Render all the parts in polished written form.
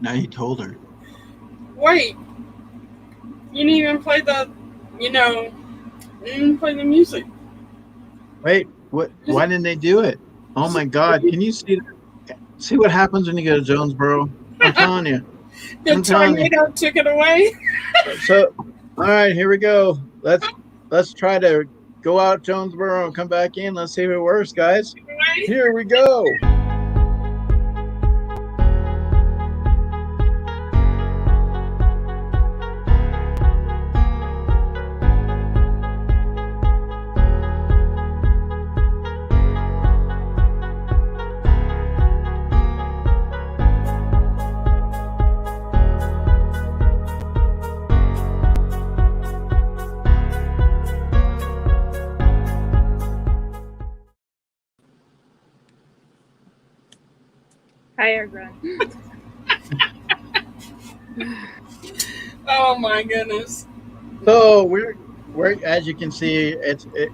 Now you told her. Wait, you didn't even play the, you know, you didn't even play the music. Wait, what? Why didn't they do it? Oh my God! Can you see what happens when you go to Jonesboro? I'm telling you. The I'm telling you. tornado took it away. So, all right, here we go. Let's try to go out Jonesboro and come back in. Let's see if it works, guys. Right? Here we go. Hi, everyone. Oh my goodness. So we're as you can see,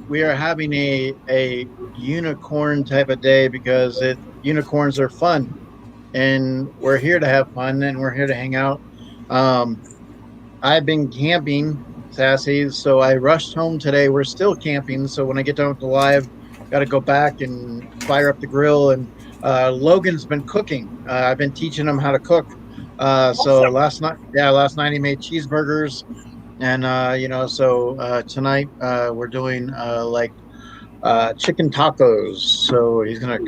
we are having a unicorn type of day because unicorns are fun, and we're here to have fun and we're here to hang out. Um, I've been camping, Sassy, so I rushed home today. We're still camping, so when I get done with the live, got to go back and fire up the grill. And Logan's been cooking. I've been teaching him how to cook. So Awesome. last night he made cheeseburgers, and tonight we're doing chicken tacos. So he's gonna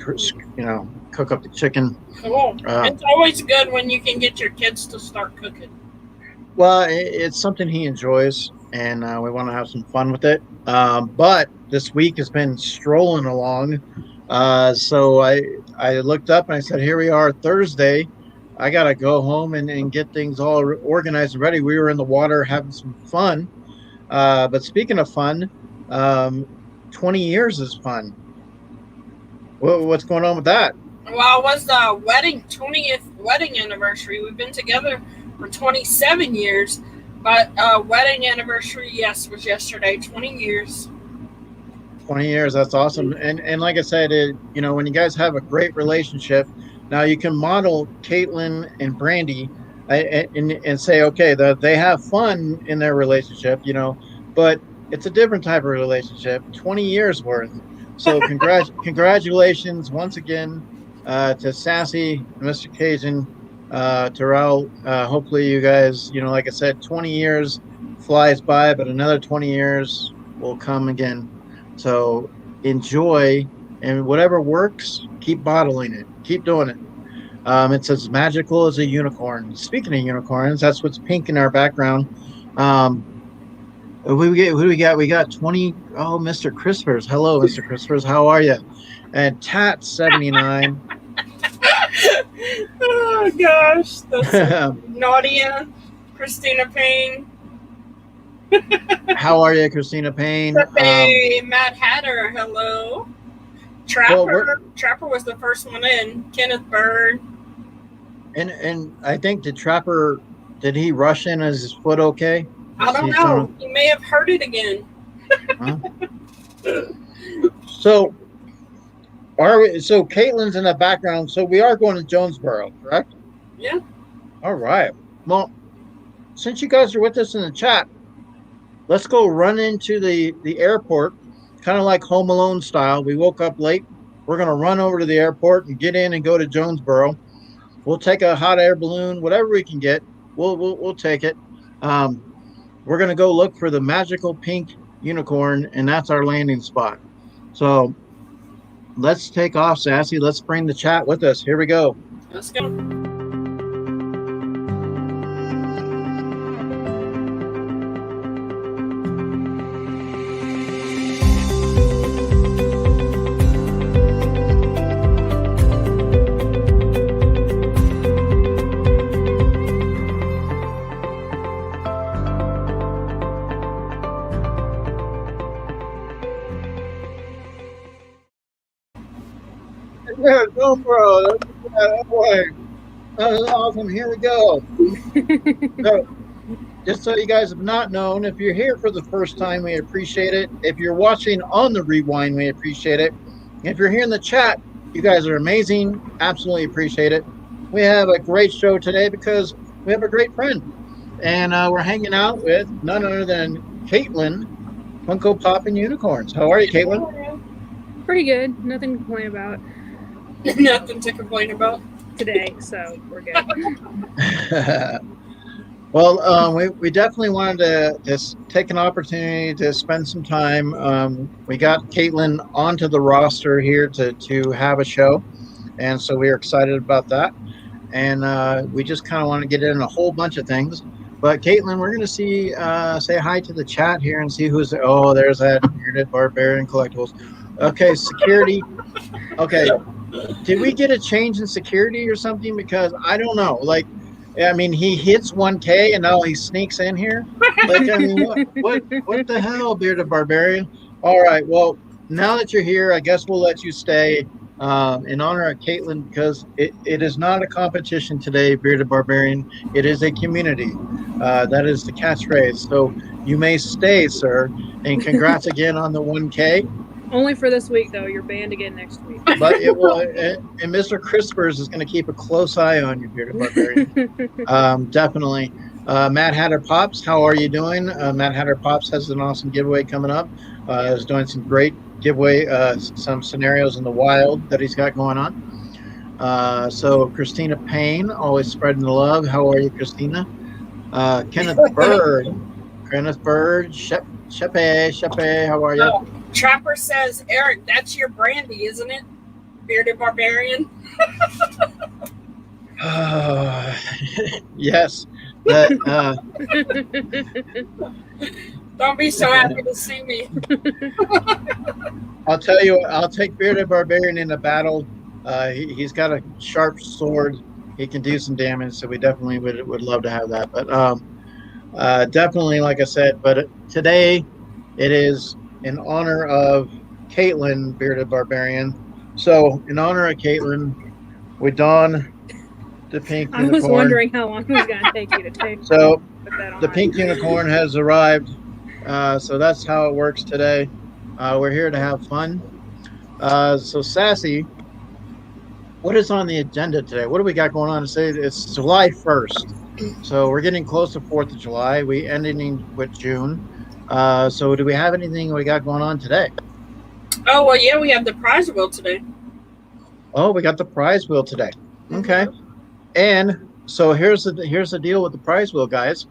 cook up the chicken. Cool. Uh, It's always good when you can get your kids to start cooking. Well, it's something he enjoys, and we want to have some fun with it. But this week has been strolling along. So I looked up and I said, "Here we are, Thursday. I gotta go home and get things all organized and ready." We were in the water having some fun. But speaking of fun, um, 20 years is fun. What's going on with that? Well, it was the 20th wedding anniversary. We've been together for 27 years, but wedding anniversary, yes, was yesterday. 20 years. 20 years, that's awesome. And like I said, when you guys have a great relationship, now you can model CAITLYN and Brandy, and say, okay, they have fun in their relationship, but it's a different type of relationship. 20 years worth. So congratulations once again, to Sassy, Mr. Cajun, Terrell. Hopefully you guys, like I said, 20 years flies by, but another 20 years will come again. So enjoy, and whatever works, keep bottling it, keep doing it. It's as magical as a unicorn. Speaking of unicorns, that's what's pink in our background. Um, who do we got? We got 20. Oh, Mr. Crispers. Hello, Mr. Crispers. How are you? And Tat 79. Oh gosh, that's Nadia, Christina Payne, How are you, Christina Payne? Pepe, Matt Hatter. Hello, Trapper was the first one in. Kenneth Bird. And I think did he rush in? Is his foot okay? I don't know. He may have hurt it again. Huh? So so CAITLYN's in the background. So we are going to Jonesboro, correct? Yeah. All right. Well, since you guys are with us in the chat, let's go run into the airport, kind of like Home Alone style. We woke up late. We're going to run over to the airport and get in and go to Jonesboro. We'll take a hot air balloon, whatever we can get. We'll take it. We're going to go look for the magical pink unicorn, and that's our landing spot. So let's take off, Sassy. Let's bring the chat with us. Here we go. Let's go. Yeah, Jonesboro. That was awesome. Here we go. So, just so you guys have not known, if you're here for the first time, we appreciate it. If you're watching on the rewind, we appreciate it. If you're here in the chat, you guys are amazing. Absolutely appreciate it. we have a great show today because we have a great friend. And we're hanging out with none other than CAITLYN, Funko Pop and Unicorns. How are you, CAITLYN? Pretty good. Nothing to complain about Nothing to complain about. today, so we're good. Well, we definitely wanted to just take an opportunity to spend some time. We got CAITLYN onto the roster here to have a show, and so we're excited about that. And we just kind of want to get in a whole bunch of things. But CAITLYN, we're going to say hi to the chat here and see who's there. Oh, there's that bearded barbarian collectibles. Okay, security. Okay, did we get a change in security or something? Because I don't know. Like, I mean, he hits 1K and now he sneaks in here. Like, I mean, what the hell, bearded barbarian? All right, well, now that you're here, I guess we'll let you stay in honor of CAITLYN because it is not a competition today, bearded barbarian. It is a community. That is the catchphrase. So you may stay, sir. And congrats again on the 1K. Only for this week, though. You're banned again next week. But it will, and Mr. Crispers is going to keep a close eye on you, bearded barbarian. Definitely. Matt Hatter Pops, how are you doing? Matt Hatter Pops has an awesome giveaway coming up. Is doing some great giveaway, some scenarios in the wild that he's got going on. So Christina Payne, always spreading the love. How are you, Christina? Kenneth Bird, Shepe, how are you? Oh, Trapper says, Eric, that's your brandy, isn't it? Bearded barbarian. Yes. Don't be so happy to see me. I'll tell you, I'll take bearded barbarian in a battle. He's got a sharp sword. He can do some damage, so we definitely would love to have that. But definitely, like I said, but today it is in honor of CAITLYN, bearded barbarian. So in honor of CAITLYN, we don the pink unicorn. I was wondering how long it was going to take you to take. So the pink unicorn has arrived. So that's how it works today. We're here to have fun. So Sassy, what is on the agenda today? What do we got going on today? It's July 1st. So we're getting close to 4th of July. We ending with June. So do we have anything we got going on today? Oh, well, yeah, we have the prize wheel today. Oh, we got the prize wheel today. Okay. And so here's the deal with the prize wheel, guys.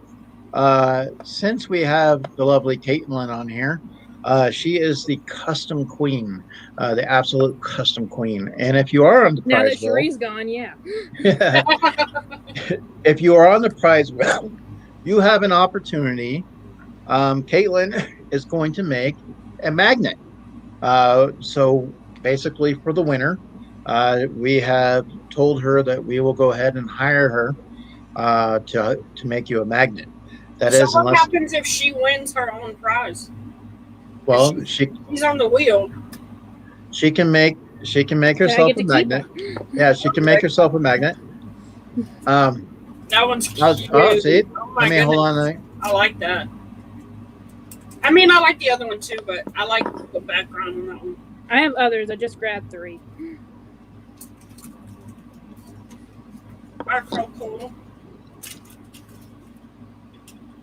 Since we have the lovely CAITLYN on here, she is the custom queen, the absolute custom queen. And if you are on the now prize that Cherie's gone, yeah. If you are on the prize wheel, you have an opportunity. CAITLYN is going to make a magnet. So basically, for the winner, we have told her that we will go ahead and hire her to make you a magnet. That so is, what unless happens if she wins her own prize? well, she's on the wheel. she can make herself a magnet. Yeah, she can make herself a magnet. That one's cute. Oh, see, Oh I mean, hold on. I like that. I mean, I like the other one too, but I like the background on that one. I have others. I just grabbed 3. That's so cool.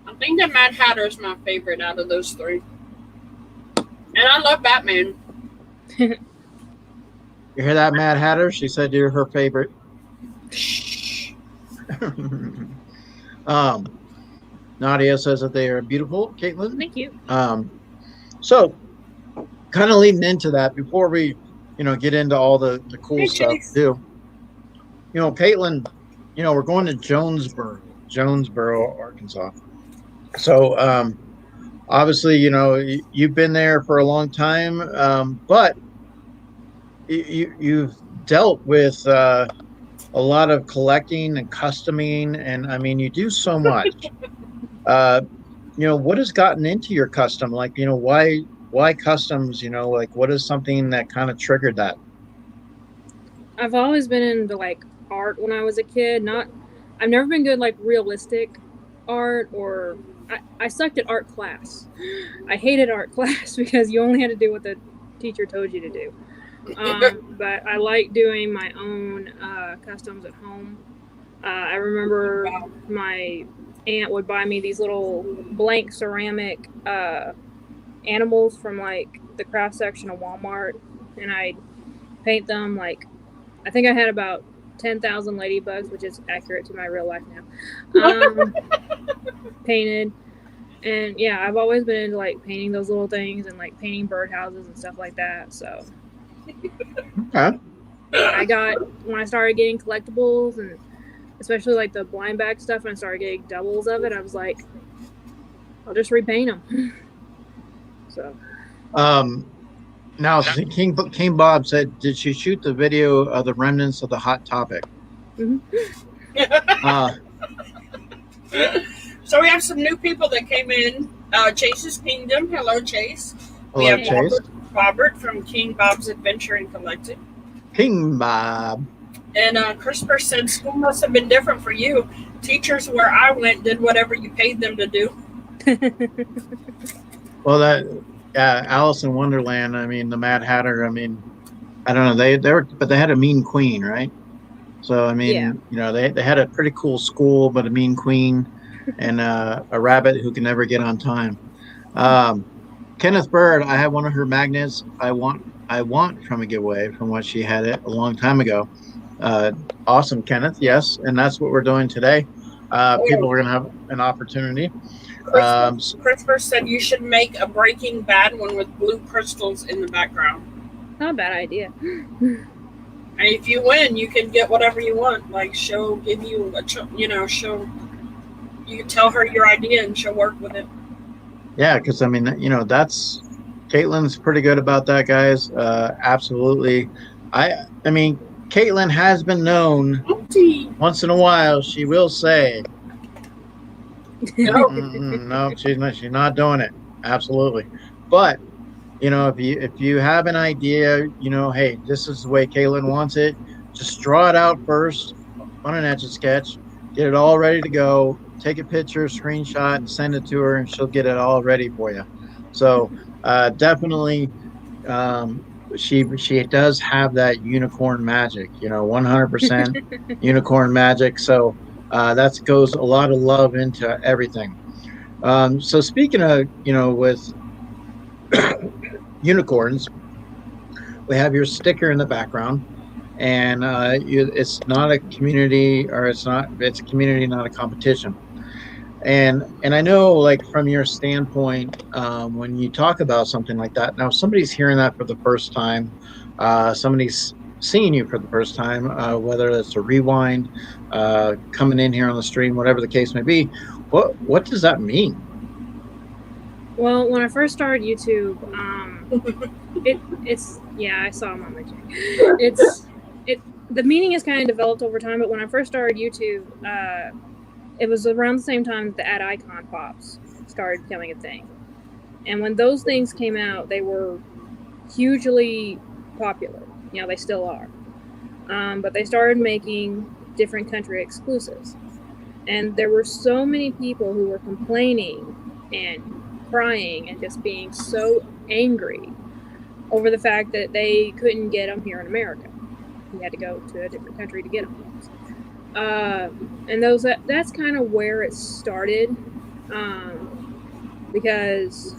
I think that Mad Hatter is my favorite out of those 3. And I love Batman. You hear that, Mad Hatter? She said you're her favorite. Nadia says that they are beautiful, CAITLYN. Thank you. So kind of leading into that, before we, get into all the cool stuff too. CAITLYN, we're going to Jonesboro, Arkansas. So obviously, you've been there for a long time, but you've dealt with a lot of collecting and customing, and I mean, you do so much. What has gotten into your custom? Like, why customs? Like, what is something that kind of triggered that? I've always been into like art when I was a kid. I've never been good like realistic art, or I sucked at art class. I hated art class because you only had to do what the teacher told you to do. But I like doing my own customs at home. I remember Wow. my aunt would buy me these little blank ceramic animals from like the craft section of Walmart, and I'd paint them. Like, I think I had about 10,000 ladybugs, which is accurate to my real life now. Painted. And yeah, I've always been into like painting those little things and like painting birdhouses and stuff like that. So Okay. when I started getting collectibles and especially like the blind bag stuff, and I started getting doubles of it, I was like, I'll just repaint them. So Now, King Bob said, did she shoot the video of the remnants of the Hot Topic? mhm. Uh, So we have some new people that came in. Chase's Kingdom. Hello, Chase. We hello, have Chase. Robert from King Bob's Adventuring Collective. King Bob. And Christopher said school must have been different for you. Teachers where I went did whatever you paid them to do. Well, Alice in Wonderland. I mean, the Mad Hatter. I mean, I don't know. But they had a mean queen, right? So I mean, Yeah. you know, they had a pretty cool school, but a mean queen, and a rabbit who can never get on time. Kenneth Bird. I have one of her magnets. I want from a giveaway from what she had it a long time ago. Awesome, Kenneth. Yes, and that's what we're doing today. People are going to have an opportunity. Christopher said you should make a Breaking Bad one with blue crystals in the background. Not a bad idea. And if you win, you can get whatever you want. Like give you you can tell her your idea and she'll work with it. Yeah, because I mean, you know, CAITLYN's pretty good about that, guys. Absolutely. I mean, CAITLYN has been known once in a while. She will say, no, she's not doing it. Absolutely. But you know, if you have an idea, you know, hey, this is the way CAITLYN wants it. Just draw it out first on an Etch a Sketch, get it all ready to go. Take a picture, screenshot, and send it to her, and she'll get it all ready for you. So definitely, she does have that unicorn magic. You know, 100% unicorn magic. So that goes a lot of love into everything. So speaking of, you know, with unicorns, we have your sticker in the background, and it's not a community, or it's a community, not a competition. And I know, like, from your standpoint, when you talk about something like that, now somebody's hearing that for the first time, somebody's seeing you for the first time, whether it's a rewind, coming in here on the stream, whatever the case may be. What does that mean? Well, when I first started YouTube, it's yeah, I saw him on my channel. The meaning has kind of developed over time, but when I first started YouTube, it was around the same time that the ad icon pops started becoming a thing. And when those things came out, they were hugely popular. You know, they still are. But they started making different country exclusives. And there were so many people who were complaining and crying and just being so angry over the fact that they couldn't get them here in America. You had to go to a different country to get them. And that's kind of where it started, because,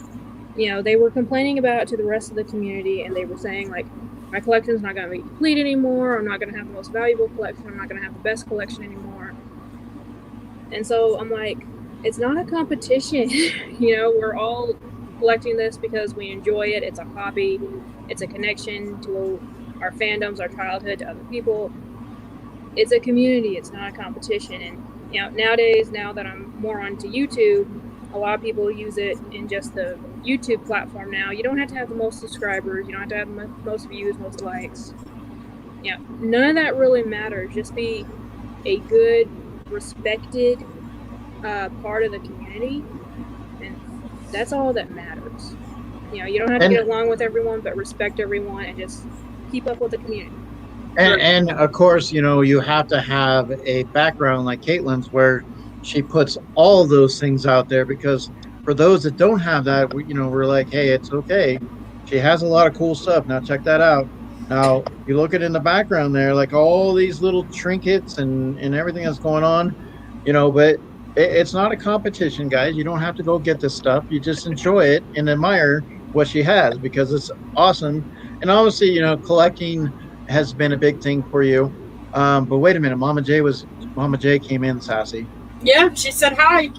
you know, they were complaining about it to the rest of the community, and they were saying, like, my collection's not going to be complete anymore, I'm not going to have the most valuable collection, I'm not going to have the best collection anymore. And so I'm like, it's not a competition. You know, we're all collecting this because we enjoy it. It's a hobby. It's a connection to our fandoms, our childhood, to other people. It's a community. It's not a competition. And, you know, nowadays, now that I'm more onto YouTube, a lot of people use it in just the YouTube platform now. You don't have to have the most subscribers. You don't have to have the most views, most likes. You know, none of that really matters. Just be a good, respected part of the community, and that's all that matters. You know, you don't have to get along with everyone, but respect everyone and just keep up with the community. And of course, you know, you have to have a background like CAITLYN's, where she puts all of those things out there, because for those that don't have that, we're like, hey, it's okay. She has a lot of cool stuff. Now check that out. Now you look at in the background there, like all these little trinkets and everything that's going on, but it's not a competition, guys. You don't have to go get this stuff. You just enjoy it and admire what she has because it's awesome. And obviously, collecting has been a big thing for you. But wait a minute, Mama J came in, Sassy. Yeah, she said hi.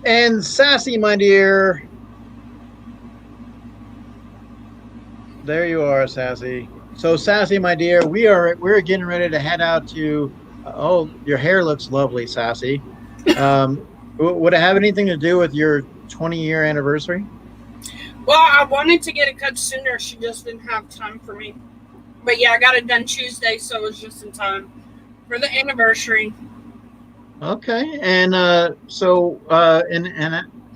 And Sassy, my dear. There you are, Sassy. So, Sassy, my dear, we're getting ready to head out to. Oh, your hair looks lovely, Sassy. Would it have anything to do with your 20-year anniversary? Well, I wanted to get it cut sooner. She just didn't have time for me. But yeah, I got it done Tuesday, so it was just in time for the anniversary. Okay, and and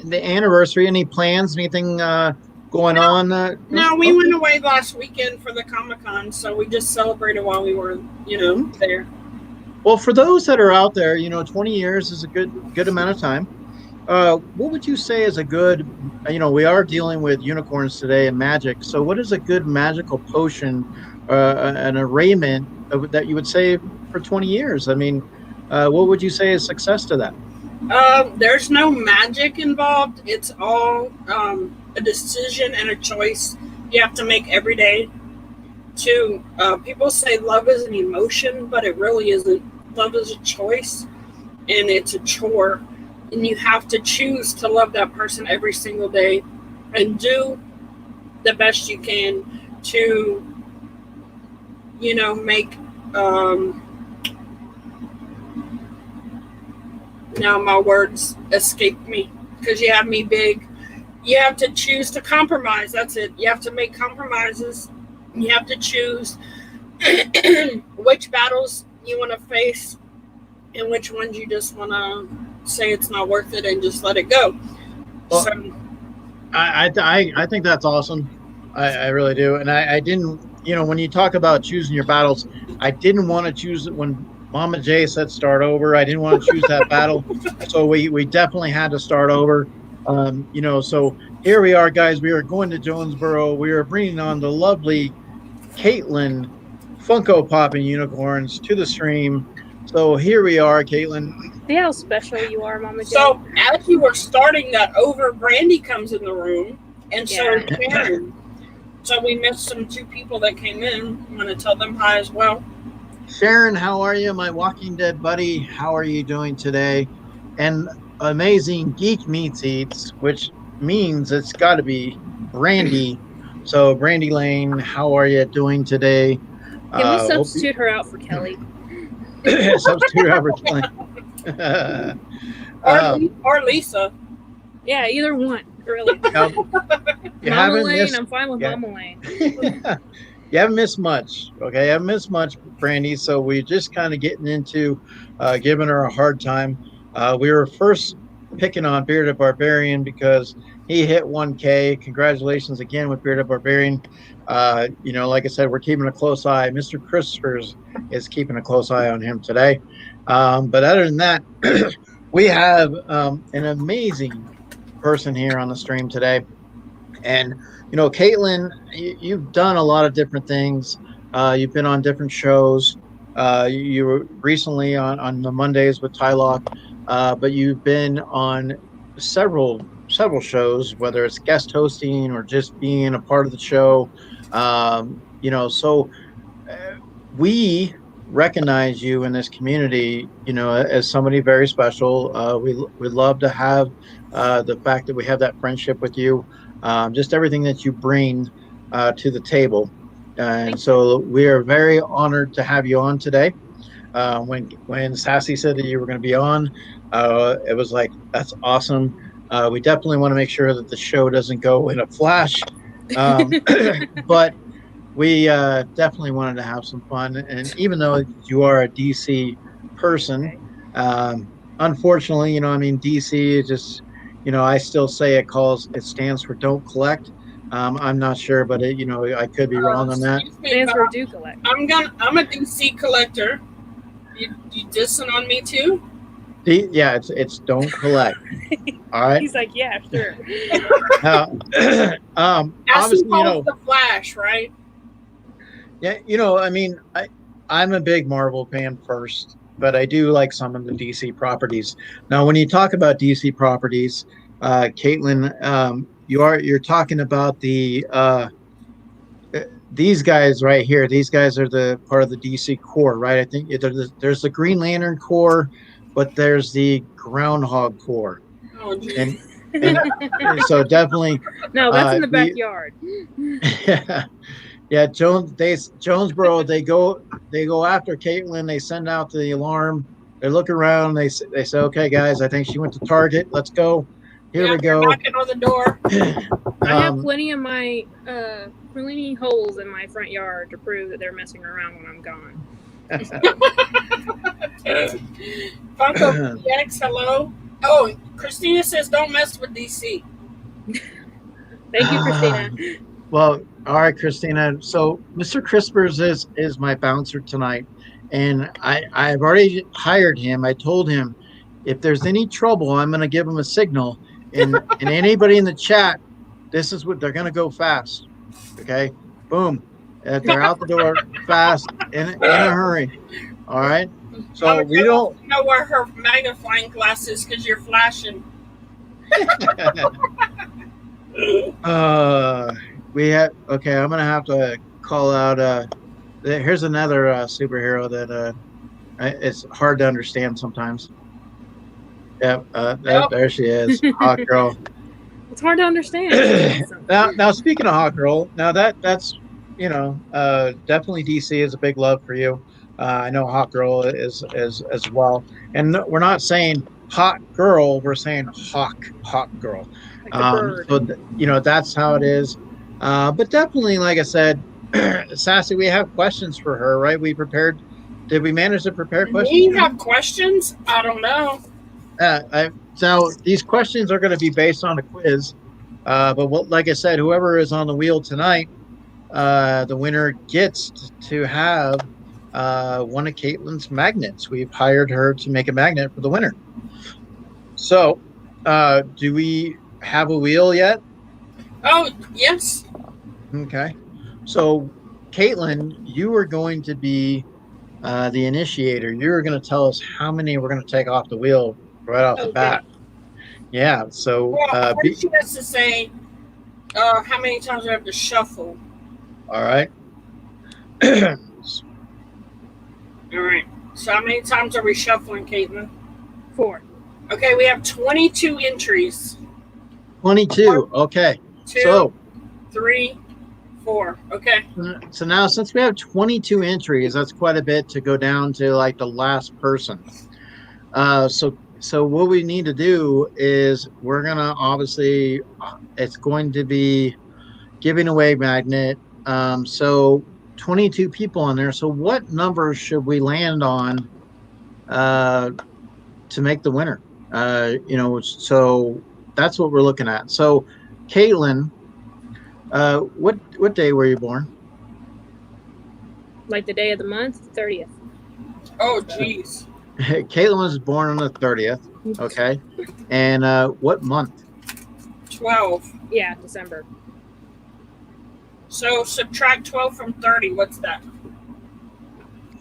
the anniversary. Any plans? Anything going on? No, we went away last weekend for the Comic-Con, so we just celebrated while we were, there. Well, for those that are out there, 20 years is a good amount of time. What would you say is a good, we are dealing with unicorns today and magic. So what is a good magical potion, an arraignment that you would say for 20 years? I mean, what would you say is success to that? There's no magic involved. It's all a decision and a choice you have to make every day. People say love is an emotion, but it really isn't. Love is a choice, and it's a chore. And you have to choose to love that person every single day and do the best you can to, make, now my words escape me because you have me big. You have to choose to compromise. That's it. You have to make compromises. You have to choose which battles you want to face and which ones you just want to say it's not worth it and just let it go. Well, so, I think that's awesome. I really do. And I didn't, when you talk about choosing your battles, I didn't want to choose it when Mama J said start over. I didn't want to choose that battle. So we definitely had to start over. So here we are, guys. We are going to Jonesboro. We are bringing on the lovely CAITLYN Funko Popping Unicorns to the stream. So here we are, CAITLYN. See how special you are, Mama J. So as you were starting that over, Brandy comes in the room, and so Karen. So we missed some two people that came in. I'm going to tell them hi as well. Sharon, how are you, my Walking Dead buddy? How are you doing today? And amazing Geek Meets Eats, which means it's got to be Brandy. So Brandy Lane, how are you doing today? Can we substitute her out for Kelly? Substitute her out for Kelly. Or Lisa. Yeah, either one, really. Mama Lane, I'm fine with Mama Lane. You haven't missed much, okay? You haven't missed much, Brandy. So we're just kind of getting into giving her a hard time. We were first picking on Bearded Barbarian because he hit 1K. Congratulations again with Bearded Barbarian. Like I said, we're keeping a close eye. Mr. Christopher's is keeping a close eye on him today. But other than that, we have an amazing person here on the stream today. And, CAITLYN, you've done a lot of different things. You've been on different shows. You were recently on the Mondays with Tylock, but you've been on several shows, whether it's guest hosting or just being a part of the show. So we recognize you in this community, as somebody very special. We love to have the fact that we have that friendship with you. Just everything that you bring to the table. And so we are very honored to have you on today. When Sassy said that you were going to be on, it was like, that's awesome. We definitely want to make sure that the show doesn't go in a flash. But we definitely wanted to have some fun. And even though you are a DC person, unfortunately, I mean, DC is just, I still say it stands for don't collect. I'm not sure, but I could be wrong on that. Excuse me, Stands but for do collect. I'm a DC collector. You dissing on me too? Yeah, it's don't collect. All right. He's like, yeah, sure. Now, As obviously, holds the Flash, right? yeah, I mean, I'm a big Marvel fan first, but I do like some of the DC properties. Now, when you talk about DC properties, CAITLYN, you're talking about these guys right here. These guys are the part of the DC core, right? I think there's the Green Lantern core, but there's the Groundhog core, Oh, geez. and so definitely, No, that's in the backyard. yeah, Jonesboro. They go after Caitlin. They send out the alarm. They look around. They say, "Okay, guys, I think she went to Target. Let's go. Here we go." Knocking on the door. I have plenty of my plenty holes in my front yard to prove that they're messing around when I'm gone. FUNKO PX, hello. Oh, Christina says don't mess with DC. Thank you, Christina. Well, all right, Christina. So Mr. Crispers is my bouncer tonight, and I've already hired him. I told him if there's any trouble, I'm going to give him a signal, and anybody in the chat, this is what they're going to go fast. Okay, boom, they're out the door fast in a hurry. All right. So we don't know where her magnifying glass is because you're flashing. We have okay. I'm gonna have to call out. Here's another superhero that it's hard to understand sometimes. Yep. There she is, Hawk Girl. It's hard to understand. Now speaking of Hawk Girl, now that's definitely DC is a big love for you. I know Hawk Girl is as well, and we're not saying hot girl. We're saying hawk girl. Like so that's how it is. But definitely, like I said, Sassy, we have questions for her, right? Did we manage to prepare questions? We have questions? I don't know. So these questions are going to be based on a quiz. But like I said, whoever is on the wheel tonight, the winner gets to have one of CAITLYN's magnets. We've hired her to make a magnet for the winner. So, do we have a wheel yet? Oh, yes. Okay. So, CAITLYN, you are going to be the initiator. You're going to tell us how many we're going to take off the wheel right off the bat. Yeah. So, she has to say how many times we have to shuffle. All right. All right. So, how many times are we shuffling, CAITLYN? 4. Okay, we have 22 entries. 22. Okay. 2, 3, 4. Okay. So now, since we have 22 entries, that's quite a bit to go down to like the last person. So what we need to do is we're gonna obviously it's going to be giving away magnet. So 22 people on there. So what number should we land on to make the winner? So that's what we're looking at. So CAITLYN, what day were you born? Like the day of the month, 30th. Oh, jeez. CAITLYN was born on the 30th. Okay. And what month? 12. Yeah, December. So subtract 12 from 30. What's that?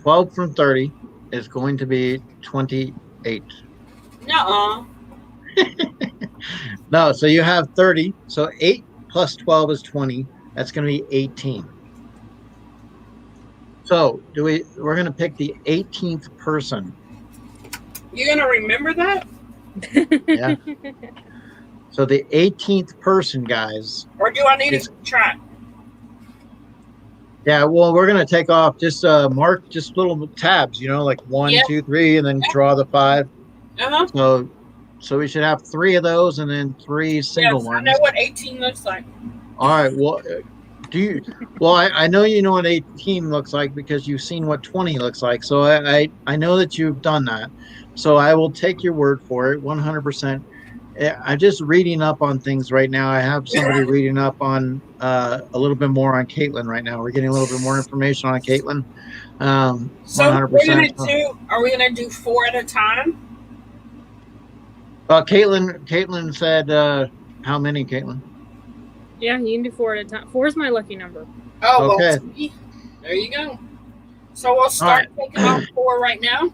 12 from 30 is going to be 28. Nuh-uh. No, so you have 30. So 8 plus 12 is 20. That's going to be 18. So we're going to pick the 18th person. You going to remember that? Yeah. So the 18th person, guys. Or do I need to subtract? Yeah, well, we're going to take off just mark just little tabs, like 1, 2, 3, and then draw the 5. Uh-huh. So we should have 3 of those and then 3 single ones. I know what 18 looks like. All right. Well, Do you? Well, I know you know what 18 looks like because you've seen what 20 looks like. So I know that you've done that. So I will take your word for it 100%. I'm just reading up on things right now. I have somebody reading up on a little bit more on CAITLYN right now. We're getting a little bit more information on CAITLYN. So we're 100%. gonna do. Are we gonna do 4 at a time? Caitlin said, how many, Caitlin? Yeah, you can do 4 at a time. 4 is my lucky number. Oh Okay. well. See? There you go. So we'll All start right. taking off 4 right now.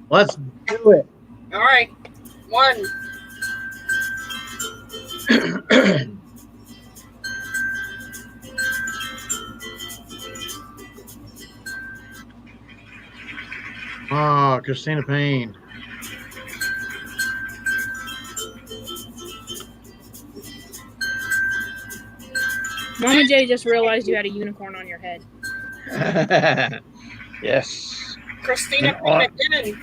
Let's do it. All right. 1. Oh, Christina Payne. Mama J just realized you had a unicorn on your head. Yes. Christina And Payne again.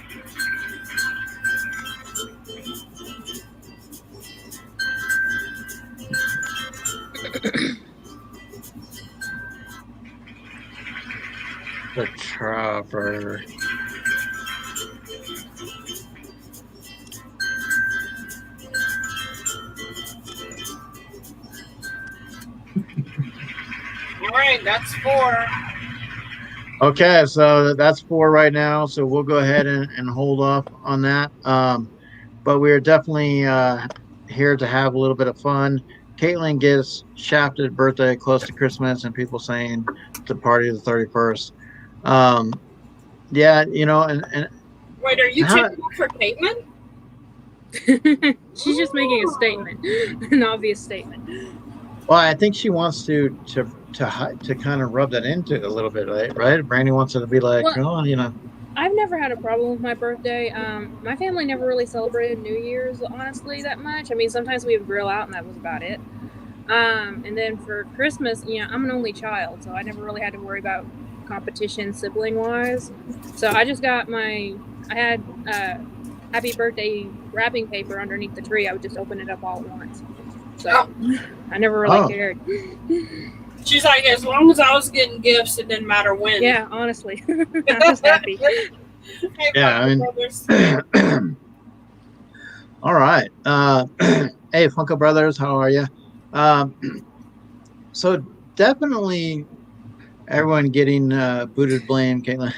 the trapper. All right, that's 4. Okay, so that's 4 right now. So we'll go ahead and hold off on that. But we're definitely here to have a little bit of fun. Caitlin gets shafted birthday close to Christmas, and people saying to party the 31st. Yeah, you know, and Wait, are you how, taking up for Caitlin? She's just making a statement, an obvious statement. well, I think she wants to kind of rub that into it a little bit, right? Brandy wants it to be like, Well, oh, you know. I've never had a problem with my birthday. My family never really celebrated New Year's, honestly, that much. I mean, sometimes we would grill out, and that was about it. And then for Christmas, you know, I'm an only child, so I never really had to worry about competition sibling-wise. So I just got I had happy birthday wrapping paper underneath the tree. I would just open it up all at once. So I never really cared. She's like, as long as I was getting gifts, it didn't matter when. Yeah, honestly. I'm just happy. Hey, Yeah, I mean, brothers. all right. Hey, Funko Brothers, how are you? So definitely everyone getting booted blame, Caitlin.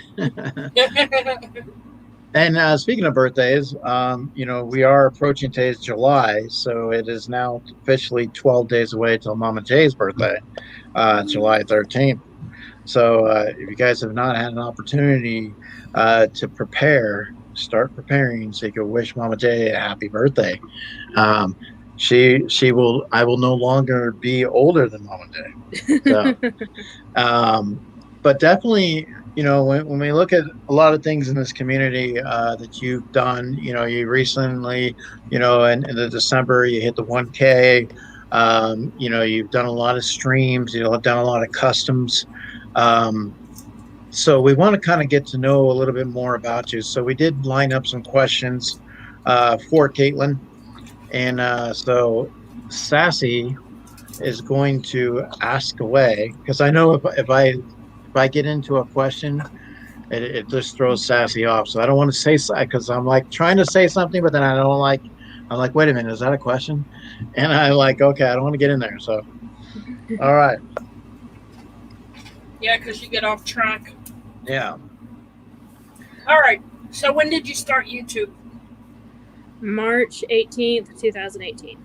And speaking of birthdays, you know, we are approaching today's July, so it is now officially 12 days away till Mama J's birthday, July 13th. So if you guys have not had an opportunity to prepare, start preparing so you can wish Mama J a happy birthday. She will. I will no longer be older than Mama J. So, but definitely, you know, when we look at a lot of things in this community that you've done, you know, you recently, you know, in the December you hit the 1K. You know, you've done a lot of streams. You've done a lot of customs. So we want to kind of get to know a little bit more about you. So we did line up some questions for Caitlin, and so Sassy is going to ask away because I know if I get into a question, it just throws Sassy off. So I don't want to say because I'm like trying to say something, but then I don't like. I'm like, wait a minute, is that a question? And I like, okay, I don't want to get in there. So, all right. Yeah, because you get off track. Yeah. All right. So when did you start YouTube? March 18th, 2018.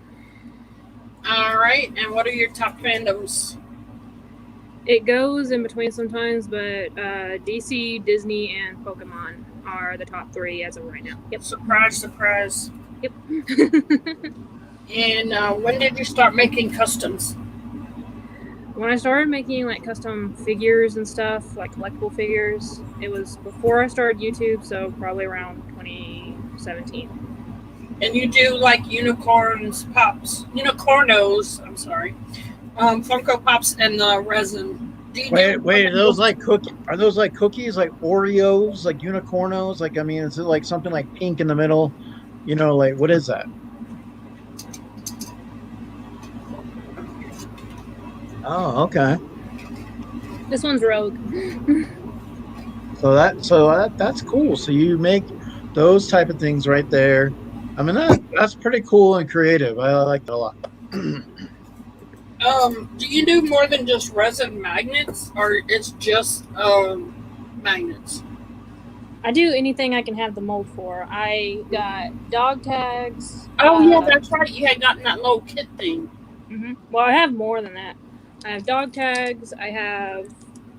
All right. And what are your top fandoms? It goes in between sometimes, but DC, Disney, and Pokemon are the top 3 as of right now. Yep. Surprise, surprise. Yep. And when did you start making customs? When I started making like custom figures and stuff, like collectible figures, it was before I started YouTube, so probably around 2017. And you do like unicorns, pops, unicornos. I'm sorry, Funko Pops and the resin. Wait, are those like cookies? Are those like cookies, like Oreos, like unicornos? Like, I mean, is it like something like pink in the middle? You know, like what is that? Oh, okay. This one's Rogue. That's cool. So you make those type of things right there. I mean that's pretty cool and creative. I like that a lot. Do you do more than just resin magnets, or it's just magnets? I do anything I can have the mold for. I got dog tags. Oh yeah, that's right. You had gotten that little kit thing. Mm-hmm. Well, I have more than that. I have dog tags. I have,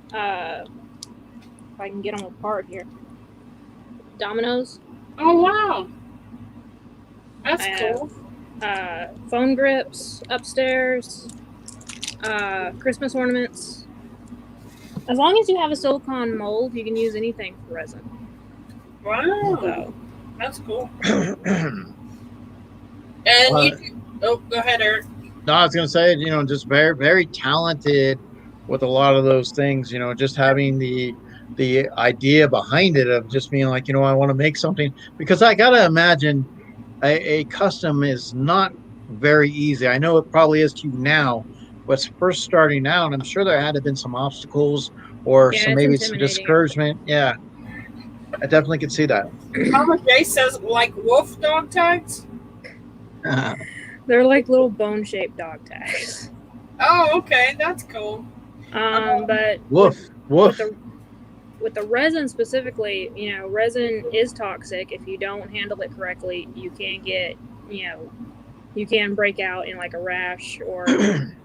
if I can get them apart here, dominoes. Oh wow, that's I cool. have phone grips upstairs. Christmas ornaments. As long as you have a silicone mold, you can use anything for resin. Wow, So, that's cool. And go ahead, Eric. No, I was gonna say, just very, very talented with a lot of those things. Just having the idea behind it of just being like, I want to make something because I gotta imagine a custom is not very easy. I know it probably is to you now, but first starting out, I'm sure there had to have been some obstacles or yeah, some it's maybe some intimidating. discouragement. Yeah, I definitely could see that. Mama Jay says like wolf dog tags. They're like little bone-shaped dog tags. Oh, okay, that's cool. But woof. with the resin specifically, resin is toxic. If you don't handle it correctly, you can get, you can break out in like a rash or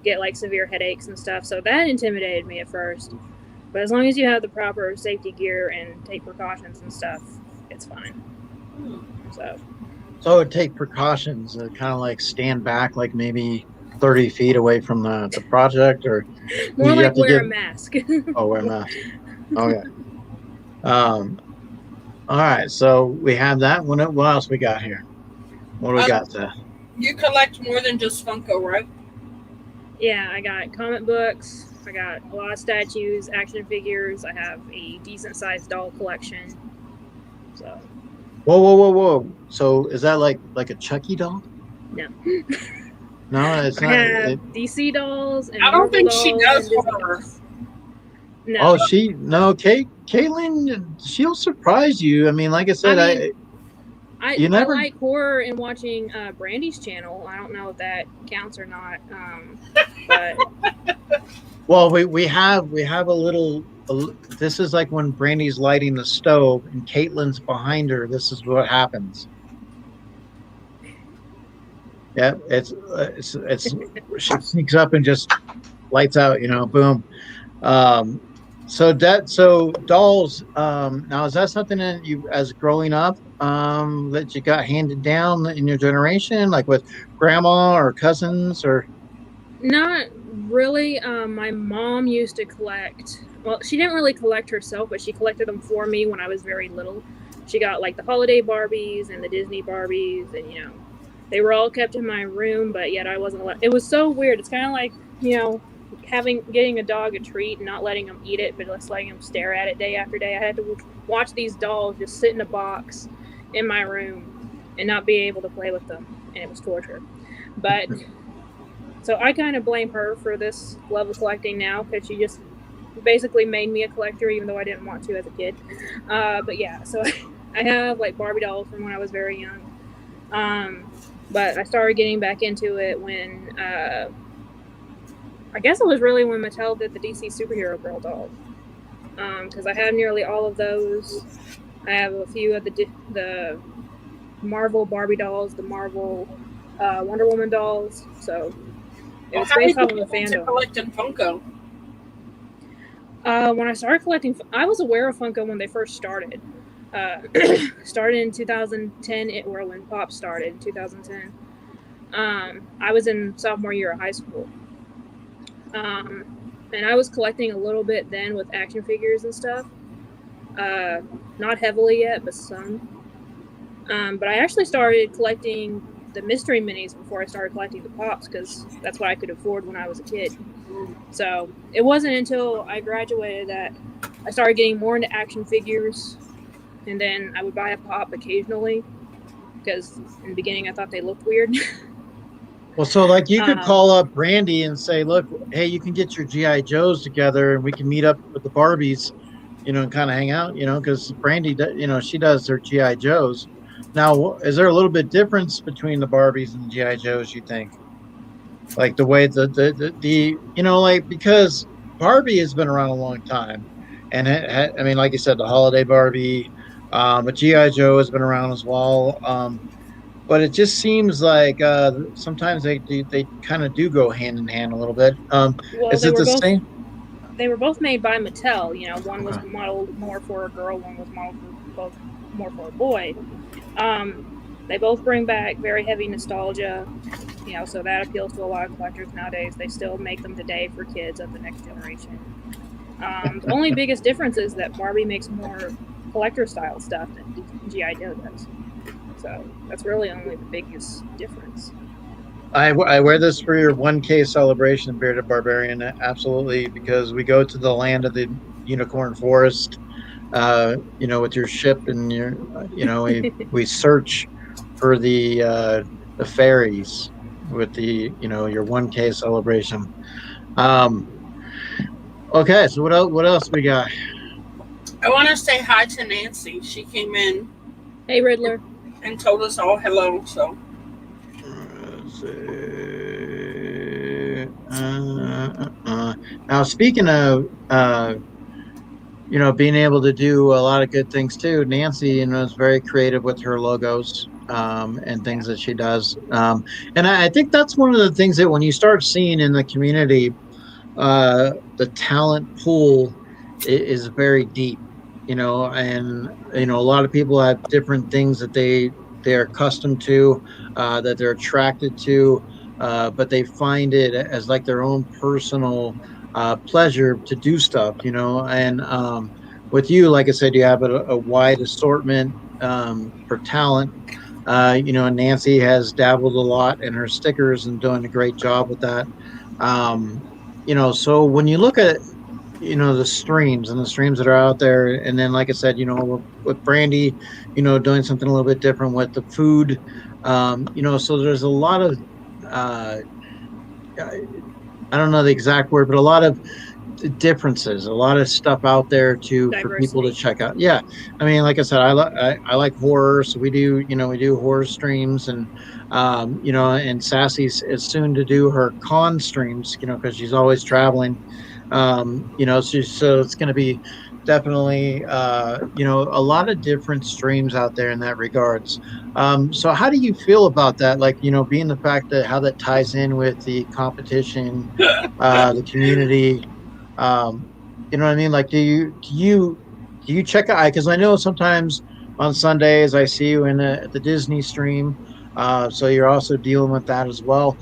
get like severe headaches and stuff. So that intimidated me at first. But as long as you have the proper safety gear and take precautions and stuff, it's fine. So take precautions, kind of like stand back, like maybe 30 feet away from the project, or more like wear a mask. Oh, wear a mask. Okay. All right. So we have that. What else we got here? What do we got, Seth? You collect more than just Funko, right? Yeah, I got comic books. I got a lot of statues, action figures. I have a decent sized doll collection. So. Whoa! So is that like a Chucky doll? No. No, it's not. I have DC dolls. And I don't think she does horror. No. Oh, CAITLYN, she'll surprise you. I mean, like I said, I like horror and watching Brandy's channel. I don't know if that counts or not. But well, we have a little. This is like when Brandy's lighting the stove and CAITLYN's behind her. This is what happens. Yeah, it's she sneaks up and just lights out. Boom. So dolls. Now, is that something that you, as growing up, that you got handed down in your generation, like with grandma or cousins, or? Not really. My mom used to collect. Well, she didn't really collect herself, but she collected them for me when I was very little. She got like the holiday Barbies and the Disney Barbies, and they were all kept in my room, but yet I wasn't allowed. It was so weird. It's kind of like getting a dog a treat and not letting them eat it, but just letting them stare at it day after day. I had to watch these dolls just sit in a box in my room and not be able to play with them, and it was torture. But so I kind of blame her for this love of collecting now, because she just basically made me a collector, even though I didn't want to as a kid. But yeah, so I have like Barbie dolls from when I was very young. But I started getting back into it when I guess it was really when Mattel did the DC Superhero Girl dolls, because I have nearly all of those. I have a few of the Marvel Barbie dolls, the Marvel Wonder Woman dolls. So it was based off of a fandom. Collecting Funko. When I started collecting, I was aware of Funko when they first started. Started in 2010, when Pop started in 2010. I was in sophomore year of high school. And I was collecting a little bit then with action figures and stuff. Not heavily yet, but some. But I actually started collecting the mystery minis before I started collecting the Pops, because that's what I could afford when I was a kid. So it wasn't until I graduated that I started getting more into action figures, and then I would buy a Pop occasionally, because in the beginning I thought they looked weird. Well, so like you could call up Brandy and say, look, hey, you can get your GI Joes together and we can meet up with the Barbies, and kind of hang out, because Brandy, she does her GI Joes. Now, is there a little bit difference between the Barbies and the GI Joes? You think, like the way like because Barbie has been around a long time, and I mean, like you said, the holiday Barbie, but GI Joe has been around as well. But it just seems like sometimes they kind of do go hand in hand a little bit. Well, Is it the same? they were both made by Mattel. One was Okay. modeled more for a girl, one was modeled more for a boy. They both bring back very heavy nostalgia, so that appeals to a lot of collectors nowadays. They still make them today for kids of the next generation. The only biggest difference is that Barbie makes more collector style stuff than GI Joe does. So that's really only the biggest difference. I wear this for your 1K celebration, Bearded Barbarian, absolutely, because we go to the land of the unicorn forest, with your ship and we search for the fairies with your 1K celebration. Okay, so what else we got? I want to say hi to Nancy. She came in. Hey, Riddler. And told us all hello. So. Now, speaking of being able to do a lot of good things too, Nancy, is very creative with her logos and things that she does. And I think that's one of the things that when you start seeing in the community, the talent pool is very deep, and a lot of people have different things that they're accustomed to, that they're attracted to, but they find it as like their own personal pleasure to do stuff, and with you, like I said, you have a wide assortment for talent. And Nancy has dabbled a lot in her stickers and doing a great job with that. So when you look at the streams that are out there, and then like I said, with Brandy, doing something a little bit different with the food, so there's a lot of I don't know the exact word, but a lot of differences, a lot of stuff out there for people to check out. Yeah, I mean, like I said, I like horror, so we do horror streams, and and Sassy's is soon to do her con streams, because she's always traveling. So it's going to be definitely a lot of different streams out there in that regards. So how do you feel about that, like being the fact that how that ties in with the competition, the community, you know what I mean, like do you check out, because I know sometimes on Sundays I see you in the Disney stream, so you're also dealing with that as well.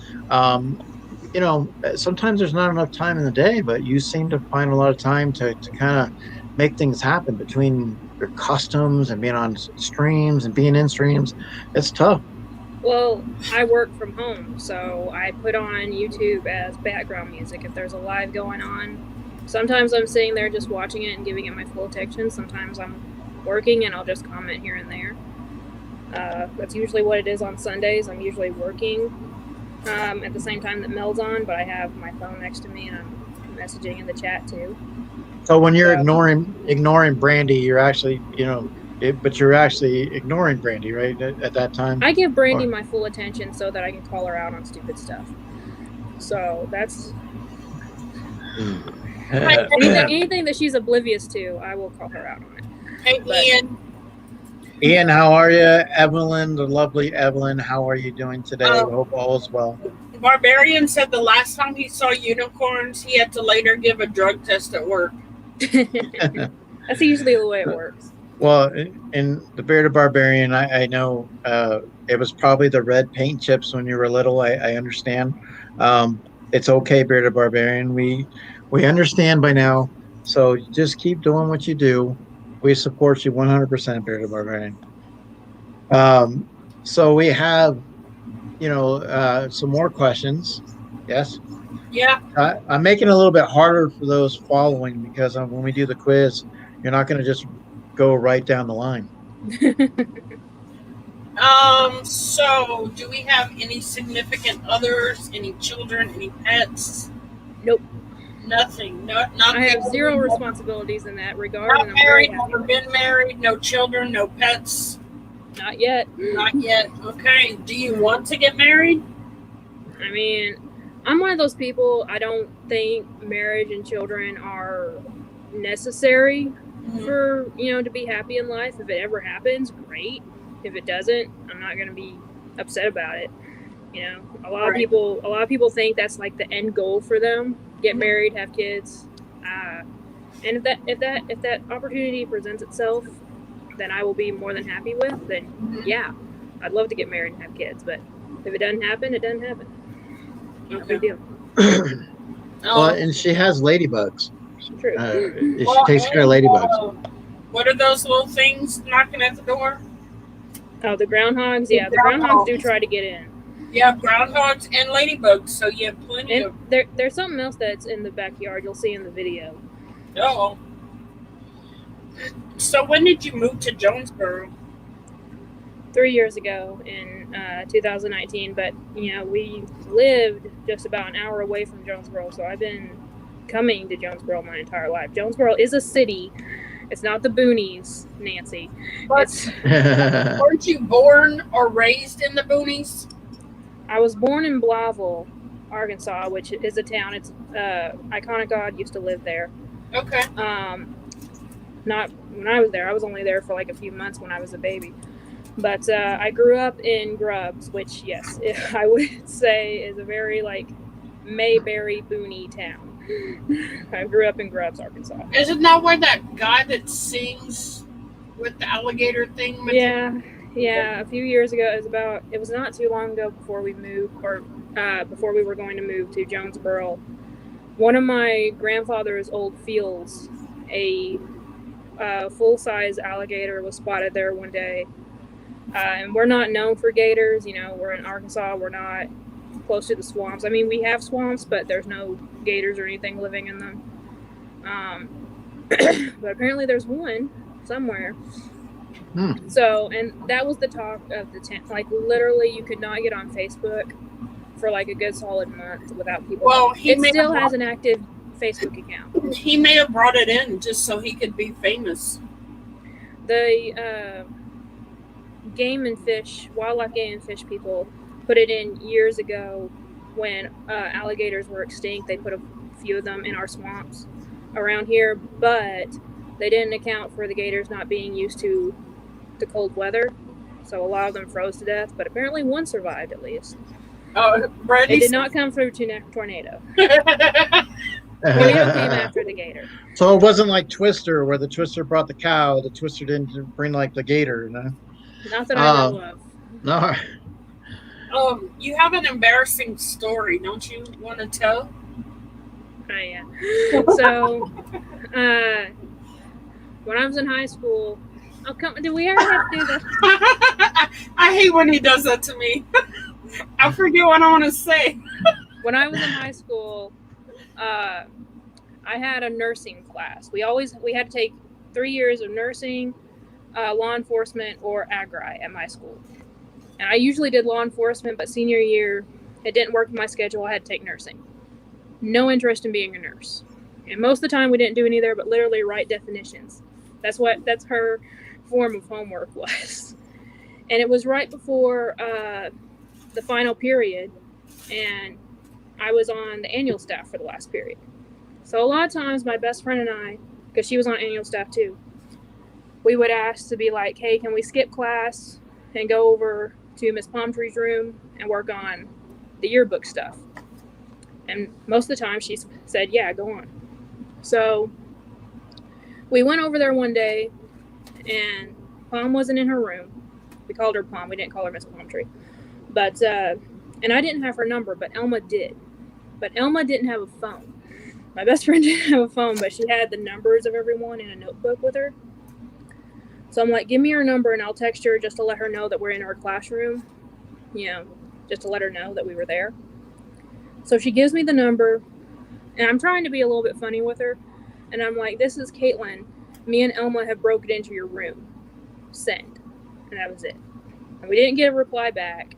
Sometimes there's not enough time in the day, but you seem to find a lot of time to kind of make things happen between your customs and being on streams and being in streams. It's tough. Well, I work from home, so I put on YouTube as background music if there's a live going on. Sometimes I'm sitting there just watching it and giving it my full attention. Sometimes I'm working and I'll just comment here and there. That's usually what it is on Sundays. I'm usually working at the same time that Mel's on, but I have my phone next to me and I'm messaging in the chat too. So when you're ignoring Brandy, you're actually, but you're actually ignoring Brandy, right? At that time, I give Brandy my full attention so that I can call her out on stupid stuff. So that's anything that she's oblivious to, I will call her out on it. Hey, Ian, how are you? Evelyn, the lovely Evelyn, how are you doing today? I hope all is well. Barbarian said the last time he saw unicorns, he had to later give a drug test at work. That's usually the way it works. Well, in the Bearded Barbarian, I know it was probably the red paint chips when you were little. I understand. It's okay, Bearded Barbarian. We understand by now. So just keep doing what you do. We support you 100%, Bearded Barbarian. So we have, some more questions. Yes? Yeah. I'm making it a little bit harder for those following because when we do the quiz, you're not going to just go right down the line. So do we have any significant others, any children, any pets? Nope. Nothing. Not I have family, zero nothing. responsibilities in that regard. Not And I'm very married, happy. never been married, no children, no pets. Not yet. Not yet. Okay. Do you want to get married? I mean, I'm one of those people, I don't think marriage and children are necessary for, to be happy in life. If it ever happens, great. If it doesn't, I'm not going to be upset about it. A lot of people think that's like the end goal for them. Get married, have kids. And if that opportunity presents itself, then I will be more than happy with, then yeah, I'd love to get married and have kids. But if it doesn't happen, it doesn't happen. No big deal. Well, and she has ladybugs. True. She takes care of ladybugs. What are those little things knocking at the door? Oh, the groundhogs? Yeah, the groundhogs do try to get in. Yeah, groundhogs and ladybugs, so you have plenty And of... there's something else that's in the backyard you'll see in the video. Oh. So when did you move to Jonesboro? 3 years ago in 2019, but we lived just about an hour away from Jonesboro, so I've been coming to Jonesboro my entire life. Jonesboro is a city. It's not the boonies, Nancy. Weren't you born or raised in the boonies? I was born in Blytheville, Arkansas, which is a town. It's Iconic God used to live there. Okay. Not when I was there. I was only there for like a few months when I was a baby. But I grew up in Grubbs, which, yes, I would say is a very, Mayberry boony town. I grew up in Grubbs, Arkansas. Isn't that where that guy that sings with the alligator thing? Yeah. A few years ago, it was not too long ago before we moved, or before we were going to move to Jonesboro. One of my grandfather's old fields, a full-size alligator was spotted there one day. And we're not known for gators. We're in Arkansas. We're not close to the swamps. I mean, we have swamps, but there's no gators or anything living in them. But apparently there's one somewhere. So, and that was the talk of the town. Literally, you could not get on Facebook for a good solid month without people. Well, it still has an active Facebook account. He may have brought it in just so he could be famous. The wildlife game and fish people put it in years ago when alligators were extinct. They put a few of them in our swamps around here, but they didn't account for the gators not being used to the cold weather, so a lot of them froze to death, but apparently one survived at least. It did not come through tornado. Tornado came after the gator. So it wasn't like Twister, where the Twister brought the cow. The Twister didn't bring the gator, no? Not that I know of. No. You have an embarrassing story, don't you want to tell? Oh, yeah. So, when I was in high school, do we ever have to do this? I hate when he does that to me. I forget what I want to say. When I was in high school, I had a nursing class. We had to take 3 years of nursing, law enforcement, or agri at my school. And I usually did law enforcement, but senior year, it didn't work with my schedule. I had to take nursing. No interest in being a nurse. And most of the time we didn't do any there, but literally write definitions. That's her form of homework was. And it was right before the final period, and I was on the annual staff for the last period. So a lot of times my best friend and I, because she was on annual staff too, we would ask to be like, hey, can we skip class and go over to Miss Palmtree's room and work on the yearbook stuff? And most of the time she said, yeah, go on. So we went over there one day, and Palm wasn't in her room. We called her Palm. We didn't call her Miss Palmtree. But, and I didn't have her number, but Elma did. But Elma didn't have a phone. My best friend didn't have a phone, but she had the numbers of everyone in a notebook with her. So I'm like, give me her number and I'll text her just to let her know that we're in our classroom. Just to let her know that we were there. So she gives me the number, and I'm trying to be a little bit funny with her. And I'm like, this is CAITLYN. Me and Elma have broken into your room. Send. And that was it. And we didn't get a reply back.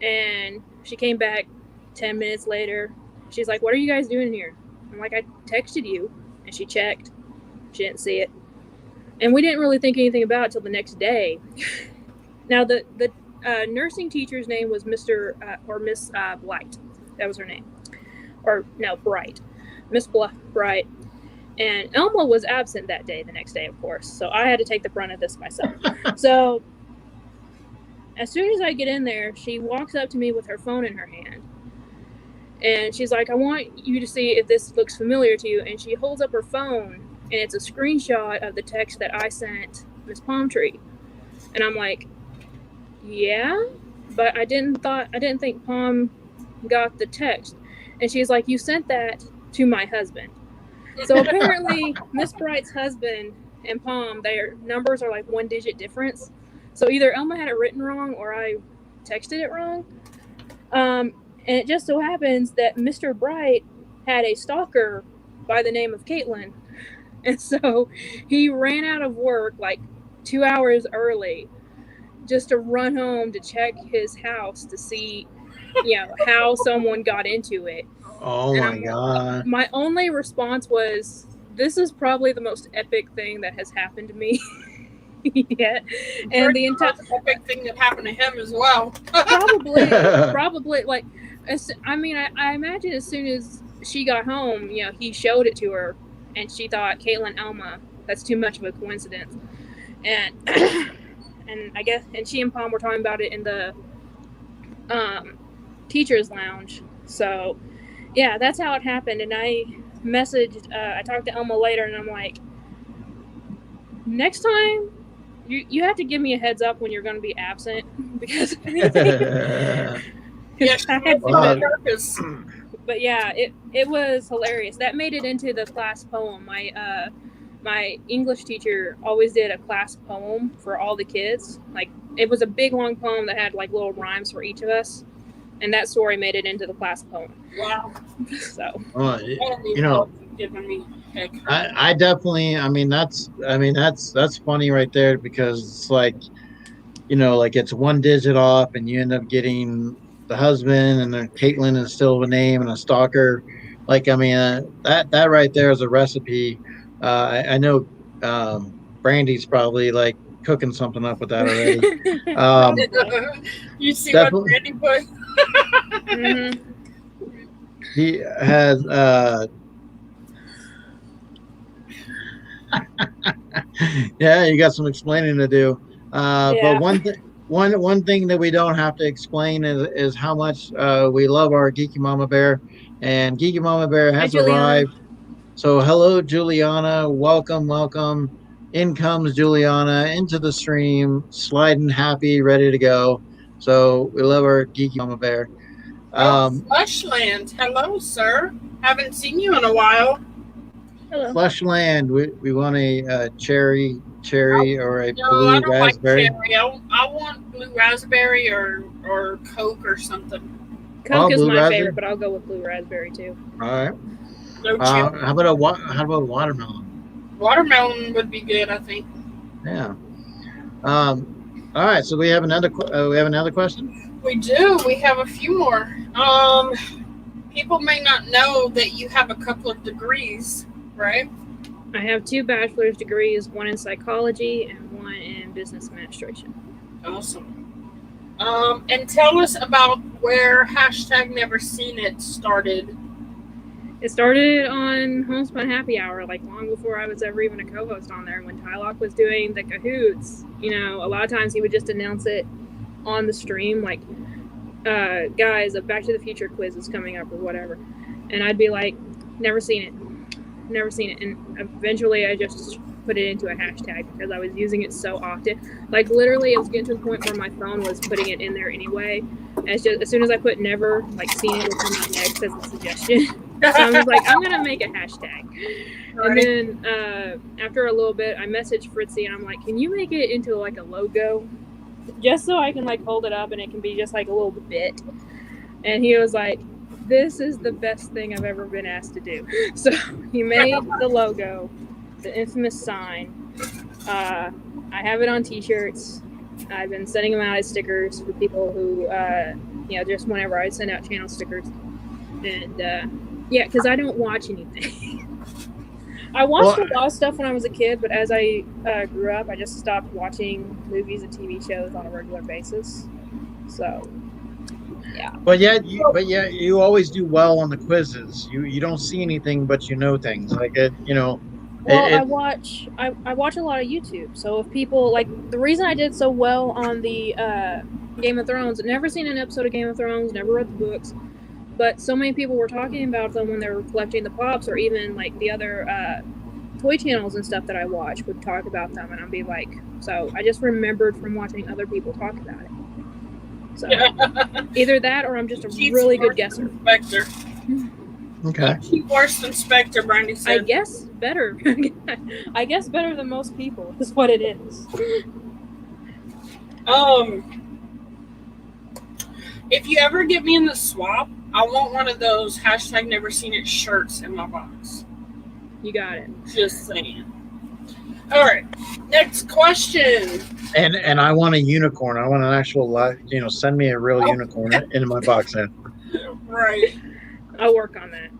And she came back 10 minutes later. She's like, what are you guys doing here? I'm like, I texted you. And she checked. She didn't see it. And we didn't really think anything about it till the next day. Now, the nursing teacher's name was Mr. or Miss Blight. That was her name. Or, no, Bright. Miss Bright. And Elma was absent that day, the next day, of course. So I had to take the brunt of this myself. So as soon as I get in there, she walks up to me with her phone in her hand. And she's like, I want you to see if this looks familiar to you. And she holds up her phone, and it's a screenshot of the text that I sent Miss Palmtree. And I'm like, yeah, but I didn't think Palm got the text. And she's like, you sent that to my husband. So apparently Miss Bright's husband and Palm, their numbers are like 1-digit difference. So either Elma had it written wrong or I texted it wrong. And it just so happens that Mr. Bright had a stalker by the name of CAITLYN. And so he ran out of work like 2 hours early just to run home to check his house to see, how someone got into it. Oh my God. My only response was, this is probably the most epic thing that has happened to me yet. And the entire epic thing that happened to him as well. probably like, I imagine as soon as she got home, he showed it to her and she thought, CAITLYN Elma, that's too much of a coincidence. And and I guess, and she and Palm were talking about it in the teacher's lounge. So yeah, that's how it happened. And I talked to Elma later and I'm like, next time you have to give me a heads up when you're going to be absent because of anything. But yeah, it was hilarious. That made it into the class poem. My English teacher always did a class poem for all the kids. Like, it was a big long poem that had like little rhymes for each of us, and that story made it into the class poem. Wow. So giving me heck. I definitely, that's funny right there, because it's like, like it's 1 digit off and you end up getting the husband, and then CAITLYN is still a name and a stalker. Like, that right there is a recipe. I know Brandy's probably like cooking something up with that already. You see what Brandy put? Mm-hmm. He has yeah, you got some explaining to do. But one thing that we don't have to explain is how much we love our Geeky Mama Bear, and Geeky Mama Bear has arrived. So hello, Juliana. Welcome. In comes Juliana into the stream, sliding happy, ready to go. So we love our Geeky Mama Bear. Fleshland. Hello, sir. Haven't seen you in a while. Hello. Fleshland. We want a cherry or a blue raspberry. Like cherry. I want blue raspberry or Coke or something. Coke is my favorite, but I'll go with blue raspberry too. All right. How about watermelon? Watermelon would be good, I think. Yeah. All right. So we have another question. We do. We have a few more. People may not know that you have a couple of degrees, right? I have 2 bachelor's degrees, one in psychology and one in business administration. Awesome. And tell us about where #NeverSeenIt started. It started on Homespun Happy Hour, like long before I was ever even a co-host on there. When Tylock was doing the Cahoots, a lot of times he would just announce it on the stream, like, guys, a Back to the Future quiz is coming up or whatever. And I'd be like, never seen it. And eventually I just put it into a hashtag because I was using it so often. Like, literally, it was getting to the point where my phone was putting it in there anyway. And it's just, as soon as I put never, like, seen it will come out next as a suggestion. So I was like, I'm going to make a hashtag. Right. And then after a little bit, I messaged Fritzy and I'm like, can you make it into like a logo? Just so I can like hold it up and it can be just like a little bit. And he was like, this is the best thing I've ever been asked to do. So he made the logo, the infamous sign. I have it on t-shirts. I've been sending them out as stickers for people who, just whenever I send out channel stickers. And, because I don't watch anything. I watched a lot of stuff when I was a kid, but as I grew up, I just stopped watching movies and TV shows on a regular basis. So, yeah. But you always do well on the quizzes. You don't see anything, but you know things. Like it, Well, I watch a lot of YouTube. So if people the reason I did so well on the Game of Thrones, never seen an episode of Game of Thrones, never read the books, but so many people were talking about them when they were collecting the pops, or even the other toy channels and stuff that I watch would talk about them, and I'd be like, so I just remembered from watching other people talk about it. So either that, or I'm just a really good guesser. Spectre. Okay. She's worse than Spectre, Brandy said. I guess better. I guess better than most people is what it is. If you ever get me in the swap, I want one of those #NeverSeenIt shirts in my box. You got it. Just saying. All right. Next question. And I want a unicorn. I want an actual send me a real unicorn in my box then. Right. I'll work on that.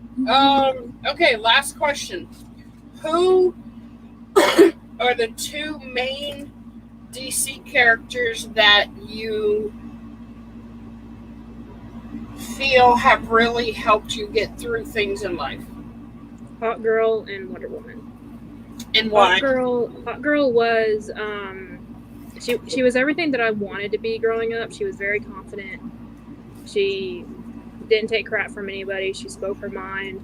Okay, last question. Who are the two main DC characters that you feel have really helped you get through things in life? Hot Girl and Wonder Woman. And why? Hot Girl was she was everything that I wanted to be growing up. She was very confident. She didn't take crap from anybody. She spoke her mind.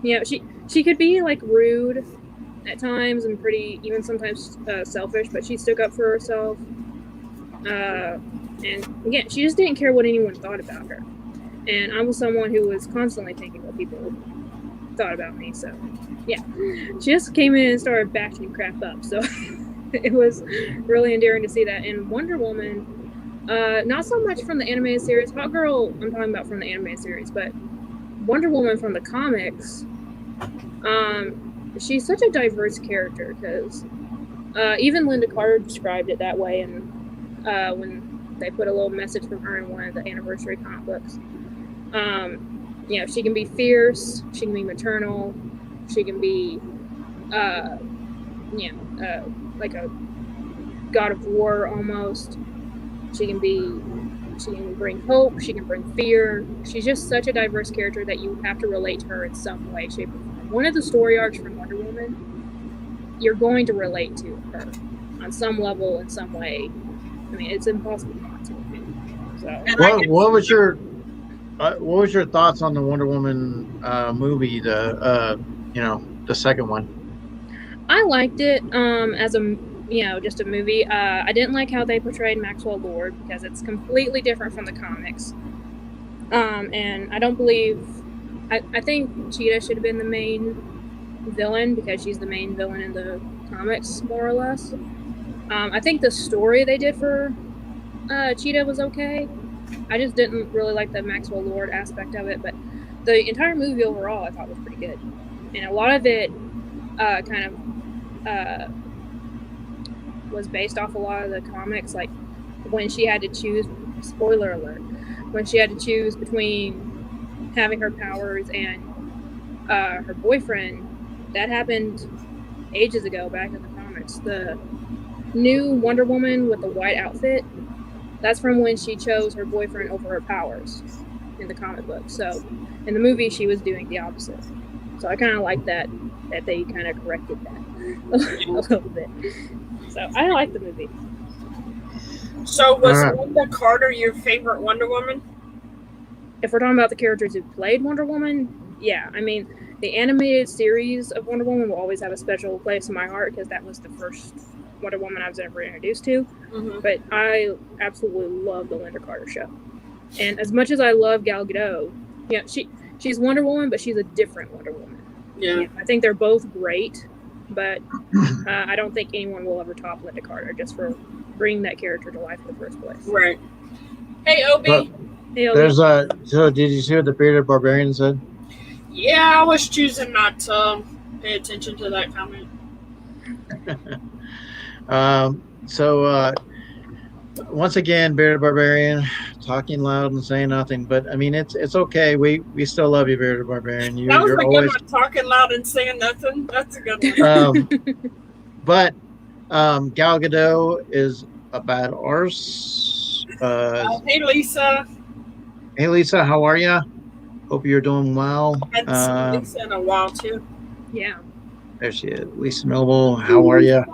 She could be rude at times and pretty, even sometimes selfish, but she stuck up for herself. And again, she just didn't care what anyone thought about her. And I was someone who was constantly thinking what people thought about me. So, yeah, she just came in and started backing crap up. So it was really endearing to see that. And Wonder Woman, not so much from the animated series. Hot Girl, I'm talking about from the animated series, but Wonder Woman from the comics, she's such a diverse character because even Linda Carter described it that way, and when they put a little message from her in one of the anniversary comic books. She can be fierce, she can be maternal, she can be, like a god of war almost. She can bring hope, she can bring fear. She's just such a diverse character that you have to relate to her in some way, shape, or form. One of the story arcs from Wonder Woman, you're going to relate to her on some level, in some way. I mean, it's impossible not to. So. What was your thoughts on the Wonder Woman movie? The second one. I liked it as just a movie. I didn't like how they portrayed Maxwell Lord because it's completely different from the comics. And I don't believe. I think Cheetah should have been the main villain because she's the main villain in the comics, more or less. I think the story they did for Cheetah was okay. I just didn't really like the Maxwell Lord aspect of it, but the entire movie overall I thought was pretty good. And a lot of it was based off a lot of the comics, like when she had to choose, spoiler alert, when she had to choose between having her powers and her boyfriend. That happened ages ago back in the comics. The new Wonder Woman with the white outfit, that's from when she chose her boyfriend over her powers in the comic book. So in the movie she was doing the opposite. So I kind of like that they kind of corrected that a little bit. So I like the movie. So was Linda Carter your favorite Wonder Woman? If we're talking about the characters who played Wonder Woman, yeah. I mean, the animated series of Wonder Woman will always have a special place in my heart because that was the first Wonder Woman I was ever introduced to. Mm-hmm. But I absolutely love the Linda Carter show. And as much as I love Gal Gadot, she's Wonder Woman, but she's a different Wonder Woman. Yeah. I think they're both great, but I don't think anyone will ever top Linda Carter just for bringing that character to life in the first place. Right. Hey, Obi. Hey, Obi. So did you see what the Bearded Barbarian said? Yeah, I was choosing not to pay attention to that comment. So once again, Bearded Barbarian, talking loud and saying nothing. But I mean, it's okay. We still love you, Bearded Barbarian. That was You're a good always. one. Talking loud and saying nothing. That's a good one. But Gal Gadot is a bad arse. Hey, Lisa. Hey Lisa, how are you? Hope you're doing well. I hadn't seen Lisa in a while too. Yeah. There she is, Lisa Noble. How are you?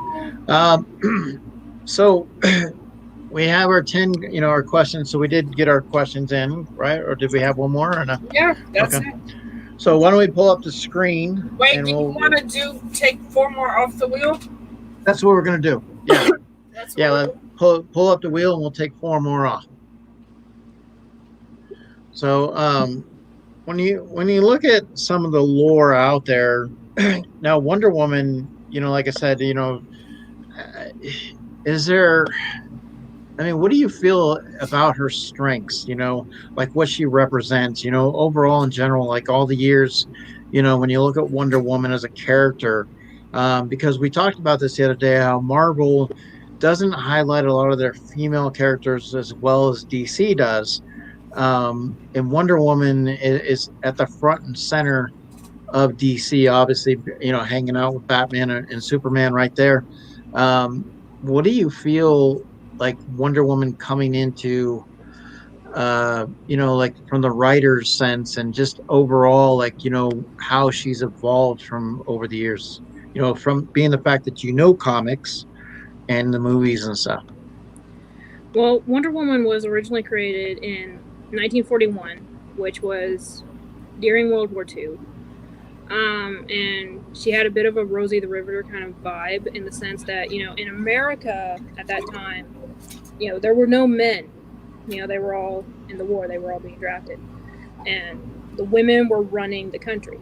So we have our 10, our questions. So we did get our questions in, right? Or did we have one more? Or no? Yeah, that's Okay. it. So why don't we pull up the screen? Wait, and do you want to take 4 more off the wheel? That's what we're gonna do. Yeah. Yeah. Pull up the wheel and we'll take 4 more off. So when you look at some of the lore out there, now Wonder Woman, like I said, is there? I mean, what do you feel about her strengths? Like what she represents. Overall in general, like all the years, when you look at Wonder Woman as a character, because we talked about this the other day, how Marvel doesn't highlight a lot of their female characters as well as DC does. And Wonder Woman is at the front and center of DC, obviously, hanging out with Batman and Superman right there. What do you feel like Wonder Woman coming into, like from the writer's sense and just overall, like, how she's evolved from over the years, from being the fact that comics and the movies and stuff? Well, Wonder Woman was originally created in 1941, which was during World War II. And she had a bit of a Rosie the Riveter kind of vibe in the sense that, in America at that time, there were no men. They were all in the war. They were all being drafted. And the women were running the country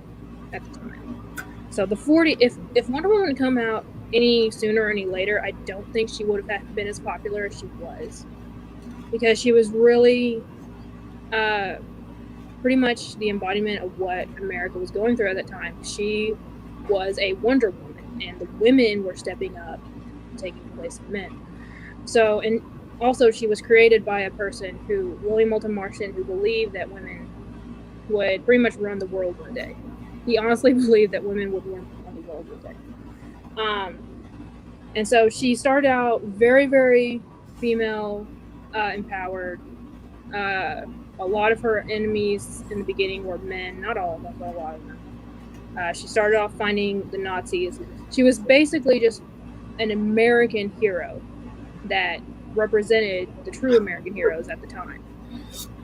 at the time. So if Wonder Woman had come out any sooner or any later, I don't think she would have been as popular as she was. Because she was really pretty much the embodiment of what America was going through at that time. She was a Wonder Woman, and the women were stepping up and taking the place of men. So, and also she was created by a person William Moulton Marston, who believed that women would pretty much run the world one day. He honestly believed that women would run the world one day. And so she started out very, very female empowered. A lot of her enemies in the beginning were men, not all of them, but a lot of them. She started off finding the Nazis. She was basically just an American hero that represented the true American heroes at the time.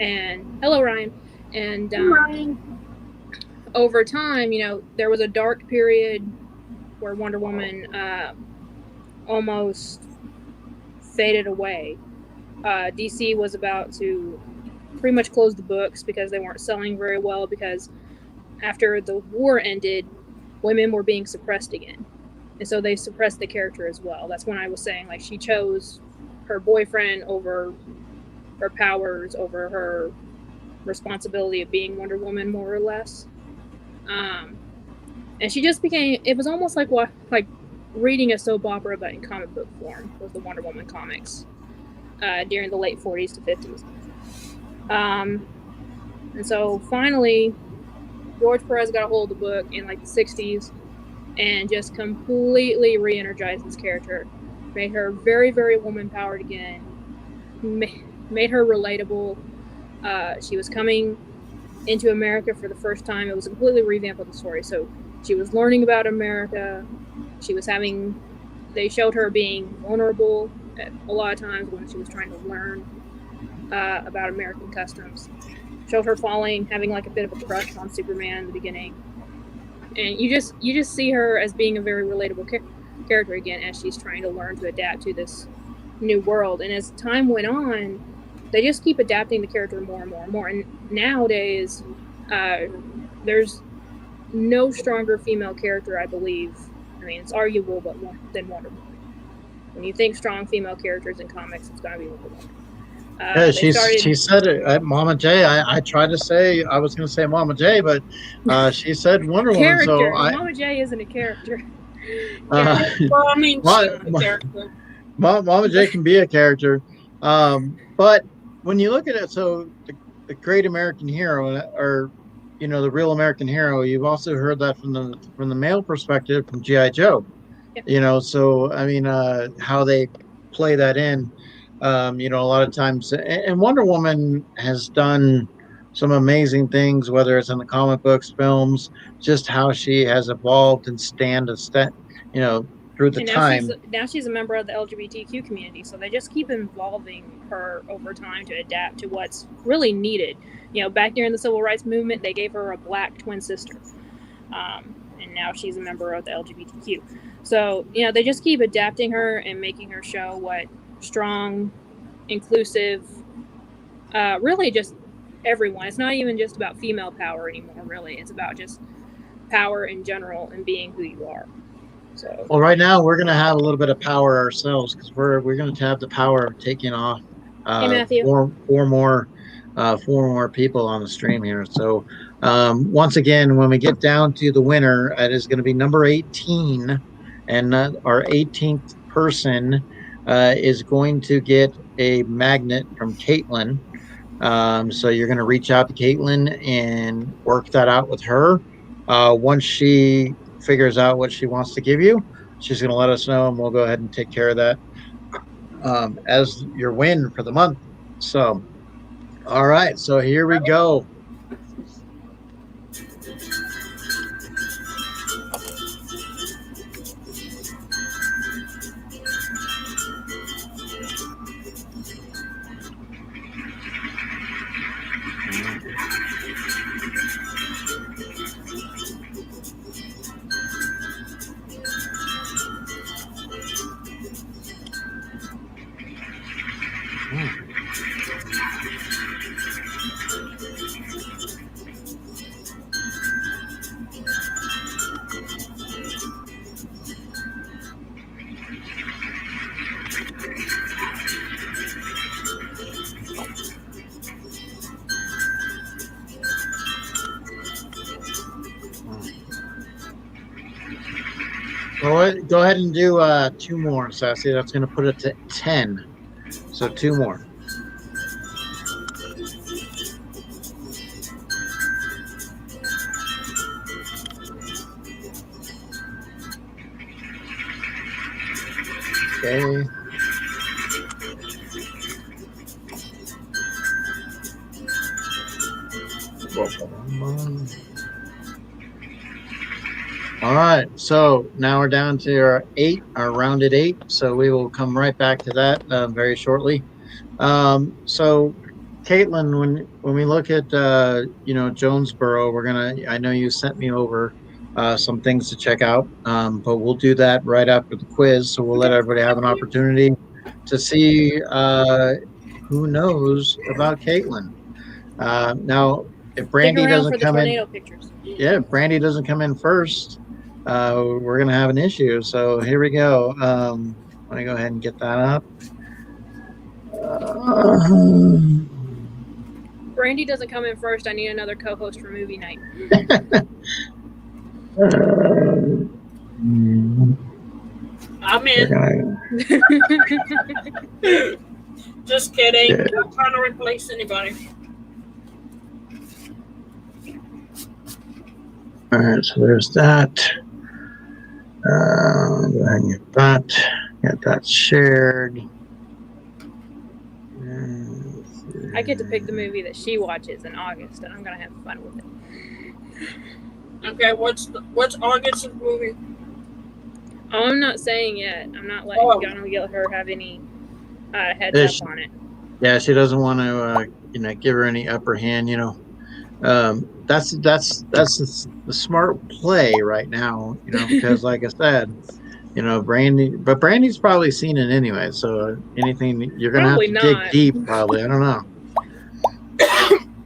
And hello, Ryan. And over time, there was a dark period where Wonder Woman almost faded away. DC was about to pretty much close the books because they weren't selling very well, because after the war ended, women were being suppressed again. And so they suppressed the character as well. That's when I was saying, like, she chose her boyfriend over her powers, over her responsibility of being Wonder Woman, more or less. And she just became, it was almost like reading a soap opera but in comic book form was the Wonder Woman comics during the late 40s to 50s. And so finally, George Perez got a hold of the book in like the 60s and just completely re-energized this character, made her very, very woman-powered again, made her relatable. She was coming into America for the first time. It was a completely revamp of the story. So she was learning about America. They showed her being vulnerable a lot of times when she was trying to learn about American customs. Showed her having like a bit of a crush on Superman in the beginning. And you just see her as being a very relatable character again as she's trying to learn to adapt to this new world. And as time went on, they just keep adapting the character more and more and more. And nowadays, there's no stronger female character, I believe. I mean, it's arguable, but than Wonder Woman. When you think strong female characters in comics, it's going to be Wonder Woman. Yeah, she said it. Mama J. I tried to say, I was going to say Mama J, but she said Wonder Woman. So Mama J isn't a character. Well, I mean, she's a character. Mama J can be a character, but when you look at it, so the great American hero, or the real American hero, you've also heard that from the male perspective from GI Joe. Yeah. So I mean, how they play that in, a lot of times, and Wonder Woman has done some amazing things, whether it's in the comic books, films, just how she has evolved and stand a step, you know, through the And time. now she's a member of the LGBTQ community, so they just keep involving her over time to adapt to what's really needed. Back during the civil rights movement, they gave her a black twin sister, and now she's a member of the LGBTQ. So they just keep adapting her and making her show what strong, inclusive, really just everyone. It's not even just about female power anymore. Really, it's about just power in general and being who you are. So, Well, right now we're going to have a little bit of power ourselves because we're going to have the power of taking off hey Matthew. four more people on the stream here. So once again, when we get down to the winner, it is going to be number 18, and our 18th person is going to get a magnet from CAITLYN. So you're going to reach out to CAITLYN and work that out with her. Once she figures out what she wants to give you, she's going to let us know, and we'll go ahead and take care of that as your win for the month. So, all right. So here we go. Go ahead and do 2 more, Sassy. That's going to put it to 10. So 2 more. Okay. All right, so now we're down to our rounded 8. So we will come right back to that very shortly. So CAITLYN, when we look at Jonesboro, I know you sent me over some things to check out, but we'll do that right after the quiz. So we'll let everybody have an opportunity to see who knows about CAITLYN. Now, if Brandy doesn't come in, if Brandy doesn't come in first, we're gonna have an issue. So here we go. Let me go ahead and get that up. Brandy doesn't come in first. I need another co-host for movie night. I'm in. Just kidding. Yeah. Not trying to replace anybody. All right, so there's that. Go ahead and get that shared. I get to pick the movie that she watches in August, and I'm gonna have fun with it. Okay, what's August's movie? Oh, I'm not saying yet. I'm not gonna let her have any heads up on it. Yeah, she doesn't want to, give her any upper hand. That's the smart play right now. Because like I said, Brandy's probably seen it anyway. So anything you're gonna probably have to dig deep. Probably, I don't know.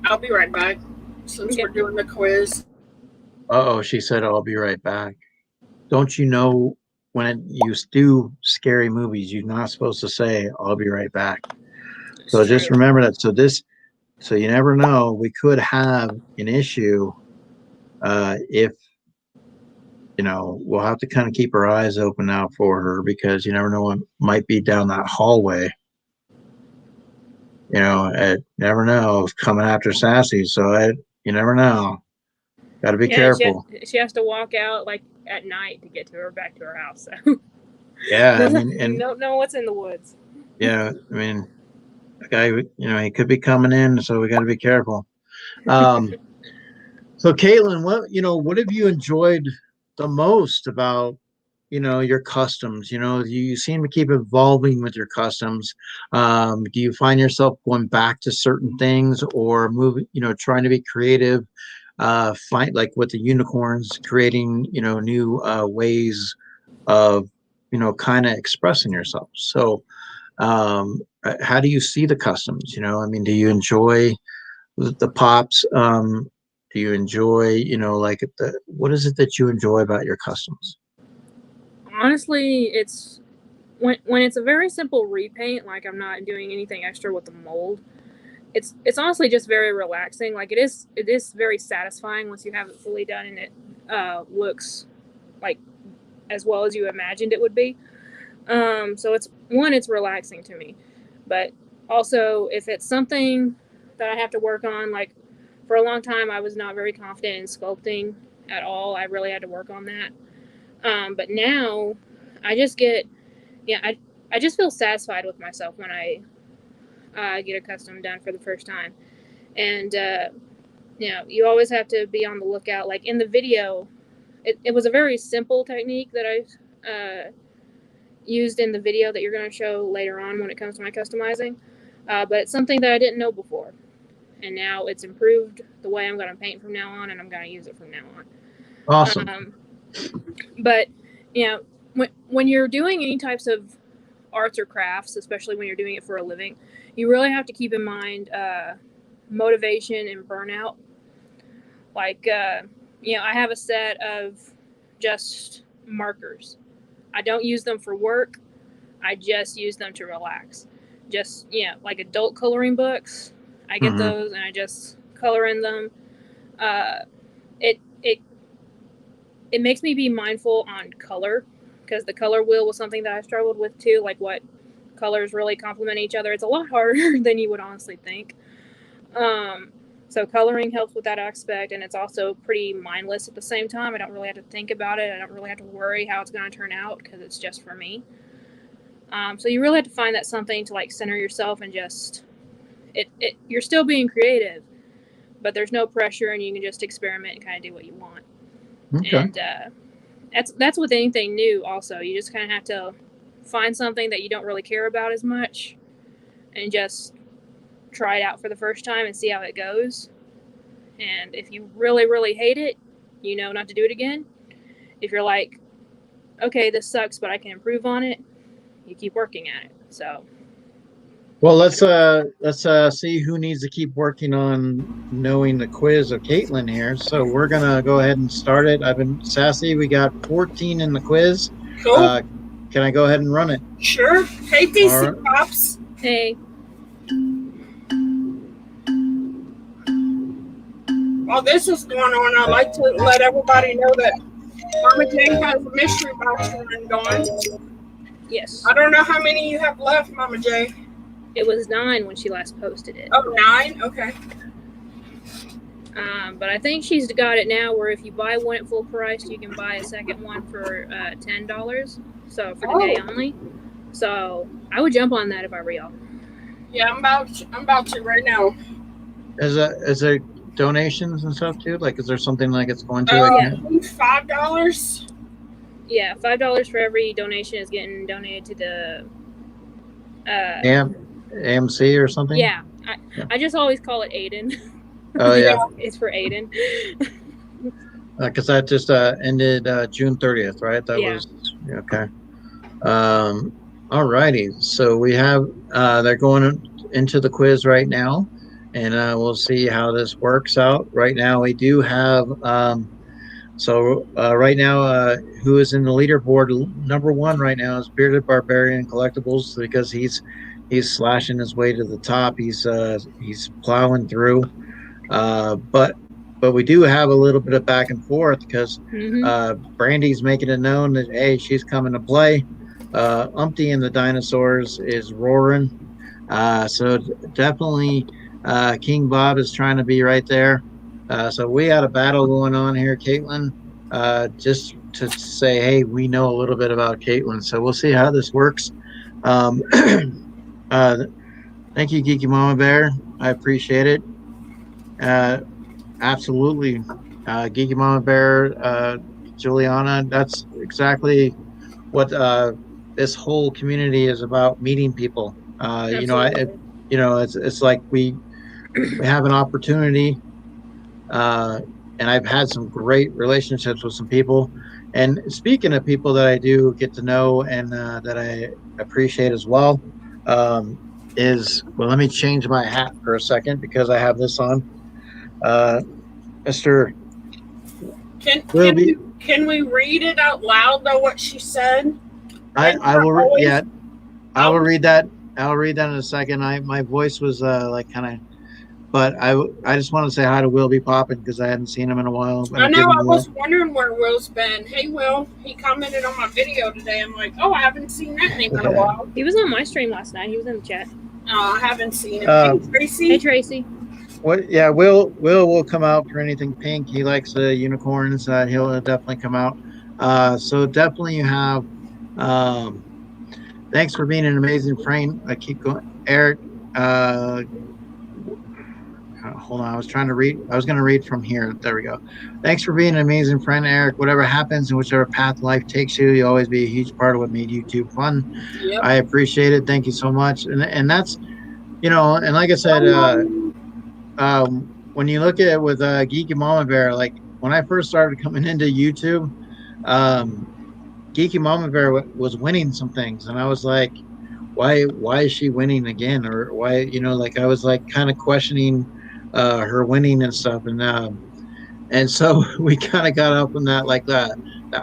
I'll be right back since we're doing the quiz. Oh, she said I'll be right back. Don't you know when you do scary movies, you're not supposed to say I'll be right back. So just remember that. So you never know. We could have an issue if we'll have to kind of keep our eyes open out for her, because you never know what might be down that hallway. Never know, coming after Sassy. So you never know. Got to be careful. She has to walk out like at night to get to her back to her house. So. Yeah, I mean, and you don't know what's in the woods. Yeah, I mean, the guy, he could be coming in, so we got to be careful. So CAITLYN, what have you enjoyed the most about, your customs? You seem to keep evolving with your customs. Do you find yourself going back to certain things, or moving, trying to be creative, find like with the unicorns, creating, new ways of, kind of expressing yourself? So, how do you see the customs? I mean, do you enjoy the pops? Do you enjoy, like what is it that you enjoy about your customs? Honestly, it's when it's a very simple repaint, like I'm not doing anything extra with the mold. It's honestly just very relaxing. Like it is very satisfying once you have it fully done and it looks like as well as you imagined it would be. So it's relaxing to me, but also if it's something that I have to work on, like for a long time I was not very confident in sculpting at all. I really had to work on that. But now I just get, I just feel satisfied with myself when I get a custom done for the first time. And, you always have to be on the lookout. Like in the video, it was a very simple technique that I used in the video that you're going to show later on when it comes to my customizing. But it's something that I didn't know before. And now it's improved the way I'm going to paint from now on, and I'm going to use it from now on. Awesome. But, when you're doing any types of arts or crafts, especially when you're doing it for a living, you really have to keep in mind motivation and burnout. Like, I have a set of just markers. I don't use them for work. I just use them to relax. Just, like adult coloring books. I get those and I just color in them. It makes me be mindful on color, because the color wheel was something that I struggled with too, like what colors really complement each other. It's a lot harder than you would honestly think. So coloring helps with that aspect, and it's also pretty mindless at the same time. I don't really have to think about it. I don't really have to worry how it's going to turn out, because it's just for me. So you really have to find that something to like center yourself and just you're still being creative, but there's no pressure, and you can just experiment and kind of do what you want. Okay. And that's with anything new. Also, you just kind of have to find something that you don't really care about as much, and just try it out for the first time and see how it goes. And if you really, really hate it, not to do it again. If you're like, okay, this sucks, but I can improve on it, you keep working at it. So. Well, let's see who needs to keep working on knowing the quiz of CAITLYN here. So we're gonna go ahead and start it. I've been Sassy. We got 14 in the quiz. Cool. Can I go ahead and run it? Sure. Hey, DC Pops. Hey. While this is going on, I'd like to let everybody know that Mama J has a mystery box run going. Yes. I don't know how many you have left, Mama J. It was 9 when she last posted it. Oh, 9? Okay. But I think she's got it now where if you buy one at full price, you can buy a second one for $10. So for the day only. So I would jump on that if I were y'all. Yeah, I'm about to right now. Is there donations and stuff too? Like, is there something like it's going to? $5. Yeah, $5 for every donation is getting donated to the AMC or something. Yeah, I just always call it Aiden. Oh yeah, it's for Aiden. Because that just ended June 30th, right? That was okay. All righty. So we have they're going into the quiz right now, and we'll see how this works out. Right now, we do have right now, who is in the leaderboard? Number 1 right now is Bearded Barbarian Collectibles, because he's slashing his way to the top. He's plowing through. But but we do have a little bit of back and forth because Mm-hmm. Brandy's making it known that hey, she's coming to play. Umpty and the dinosaurs is roaring. So definitely, King Bob is trying to be right there. So we had a battle going on here, Caitlin. Just to say, hey, we know a little bit about Caitlin, so we'll see how this works. Um, uh, Thank you, Geeky Mama Bear. I appreciate it. Uh, Absolutely. Geeky Mama Bear, Juliana, that's exactly what this whole community is about, meeting people. Absolutely. It's like we have an opportunity, uh, and I've had some great relationships with some people. And speaking of people that I do get to know and that I appreciate as well, um, well, let me change my hat for a second because I have this on. Uh, Mr. Can Will can be. we can we read it out loud though what she said? And I we're will. always Yeah, I will read that. I'll read that in a second. My voice was like kind of, but I just want to say hi to Will be popping because I hadn't seen him in a while. I'm I gonna know give him I a little. was wondering where Will's been. Hey Will, he commented on my video today. I'm like, oh, I haven't seen that name in a while. He was on my stream last night. He was in the chat. I haven't seen him. Uh, Hey Tracy. Hey, Tracy. what? Yeah, Will come out for anything pink. He likes the unicorns. He'll definitely come out. So definitely you have. Um, Thanks for being an amazing friend. I keep going, Eric. Uh, Hold on. I was trying to read. I was going to read from here. There we go. Thanks for being an amazing friend, Eric. Whatever happens and whichever path life takes you, you always be a huge part of what made YouTube fun. Yep. I appreciate it. Thank you so much. And that's and like I said, when you look at it with Geeky Mama Bear, like when I first started coming into YouTube, um, Geeky Mama Bear was winning some things, and I was like, why is she winning again, or why like I was like kind of questioning her winning and stuff, and so we kind of got up on that like that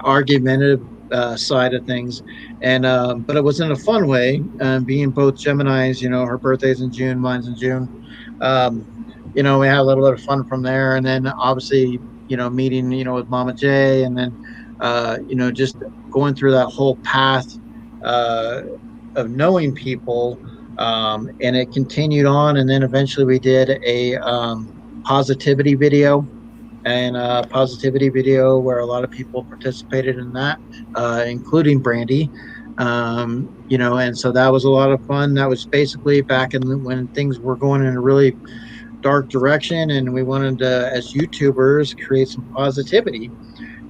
argumentative side of things, and but it was in a fun way, being both Geminis. Her birthday's in June, mine's in June. um, we had a little bit of fun from there, and then obviously meeting with Mama J, and then just going through that whole path uh, of knowing people, and it continued on, and then eventually we did a positivity video and a positivity video where a lot of people participated in that, including Brandy. And so that was a lot of fun. That was basically back when things were going in a really dark direction, and we wanted to, as YouTubers, create some positivity.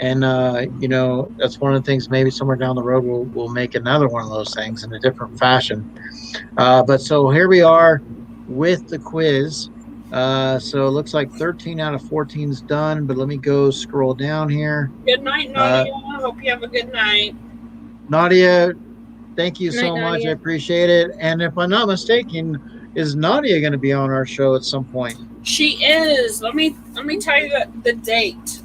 And that's one of the things. Maybe somewhere down the road, we'll make another one of those things in a different fashion. But so here we are with the quiz. So it looks like 13 out of 14 is done. But let me go scroll down here. Good night, Nadia. I hope you have a good night. Nadia, thank you Good night, so much. Nadia. I appreciate it. And if I'm not mistaken, is Nadia going to be on our show at some point? She is. Let me tell you the date.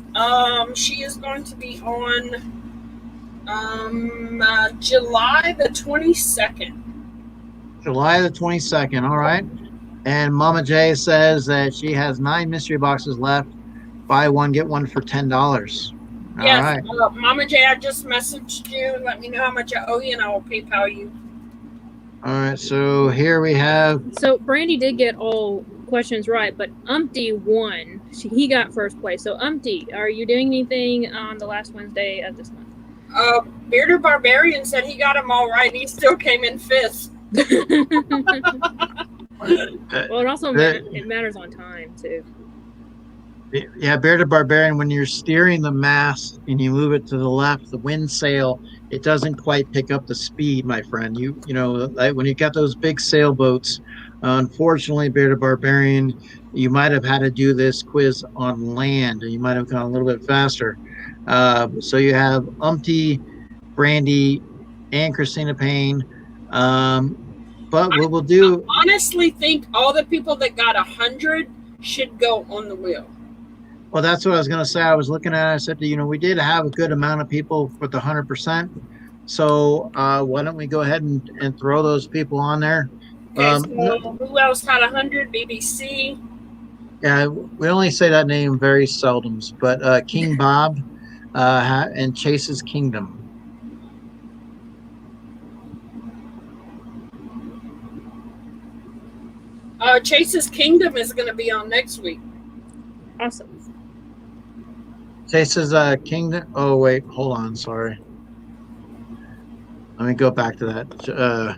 She is going to be on July the 22nd. July the 22nd. All right. And Mama J says that she has 9 mystery boxes left. Buy one, get one for $10. All Yes, right. Mama J, I just messaged you. Let me know how much I owe you, and I will PayPal you. All right. So here we have. So Brandy did get all questions right, but Umpty won. He got first place. So Umpty, are you doing anything on the last Wednesday of this month? Bearded Barbarian said he got them all right, and he still came in fifth. Well, it also matters on time too. Yeah, Bearded Barbarian, when you're steering the mast and you move it to the left, the wind sail, it doesn't quite pick up the speed, my friend. Like when you got those big sailboats, unfortunately, Bearded Barbarian, you might have had to do this quiz on land, and you might have gone a little bit faster. So you have Umpty, Brandy, and Christina Payne. But what we'll do, I honestly think all the people that got 100 should go on the wheel. well, that's what I was going to say. I was looking at it. I said, we did have a good amount of people with the 100%. So why don't we go ahead and throw those people on there? Okay, so who else had 100? BBC. Yeah, we only say that name very seldom, but King Bob and Chase's Kingdom. Chase's Kingdom is going to be on next week. Awesome. Chase's Kingdom. Oh wait, hold on. Sorry. Let me go back to that.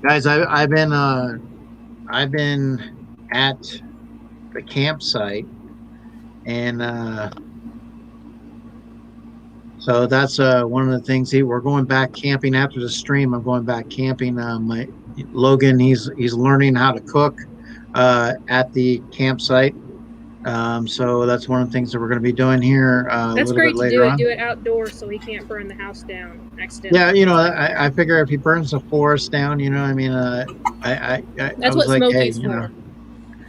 Guys, I've been at the campsite, and so that's one of the things. We're going back camping after the stream. I'm going back camping. My Logan, he's learning how to cook at the campsite. So that's one of the things that we're going to be doing here a That's little bit great to later on. do it outdoors so he can't burn the house down accidentally. Yeah, I figure if he burns the forest down, I mean, I That's was what like, hey, Smokey's for.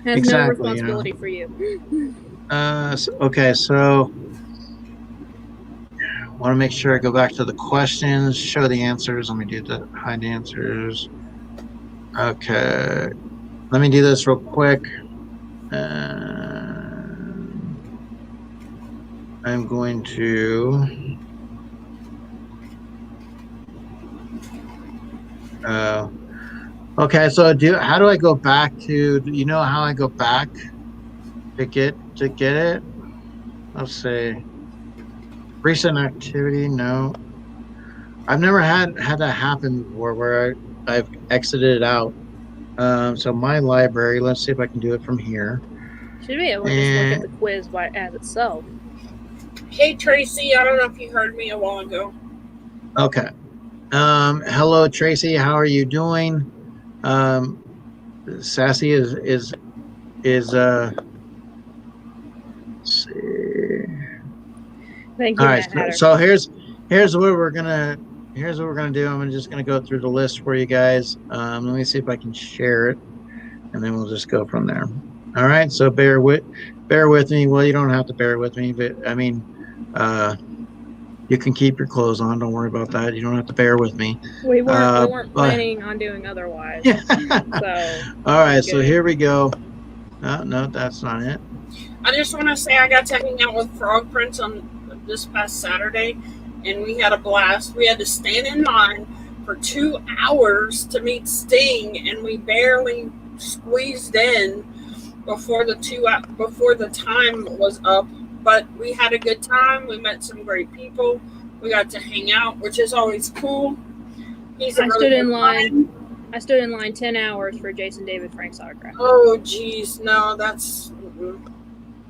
Has exactly, no responsibility for you. Okay, so I want to make sure I go back to the questions, show the answers. Let me do the hide answers. Okay, let me do this real quick. I'm going to. Okay, so how do I go back to? Do you know how I go back to get it? Let's see. Recent activity, no. I've never had that happen before where I've exited it out. So my library, let's see if I can do it from here. Should be able to just look at the quiz as itself. Hey Tracy, I don't know if you heard me a while ago. Okay. Hello Tracy, how are you doing? Sassy is let's see. Thank you. All right, so here's what we're gonna do. I'm just gonna go through the list for you guys. Let me see if I can share it, and then we'll just go from there. All right, so bear with me. Well, you don't have to bear with me, but I mean, you can keep your clothes on. Don't worry about that. You don't have to bear with me. We weren't planning on doing otherwise. So all right, so here we go. No, that's not it. I just want to say I got to hang out with Frog Prince on this past Saturday, and we had a blast. We had to stand in line for 2 hours to meet Sting, and we barely squeezed in before the time was up. But we had a good time. We met some great people. We got to hang out, which is always cool. I stood in line 10 hours for Jason David Frank's autograph. Oh, geez, no, that's.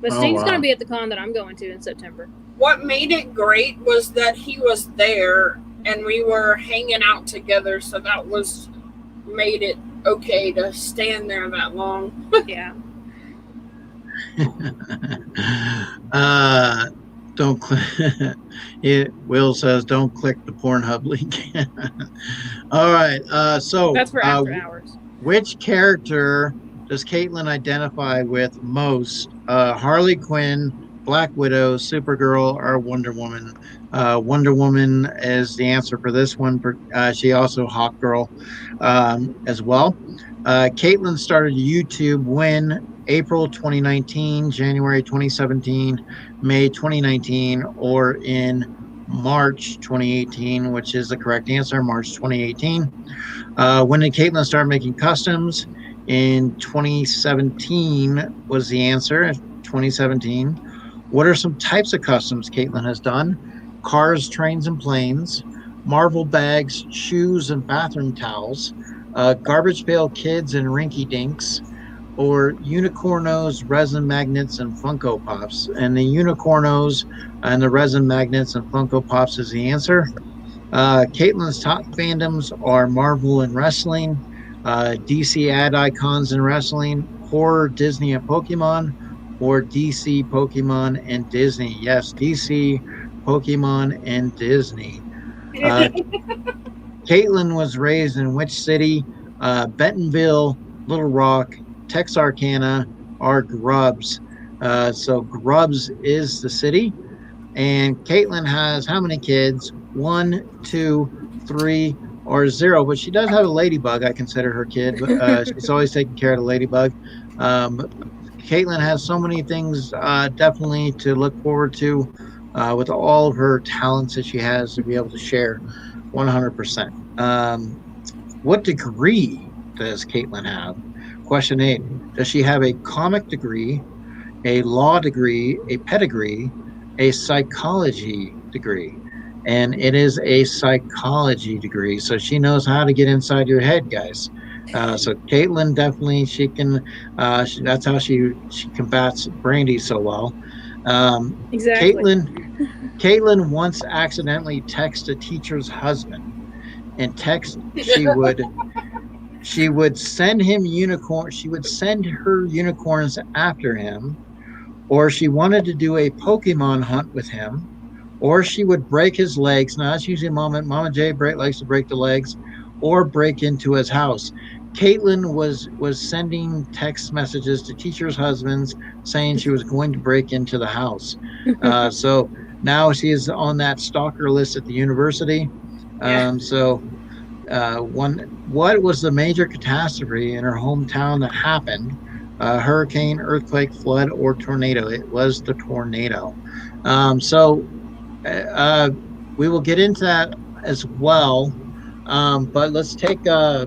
But Sting's going to be at the con that I'm going to in September. What made it great was that he was there and we were hanging out together, so that made it okay to stand there that long. Yeah. Don't click. Will says don't click the Pornhub link. All right. So that's for after hours. Which character does CAITLYN identify with most? Harley Quinn, Black Widow, Supergirl, or Wonder Woman? Wonder Woman is the answer for this one. She also Hawkgirl as well. CAITLYN started YouTube when? April 2019, January 2017, May 2019, or in March 2018, which is the correct answer, March 2018. When did CAITLYN start making customs? In 2017 was the answer, 2017. What are some types of customs CAITLYN has done? Cars, trains, and planes, Marvel bags, shoes, and bathroom towels, garbage pail kids and rinky dinks, or unicornos, resin magnets, and Funko Pops. And the unicornos and the resin magnets and Funko Pops is the answer. CAITLYN's top fandoms are Marvel and wrestling, DC ad icons and wrestling, horror, Disney, and Pokemon, or DC, Pokemon, and Disney. Yes, DC, Pokemon, and Disney. CAITLYN was raised in which city? Bentonville, Little Rock, Texarkana, or Grubbs. So Grubbs is the city. And CAITLYN has how many kids? 1, 2, 3, or 0. But she does have a ladybug. I consider her kid. But she's always taking care of the ladybug. CAITLYN has so many things definitely to look forward to with all of her talents that she has to be able to share 100%. What degree does CAITLYN have? Question 8. Does she have a comic degree, a law degree, a pedigree, a psychology degree? And it is a psychology degree. So she knows how to get inside your head, guys. So CAITLYN definitely she can. That's how she combats Brandy so well. Um, Exactly. CAITLYN once accidentally texted a teacher's husband, and text she would send him unicorn. She would send her unicorns after him, or she wanted to do a Pokemon hunt with him, or she would break his legs. Now that's usually Mama J likes to break the legs, or break into his house. CAITLYN was sending text messages to teachers' husbands saying she was going to break into the house. So now she is on that stalker list at the university. Yeah. What was the major catastrophe in her hometown that happened? Hurricane, earthquake, flood, or tornado? It was the tornado. So we will get into that as well. But let's take a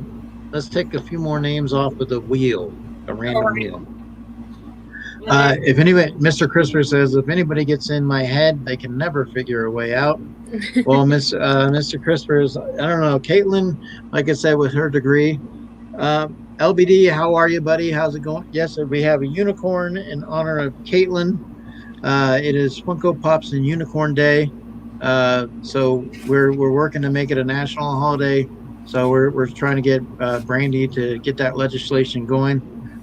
few more names off of the wheel, a All random right. wheel. If anybody, Mr. Crisper says, if anybody gets in my head, they can never figure a way out. Well, Mr. Crisper is, I don't know, CAITLYN, like I said, with her degree. LBD, how are you, buddy? How's it going? Yes, we have a unicorn in honor of CAITLYN. It is Funko Pops and Unicorn Day. So we're working to make it a national holiday. So we're trying to get Brandy to get that legislation going.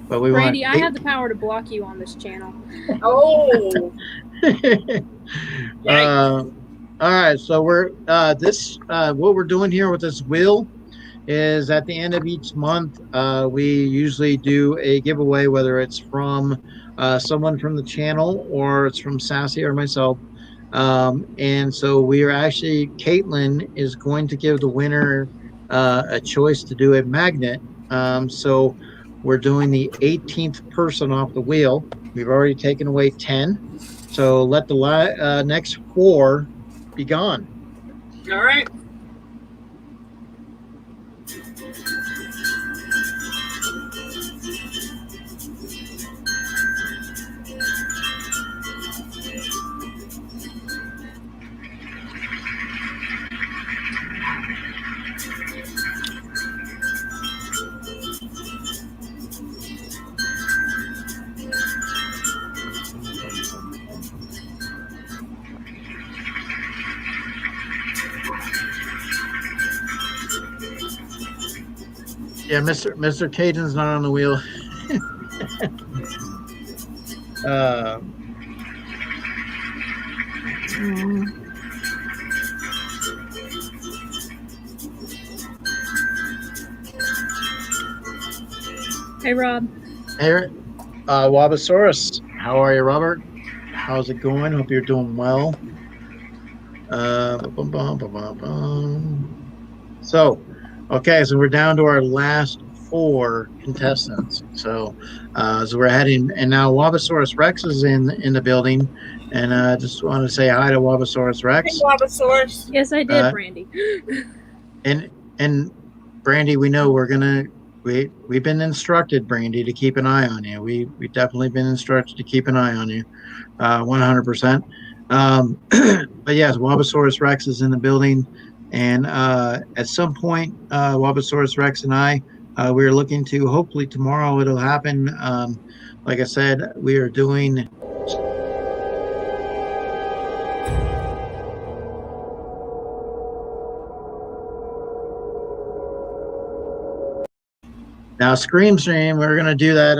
But we Brandy, want I have the power to block you on this channel. Oh. All right, so we're what we're doing here with this wheel is at the end of each month, we usually do a giveaway, whether it's from someone from the channel or it's from Sassy or myself. And so we are actually, CAITLYN is going to give the winner a choice to do a magnet. So we're doing the 18th person off the wheel. We've already taken away 10. So let the next 4 be gone. All right. Yeah, Mr. Caden's not on the wheel. Hey, Rob. Hey, Wabasaurus. How are you, Robert? How's it going? Hope you're doing well. So, okay, so we're down to our last 4 contestants. So we're heading, and now Wabasaurus Rex is in the building, and I just want to say hi to Wabasaurus Rex. Hey, Wabasaurus. Yes, I did, Brandy. And Brandy, we know we've been instructed, Brandy, to keep an eye on you. We definitely been instructed to keep an eye on you, 100%. But yes, Wabasaurus Rex is in the building, and at some point, Wabasaurus Rex and I, we're looking to, hopefully tomorrow it'll happen. Like I said, we are doing. Now, Scream Stream, we're going to do that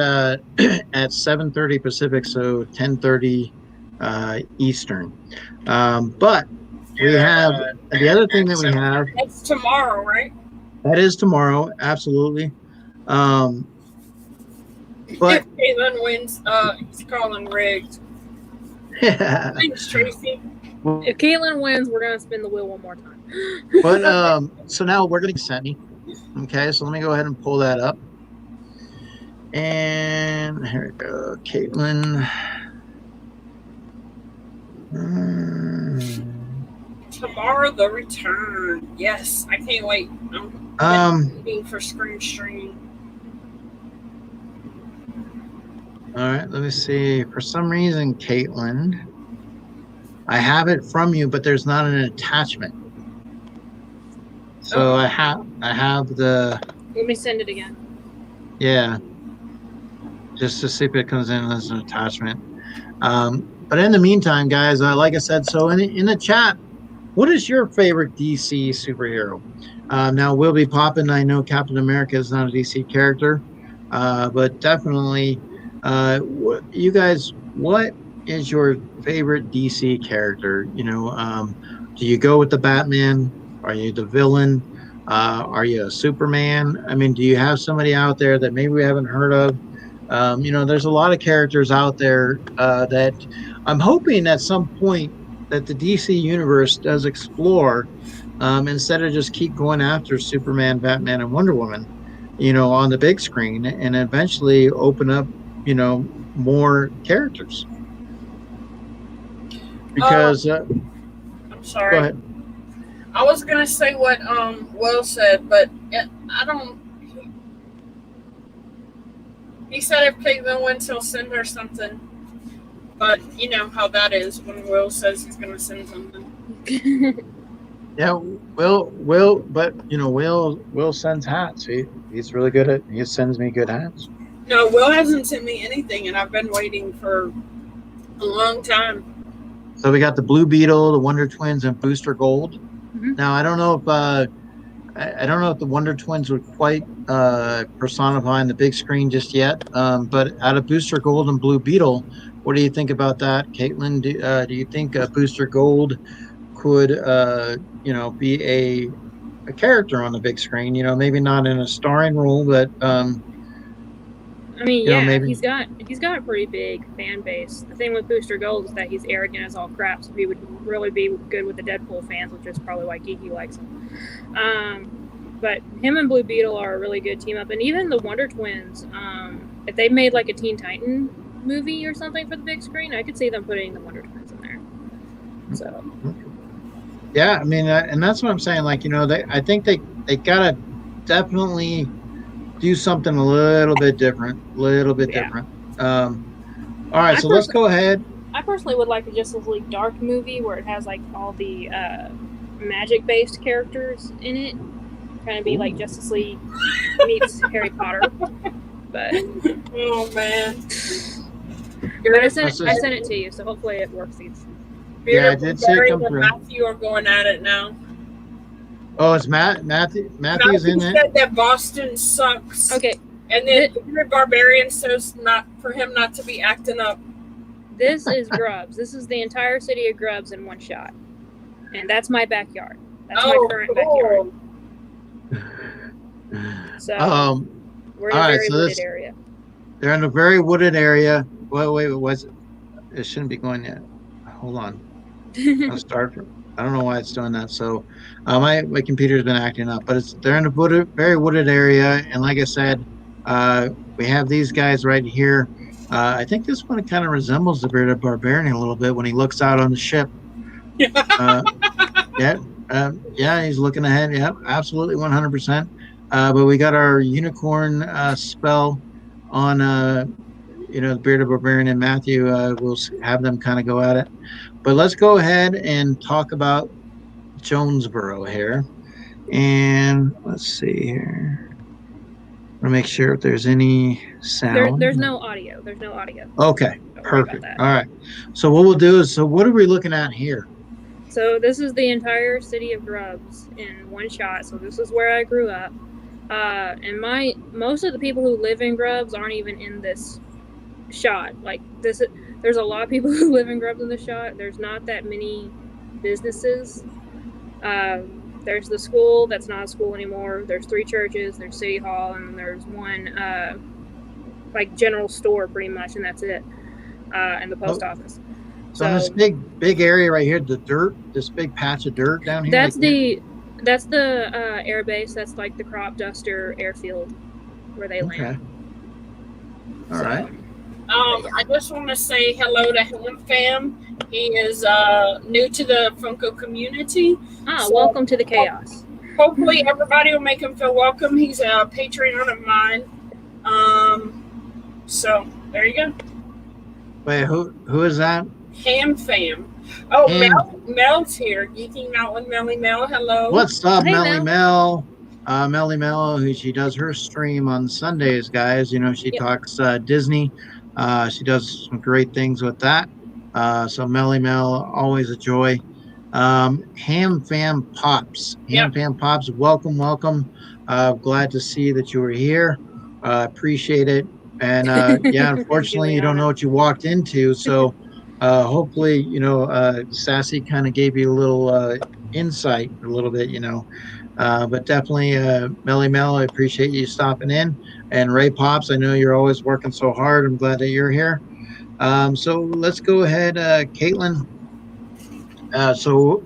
at 7:30 Pacific, so 10:30 Eastern. But we have the other thing that we have. That's tomorrow, right? That is tomorrow, absolutely. But if CAITLYN wins, he's calling rigged. Thanks, Tracy. If CAITLYN wins, we're gonna spin the wheel one more time. But so now we're going to send me. Okay, so let me go ahead and pull that up. And here we go, CAITLYN. Tomorrow the return. Yes, I can't wait. I'm waiting for Scream Stream. All right, let me see. For some reason, CAITLYN, I have it from you, but there's not an attachment. So I have the. Let me send it again. Yeah, just to see if it comes in as an attachment. But in the meantime, guys, like I said, so in the chat, what is your favorite DC superhero? Now we'll be popping. I know Captain America is not a DC character, but definitely, you guys, what is your favorite DC character? Do you go with the Batman? Are you the villain? Are you a Superman? I mean, do you have somebody out there that maybe we haven't heard of? There's a lot of characters out there that I'm hoping at some point that the DC universe does explore, instead of just keep going after Superman, Batman, and Wonder Woman, on the big screen, and eventually open up, more characters. Because I'm sorry. Go ahead. I was gonna say what Will said, but I don't. He said if CAITLYN wins, he'll send her something. But you know how that is when Will says he's gonna send something. Yeah, Will, but Will sends hats. He's really good at. He sends me good hats. No, Will hasn't sent me anything, and I've been waiting for a long time. So we got the Blue Beetle, the Wonder Twins, and Booster Gold. Mm-hmm. Now I don't know if I don't know if the Wonder Twins would quite personify on the big screen just yet. But out of Booster Gold and Blue Beetle, what do you think about that, CAITLYN? Do you think Booster Gold could be a character on the big screen? Maybe not in a starring role, but I mean, maybe he's got a pretty big fan base. The thing with Booster Gold is that he's arrogant as all crap, so he would really be good with the Deadpool fans, which is probably why Geeky likes him. But him and Blue Beetle are a really good team up, and even the Wonder Twins. If they made like a Teen Titan movie or something for the big screen, I could see them putting the Wonder Twins in there. So. Yeah, I mean, and that's what I'm saying. Like, I think they gotta definitely do something a little bit different. All right, so let's go ahead. I personally would like a Justice League Dark movie where it has like all the magic-based characters in it, kind of be like Justice League meets Harry Potter. But oh man, but I sent it to you, so hopefully it works. Yeah, I did see it come through. Matthew are going at it now. Oh, it's Matthew's in it. Said that Boston sucks. Okay. And then Barbarian says not for him not to be acting up. This is Grubs. This is the entire city of Grubs in one shot. And that's my backyard. That's my current backyard. So we're in a very wooded area. They're in a very wooded area. Wait, was it? It shouldn't be going yet. Hold on. I'll start from. I don't know why it's doing that. So my computer's been acting up, but they're in a very wooded area. And like I said, we have these guys right here. I think this one kind of resembles the Bearded Barbarian a little bit when he looks out on the ship. Yeah, he's looking ahead. Yeah, absolutely 100%. But we got our unicorn spell on, the Bearded Barbarian and Matthew. We'll have them kind of go at it. But let's go ahead and talk about Jonesboro here. And let's see here. I'm going to make sure if there's any sound. There's no audio. Okay, perfect. All right. So what we'll do is, what are we looking at here? So this is the entire city of Grubs in one shot. So this is where I grew up. And most of the people who live in Grubs aren't even in this shot. Like this, there's a lot of people who live in Grubs in the shot. There's not that many businesses. There's the school that's not a school anymore. There's 3 churches. There's City Hall, and there's one general store pretty much, and that's it. And the post office. So this big area right here, the dirt, this big patch of dirt down here. That's the air base. That's like the crop duster airfield where they land. All right. I just want to say hello to Helen Fam. He is new to the Funko community. So welcome to the chaos. Hopefully, everybody will make him feel welcome. He's a Patreon of mine. So there you go. Wait, who is that? Ham Fam. Oh, Mel's here. Geeking out with Melly Mel. Hello. What's up, Hey, Melly Mel? Melly Mel, she does her stream on Sundays, guys. She talks Disney. She does some great things with that. So Melly Mel, always a joy. Ham Fam Pops. Ham Fam Pops, welcome. Glad to see that you were here. Appreciate it. And unfortunately, you don't know what you walked into. So hopefully, Sassy kind of gave you a little insight, a little bit, but definitely, Melly Mel, I appreciate you stopping in. And Ray Pops, I know you're always working so hard. I'm glad that you're here. So let's go ahead, CAITLYN. So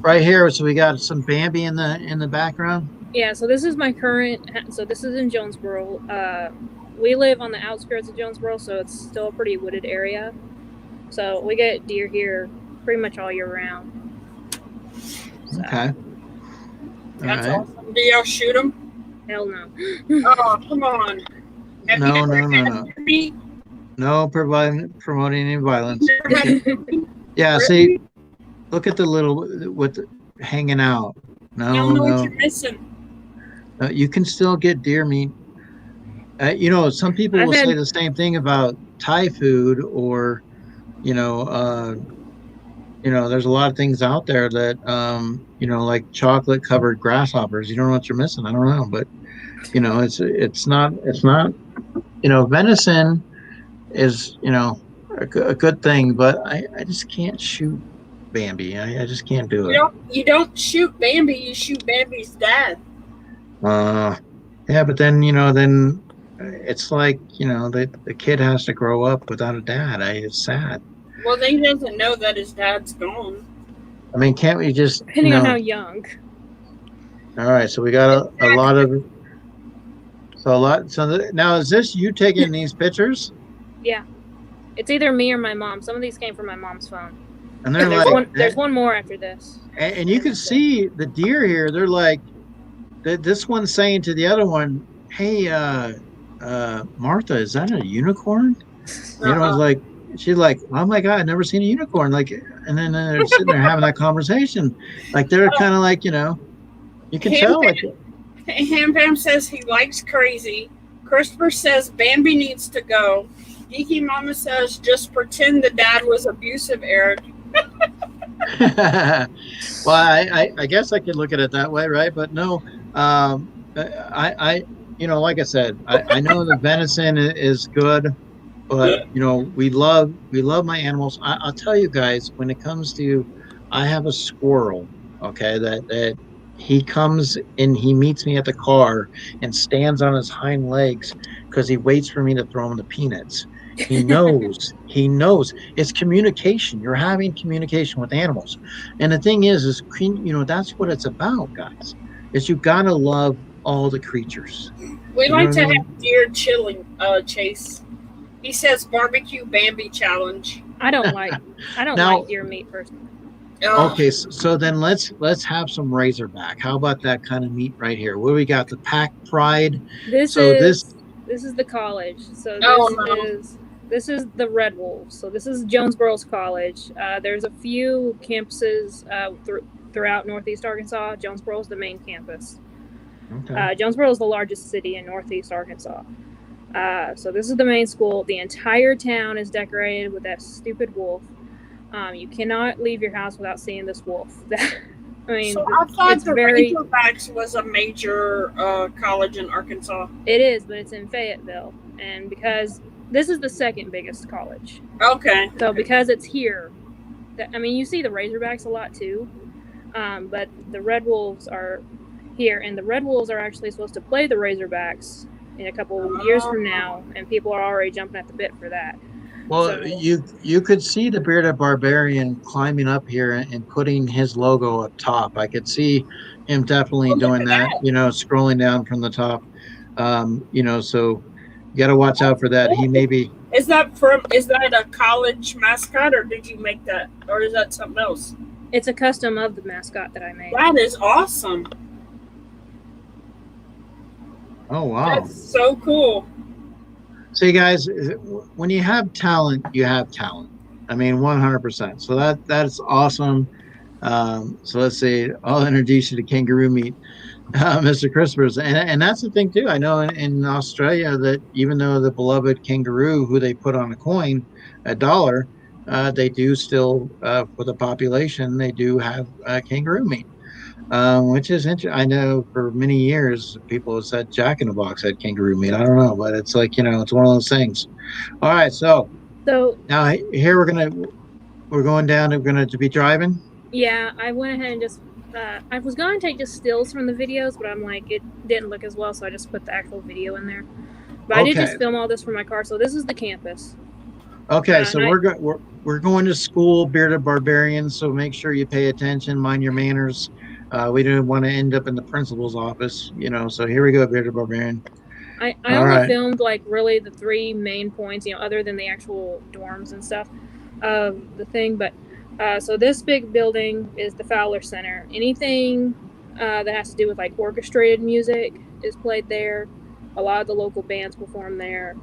right here, so we got some Bambi in the background. Yeah, so this is my current. So this is in Jonesboro. We live on the outskirts of Jonesboro, so it's still a pretty wooded area. So we get deer here pretty much all year round. So. Okay. That's awesome. Do y'all shoot them? Hell no. Oh, come on. No. No promoting any violence. Yeah, see, look at the little hanging out. No. What you're missing. You can still get deer meat. Some people will say the same thing about Thai food, or there's a lot of things out there that like chocolate covered grasshoppers. You don't know what you're missing. I don't know, but it's not venison is a good thing, but I just can't shoot Bambi. I just can't do it. You don't shoot Bambi, you shoot Bambi's dad. Yeah, but then it's like the kid has to grow up without a dad. It's sad. Well, he doesn't know that his dad's gone. I mean, can't we just depending on how young? All right, so we got a lot of. Now is this you taking these pictures? Yeah, it's either me or my mom. Some of these came from my mom's phone. And there's one more after this. And you can see the deer here. They're like, this one's saying to the other one, "Hey, Martha, is that a unicorn?" She's like, "Oh my God, I've never seen a unicorn." Like, and then they're sitting there having that conversation. Like they're kind of like, you can tell. Ham Pam says he likes crazy. Christopher says Bambi needs to go. Geeky Mama says just pretend the dad was abusive, Eric. Well, I guess I could look at it that way, right? But no, I like I said, I know the venison is good, but we love my animals. I'll tell you guys, when it comes to, I have a squirrel, okay, that he comes and he meets me at the car and stands on his hind legs because he waits for me to throw him the peanuts. He knows. It's communication. You're having communication with animals. And the thing is that's what it's about, guys, is you got to love all the creatures. We like to have deer chilling, Chase. He says barbecue Bambi challenge. I don't like deer meat personally. Okay, so then let's have some Razorback. How about that kind of meat right here? What do we got? The Pack Pride. This is the college. So this is the Red Wolves. So this is Jonesboro's college. There's a few campuses throughout Northeast Arkansas. Jonesboro is the main campus. Okay. Jonesboro is the largest city in Northeast Arkansas. So this is the main school. The entire town is decorated with that stupid wolf. You cannot leave your house without seeing this wolf. So I thought the Razorbacks was a major college in Arkansas. It is, but it's in Fayetteville, and because this is the second biggest college. Okay. So because it's here, you see the Razorbacks a lot too, but the Red Wolves are here, and the Red Wolves are actually supposed to play the Razorbacks in a couple of years from now, and people are already jumping at the bit for that. Well, you could see the Bearded Barbarian climbing up here and putting his logo up top. I could see him definitely doing that, scrolling down from the top. So You got to watch out for that. He may be. Is that a college mascot, or did you make that, or is that something else? It's a custom of the mascot that I made. That is awesome. Oh wow, that's so cool. So you guys, when you have talent, you have talent. I mean, 100%. So that's awesome. So let's see. I'll introduce you to kangaroo meat, Mr. Crispers, and that's the thing too. I know in Australia that even though the beloved kangaroo, who they put on a coin, $1, they do still for the population they do have kangaroo meat. Which is interesting. I know for many years people have said Jack in the Box had kangaroo meat. I don't know, but it's like, it's one of those things. All right, so now here we're going down. We're going to be driving. Yeah, I went ahead and just I was going to take just stills from the videos, but I'm like, it didn't look as well, so I just put the actual video in there. But I did just film all this from my car. So this is the campus. Okay, so we're going to school, Bearded Barbarians. So make sure you pay attention, mind your manners. We don't want to end up in the principal's office, So here we go, Bearded Barbarian. I only filmed like really the 3 main points, other than the actual dorms and stuff of the thing. But so this big building is the Fowler Center. Anything that has to do with like orchestrated music is played there. A lot of the local bands perform there.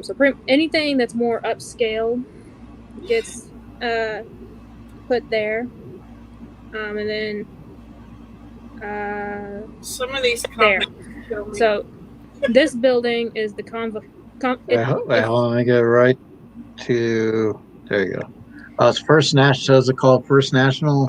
So anything that's more upscale gets put there. And then some of these there. So this building is the wait, hold on, I go right to there. You go. It's First National. So is it called First National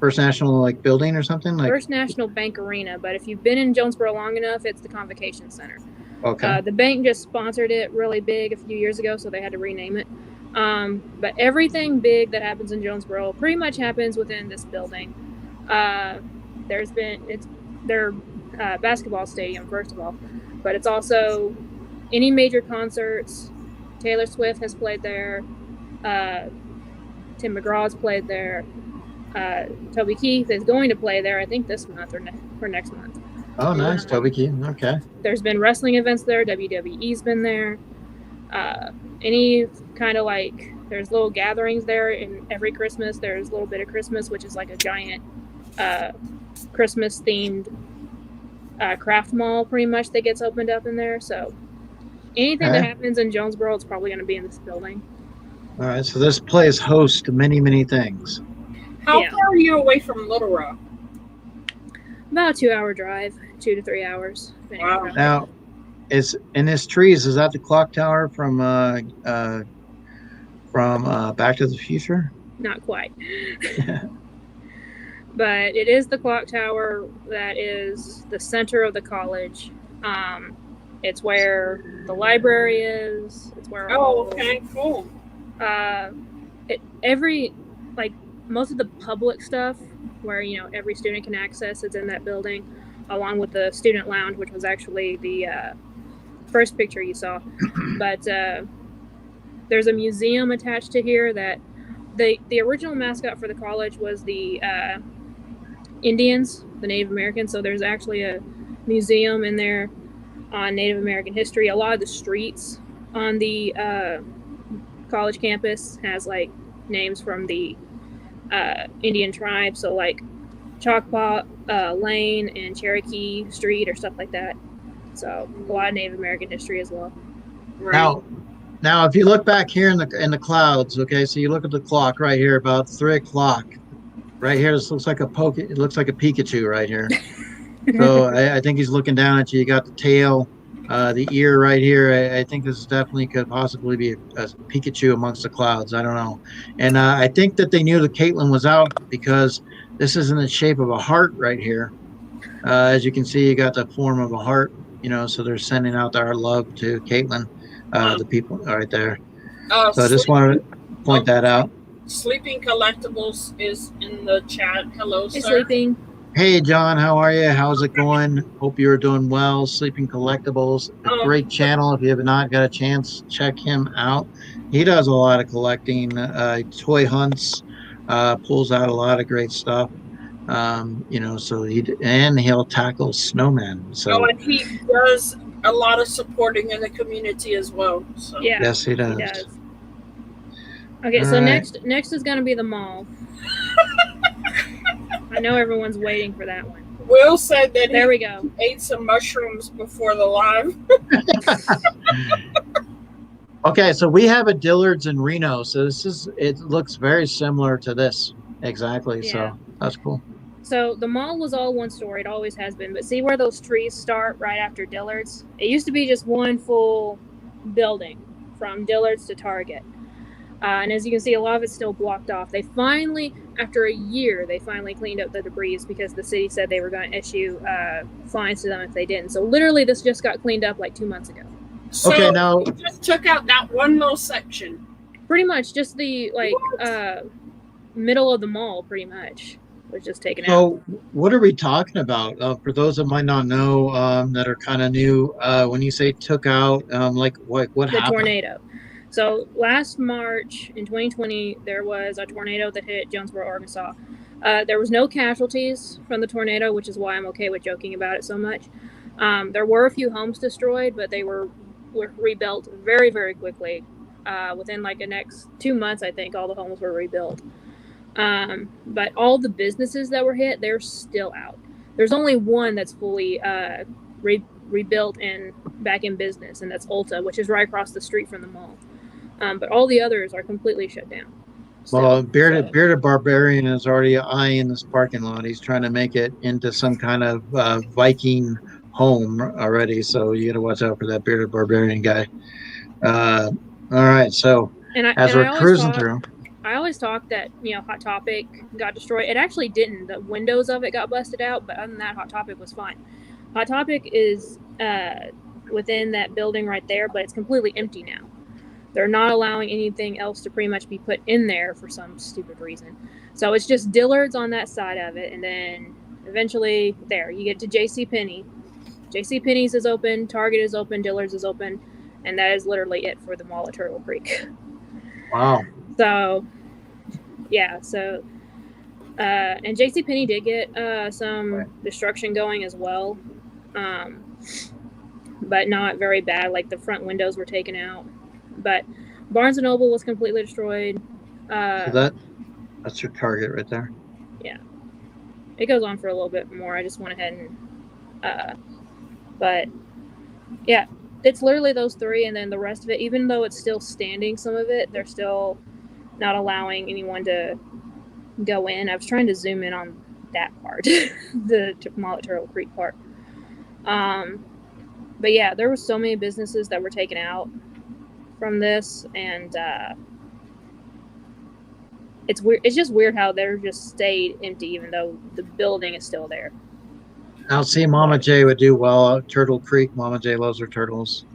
like building or something like First National Bank Arena? But if you've been in Jonesboro long enough, it's the Convocation Center. Okay. The bank just sponsored it really big a few years ago, so they had to rename it. But everything big that happens in Jonesboro pretty much happens within this building. It's their basketball stadium, first of all, but it's also any major concerts. Taylor Swift has played there. Tim McGraw's played there. Toby Keith is going to play there, I think this month or next month. Oh, nice. Toby Keith. Okay. There's been wrestling events there. WWE's been there. Any kind of like, there's little gatherings there, and every Christmas there's a little bit of Christmas, which is like a giant Christmas themed craft mall pretty much that gets opened up in there. So anything that happens in Jonesboro is probably going to be in this building. All right, so this place hosts many things. How far are you away from Little Rock? About a 2-hour drive, 2 to 3 hours. Wow. Now, is in this trees, is that the clock tower from Back to the Future? Not quite. But it is the clock tower that is the center of the college. It's where the library is. It's where cool. Most of the public stuff where every student can access is in that building, along with the student lounge, which was actually the first picture you saw. But there's a museum attached to here that the original mascot for the college was the Indians, the Native Americans. So there's actually a museum in there on Native American history. A lot of the streets on the college campus has like names from the Indian tribes. So like Choctaw Lane and Cherokee Street or stuff like that. So a lot of Native American history as well. Right. Now, if you look back here in the clouds, okay, so you look at the clock right here, about 3 o'clock. Right here, this looks like it looks like a Pikachu right here. So I think he's looking down at you. You got the tail, the ear right here. I think this definitely could possibly be a Pikachu amongst the clouds. I don't know. And I think that they knew that CAITLYN was out because this is in the shape of a heart right here. As you can see, you got the form of a heart, so they're sending out our love to CAITLYN, the people right there. So I just wanted to point that out. Sleeping Collectibles is in the chat. Hello, sir. Sleeping. Hey, John, how are you? How's it going? Hope you're doing well. Sleeping Collectibles, a great channel. If you have not got a chance, check him out. He does a lot of collecting, toy hunts, pulls out a lot of great stuff. So he'll tackle snowmen. So and he does a lot of supporting in the community as well. So. Yeah. Yes, he does. He does. Okay, All so right. next is going to be the mall. I know everyone's waiting for that one. Will said that There we go. ate some mushrooms before the live. Okay, so we have a Dillard's in Reno, so it looks very similar to this exactly. Yeah. So that's cool. So the mall was all one story. It always has been. But see where those trees start right after Dillard's? It used to be just one full building from Dillard's to Target. And as you can see, a lot of it's still blocked off. They finally, after a year, cleaned up the debris because the city said they were going to issue fines to them if they didn't. So literally, this just got cleaned up like 2 months ago. So Okay, now you just took out that one little section. Pretty much, just the middle of the mall, pretty much, was just taken out. So what are we talking about? For those that might not know, that are kind of new, when you say took out, like what the happened? tornado. So last March in 2020, there was a tornado that hit Jonesboro, Arkansas. There was no casualties from the tornado, which is why I'm okay with joking about it so much. There were a few homes destroyed, but they were rebuilt very, very quickly. Within like the next 2 months, I think all the homes were rebuilt. But all the businesses that were hit, they're still out. There's only one that's fully rebuilt and back in business, and that's Ulta, which is right across the street from the mall. But all the others are completely shut down. Well, Bearded Barbarian is already eyeing this parking lot. He's trying to make it into some kind of Viking home already. So you got to watch out for that Bearded Barbarian guy. All right. So as we're cruising through. I always talk that, Hot Topic got destroyed. It actually didn't. The windows of it got busted out, but other than that, Hot Topic was fine. Hot Topic is within that building right there, but it's completely empty now. They're not allowing anything else to pretty much be put in there for some stupid reason. So it's just Dillard's on that side of it, and then eventually there you get to JCPenney. JCPenney's is open, Target is open, Dillard's is open, and that is literally it for the mall at Turtle Creek. Wow. So, yeah, so, and JCPenney did get some destruction going as well, but not very bad. Like the front windows were taken out, but Barnes & Noble was completely destroyed. So that's your Target right there. Yeah. It goes on for a little bit more. I just went ahead and, but yeah, it's literally those three, and then the rest of it, even though it's still standing, some of it, they're still not allowing anyone to go in. I was trying to zoom in on that part, the mall at Turtle Creek part. But yeah, there were so many businesses that were taken out from this, and it's weird. It's just weird how they're just stayed empty, even though the building is still there. I'll see Mama J would do well at Turtle Creek. Mama J loves her turtles.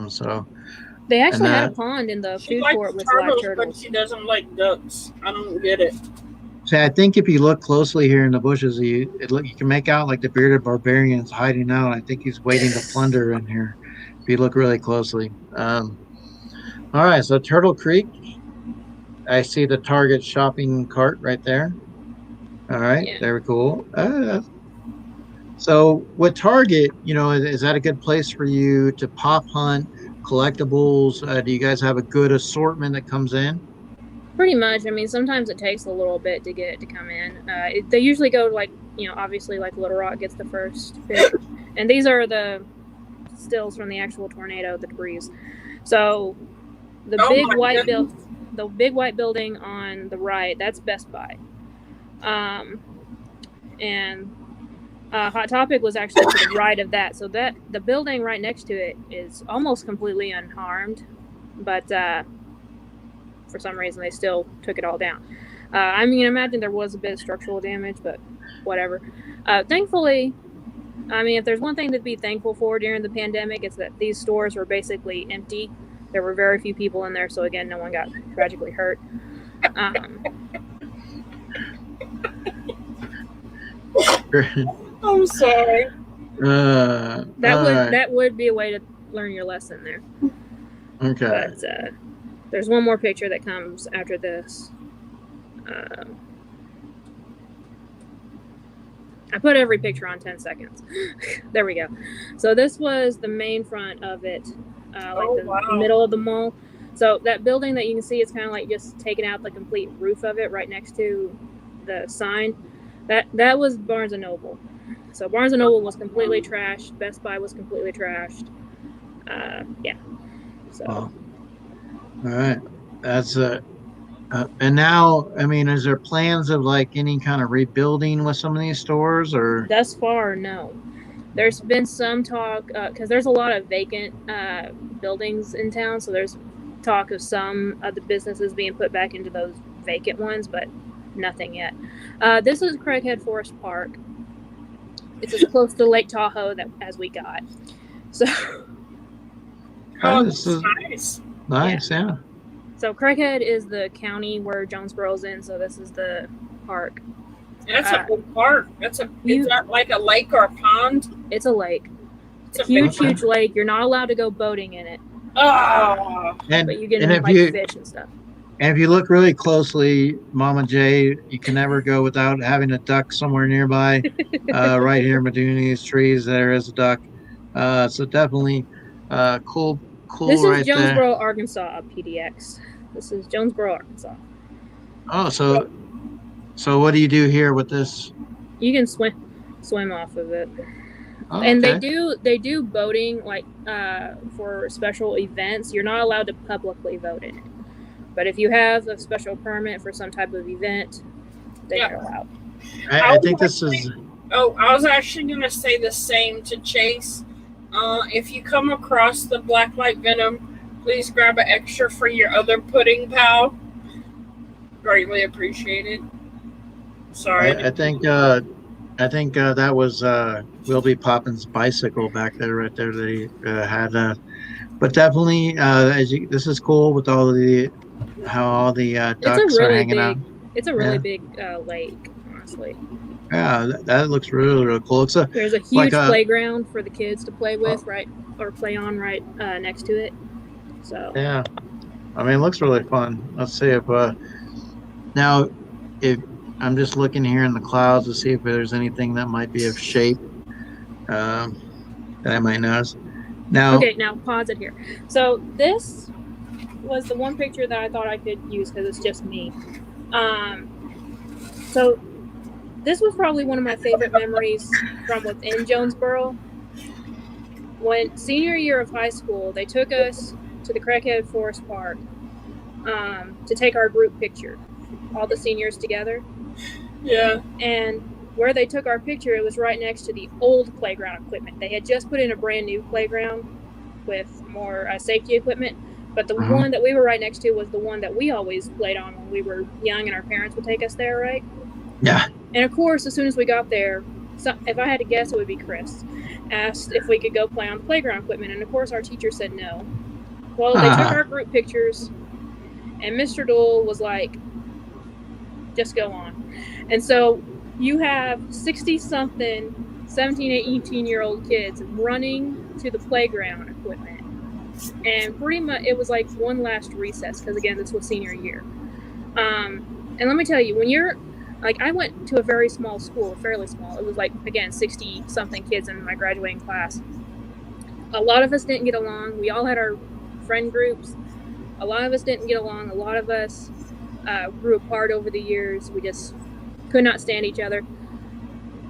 So they actually had a pond in the food court with live turtles. But she doesn't like ducks. I don't get it. See, I think if you look closely here in the bushes, you can make out like the Bearded Barbarian's hiding out. I think he's waiting to plunder in here. If you look really closely. All right, so Turtle Creek. I see the Target shopping cart right there. All right, yeah. Very cool. So with Target, is that a good place for you to pop hunt collectibles? Do you guys have a good assortment that comes in? Pretty much. I mean, sometimes it takes a little bit to get it to come in. They usually go like, obviously like Little Rock gets the first pick. And these are the stills from the actual tornado, the debris. So the big white building on the right, that's Best Buy. And Hot Topic was actually to the right of that. So that the building right next to it is almost completely unharmed. But for some reason, they still took it all down. I mean, imagine there was a bit of structural damage, but whatever. Thankfully, I mean, if there's one thing to be thankful for during the pandemic, it's that these stores were basically empty. There were very few people in there, so again, no one got tragically hurt. I'm sorry. That would be a way to learn your lesson there. Okay. But there's one more picture that comes after this. I put every picture on 10 seconds. There we go. So this was the main front of it, middle of the mall. So that building that you can see is kind of like just taking out the complete roof of it right next to the sign. That was Barnes & Noble. So Barnes & Noble was completely trashed. Best Buy was completely trashed. Yeah. So. All right. That's and now, I mean, is there plans of like any kind of rebuilding with some of these stores, or? Thus far, no. There's been some talk because there's a lot of vacant buildings in town, so there's talk of some of the businesses being put back into those vacant ones, but nothing yet. This is Craighead Forest Park. It's as close to Lake Tahoe as we got. So. Oh, this is nice. Nice, yeah. So Craighead is the county where Jonesboro's in, so this is the park. That's a big park. Is that like a lake or a pond? It's a lake. It's a huge lake. You're not allowed to go boating in it. Oh. But you get like fish and stuff. And if you look really closely, Mama J, you can never go without having a duck somewhere nearby. Right here between these trees, there is a duck. So definitely cool. This is right Jonesboro, there. Arkansas, PDX. This is Jonesboro, Arkansas. Oh, so what do you do here with this? You can swim off of it. Oh, and okay. they do boating like for special events. You're not allowed to publicly vote in it. But if you have a special permit for some type of event, then you're allowed. I think this is. Oh, I was actually going to say the same to Chase. If you come across the blacklight venom, please grab an extra for your other pudding pal. Greatly appreciated. Sorry. I think that was Wilby Poppins' bicycle back there, right there. That he had. But definitely, this is cool with how all the ducks are hanging out. It's a really big lake, honestly. Yeah, that looks really, really cool. There's a huge playground for the kids to play with, play on right next to it. So yeah, I mean, it looks really fun. Let's see if now if I'm just looking here in the clouds to see if there's anything that might be of shape that I might notice. Now pause it here. So this was the one picture that I thought I could use because it's just me. So this was probably one of my favorite memories from within Jonesboro. When senior year of high school, they took us to the Craighead Forest Park to take our group picture, all the seniors together. Yeah. And where they took our picture, it was right next to the old playground equipment. They had just put in a brand new playground with more safety equipment, but the one that we were right next to was the one that we always played on when we were young and our parents would take us there, right? Yeah. And of course, as soon as we got there, if I had to guess, it would be Chris, asked if we could go play on the playground equipment, and of course our teacher said no. Well, they took our group pictures, and Mr. Dole was like, just go on. And so you have 60-something, 17, 18-year-old kids running to the playground equipment. And pretty much it was like one last recess, because again, this was senior year. And let me tell you, when you're, like, I went to a very small school, fairly small. It was like, again, 60-something kids in my graduating class. A lot of us didn't get along. We all had our friend groups. A lot of us didn't get along. A lot of us grew apart over the years. We just could not stand each other.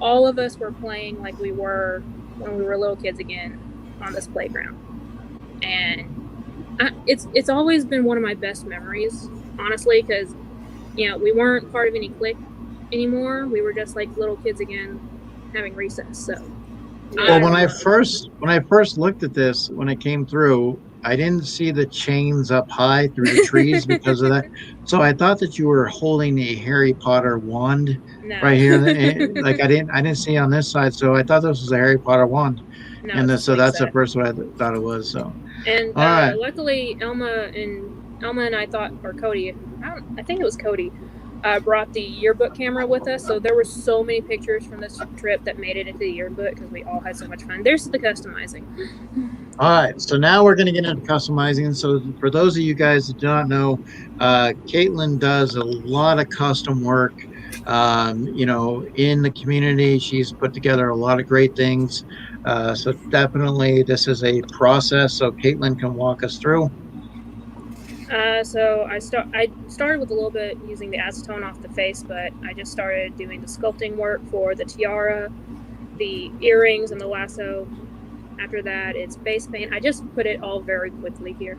All of us were playing like we were when we were little kids again on this playground. And it's always been one of my best memories, honestly, because, you know, we weren't part of any clique anymore. We were just like little kids again having recess. So well, when I first looked at this, when it came through, I didn't see the chains up high through the trees because of that. So I thought that you were holding a Harry Potter wand right here. Like I didn't see on this side, so I thought this was a Harry Potter wand. No, and so that's the first one I thought it was. So and right. Luckily Elma and I thought, or Cody, I think it was Cody, brought the yearbook camera with us. So there were so many pictures from this trip that made it into the yearbook because we all had so much fun. There's the customizing. All right, so now we're going to get into customizing. So for those of you guys that do not know, CAITLYN does a lot of custom work. In the community, she's put together a lot of great things. So definitely, this is a process. So CAITLYN can walk us through. So I started with a little bit using the acetone off the face, but I just started doing the sculpting work for the tiara, the earrings, and the lasso. After that, it's base paint. I just put it all very quickly here.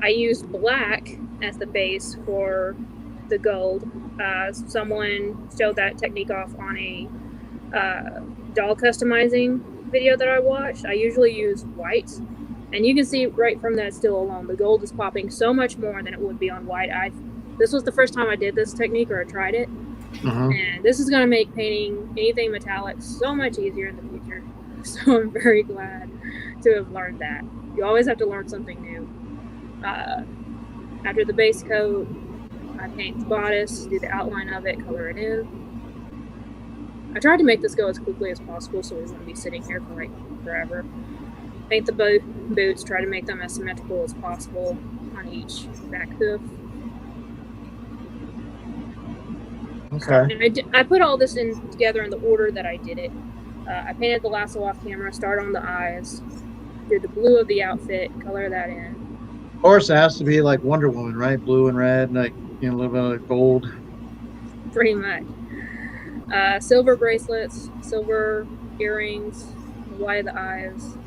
I used black as the base for the gold. Someone showed that technique off on a doll customizing video that I watched. I usually use white, and you can see right from that still alone, the gold is popping so much more than it would be on white. This was the first time I did this technique, or I tried it, and this is going to make painting anything metallic so much easier in the future. So I'm very glad to have learned that. You always have to learn something new. After the base coat, I paint the bodice, do the outline of it, color it in. I tried to make this go as quickly as possible so we wouldn't be sitting here for like forever. Paint the boots, try to make them as symmetrical as possible on each back hoof. Okay. And I put all this together in the order that I did it. I painted the lasso off camera, start on the eyes, did the blue of the outfit, color that in. Of course, it has to be like Wonder Woman, right? Blue and red, like a little bit of gold. Pretty much. Silver bracelets, silver earrings, white of the eyes.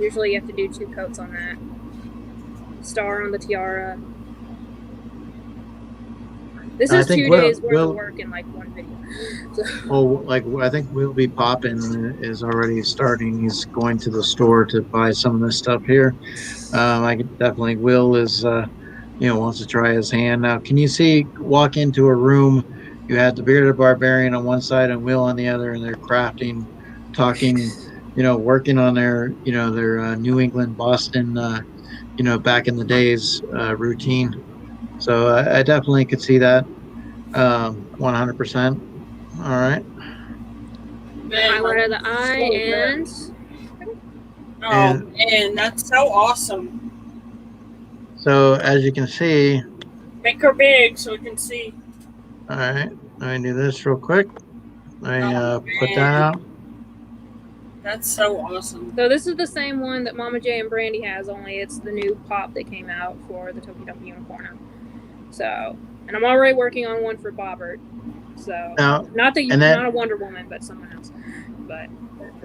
Usually you have to do 2 coats on that. Star on the tiara. This is 2 days worth of work in like one video. So. Well, I think Will Be Poppin' is already starting. He's going to the store to buy some of this stuff here. I could definitely, Will is, wants to try his hand. Now, can you walk into a room, you had the Bearded Barbarian on one side and Will on the other, and they're crafting, talking, working on their New England, Boston, back in the days routine. So I definitely could see that 100%. All right. Highlight of the eye and that's so awesome. So as you can see, make her big so we can see. All right, let me do this real quick. Let me put that out. That's so awesome. So this is the same one that Mama J and Brandy has, only it's the new pop that came out for the Toki Doki Unicorn. So, and I'm already working on one for Bobbert. So, not a Wonder Woman, but someone else. But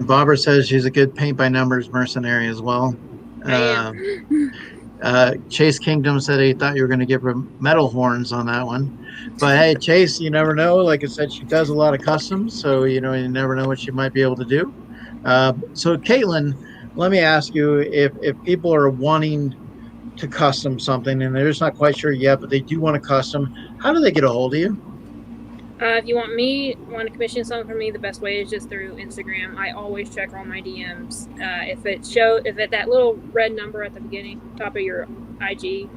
Bobbert says she's a good paint by numbers mercenary as well. Chase Kingdom said he thought you were going to give her metal horns on that one. But hey, Chase, you never know. Like I said, she does a lot of customs, so you never know what she might be able to do. So CAITLYN, let me ask you, if people are wanting to custom something and they're just not quite sure yet, but they do want to custom, how do they get a hold of you? If you want to commission something for me, the best way is just through Instagram. I always check all my DMs. If that little red number at the beginning, top of your IG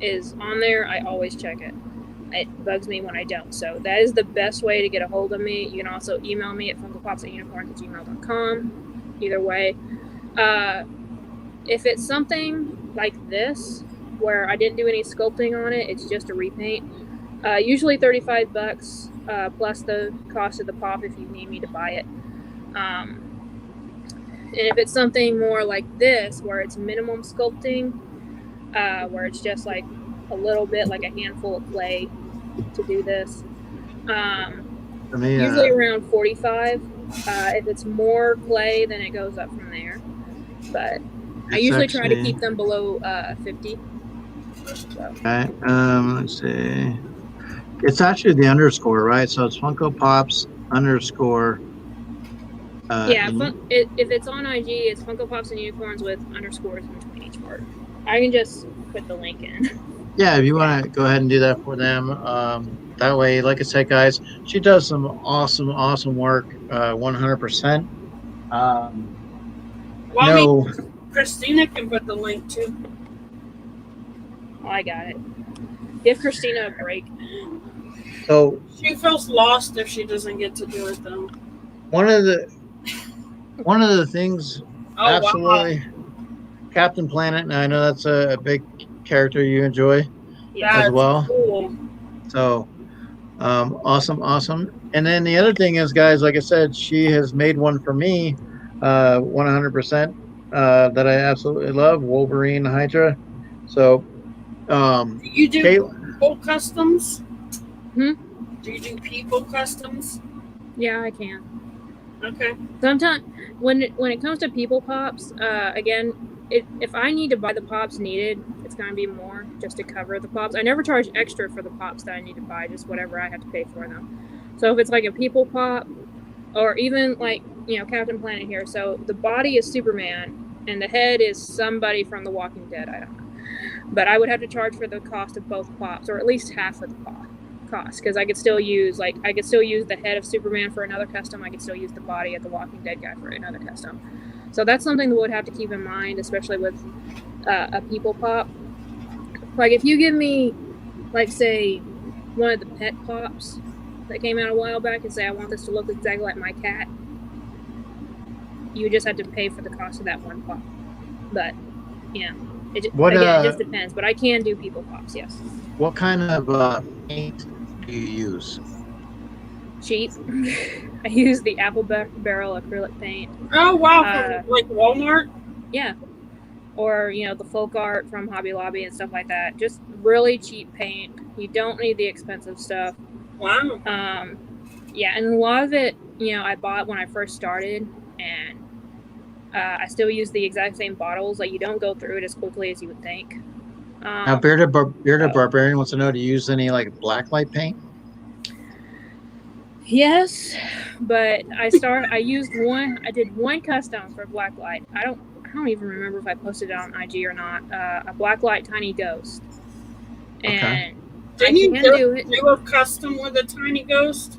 is on there, I always check it. It bugs me when I don't. So that is the best way to get a hold of me. You can also email me at funkopopsatunicorns@gmail.com. Either way. If it's something like this, where I didn't do any sculpting on it, it's just a repaint. Usually $35 plus the cost of the pop if you need me to buy it. And if it's something more like this, where it's minimum sculpting, where it's just like a little bit, like a handful of clay to do this, usually around $45. If it's more clay, then it goes up from there. But I usually try to keep them below $50. So. Okay, let's see. It's actually the underscore, right? So it's Funko Pops underscore. If it's on IG, it's Funko Pops and Unicorns with underscores in between each word. I can just put the link in. Yeah, if you want to go ahead and do that for them. That way, like I said, guys, she does some awesome work, 100%. Christina can put the link too. Oh, I got it. Give Christina a break. So she feels lost if she doesn't get to do it though. One of the things, absolutely. Wow. Captain Planet, and I know that's a big character you enjoy as That's well. cool. So awesome. And then the other thing is, guys, like I said, she has made one for me, 100%, that I absolutely love, Wolverine Hydra. So, Do you do Kate, people customs? Hmm? Do you do people customs? Yeah, I can. Okay. Sometimes when it comes to people pops, again, if I need to buy the pops needed, it's gonna be more just to cover the pops. I never charge extra for the pops that I need to buy, just whatever I have to pay for them. So if it's like a people pop, or even like Captain Planet here, so the body is Superman and the head is somebody from The Walking Dead. I don't know, but I would have to charge for the cost of both pops, or at least half of the cost, because I could still use the head of Superman for another custom. I could still use the body of the Walking Dead guy for another custom. So that's something that we'd have to keep in mind, especially with a people pop. Like if you give me, like, say, one of the pet pops that came out a while back and say I want this to look exactly like my cat, you just have to pay for the cost of that one pop. But it just depends. But I can do people pops, yes. What kind of paint do you use? Cheap. I use the Apple Barrel acrylic paint. Oh wow, from like Walmart. Yeah, or the folk art from Hobby Lobby and stuff like that. Just really cheap paint. You don't need the expensive stuff. Wow. Yeah, and a lot of it, I bought when I first started, and I still use the exact same bottles. Like, you don't go through it as quickly as you would think. Now, Bearded Barbarian wants to know: do you use any like blacklight paint? Yes, but I did one custom for blacklight. I don't even remember if I posted it on IG or not. A blacklight tiny ghost, and didn't you do a custom with a tiny ghost?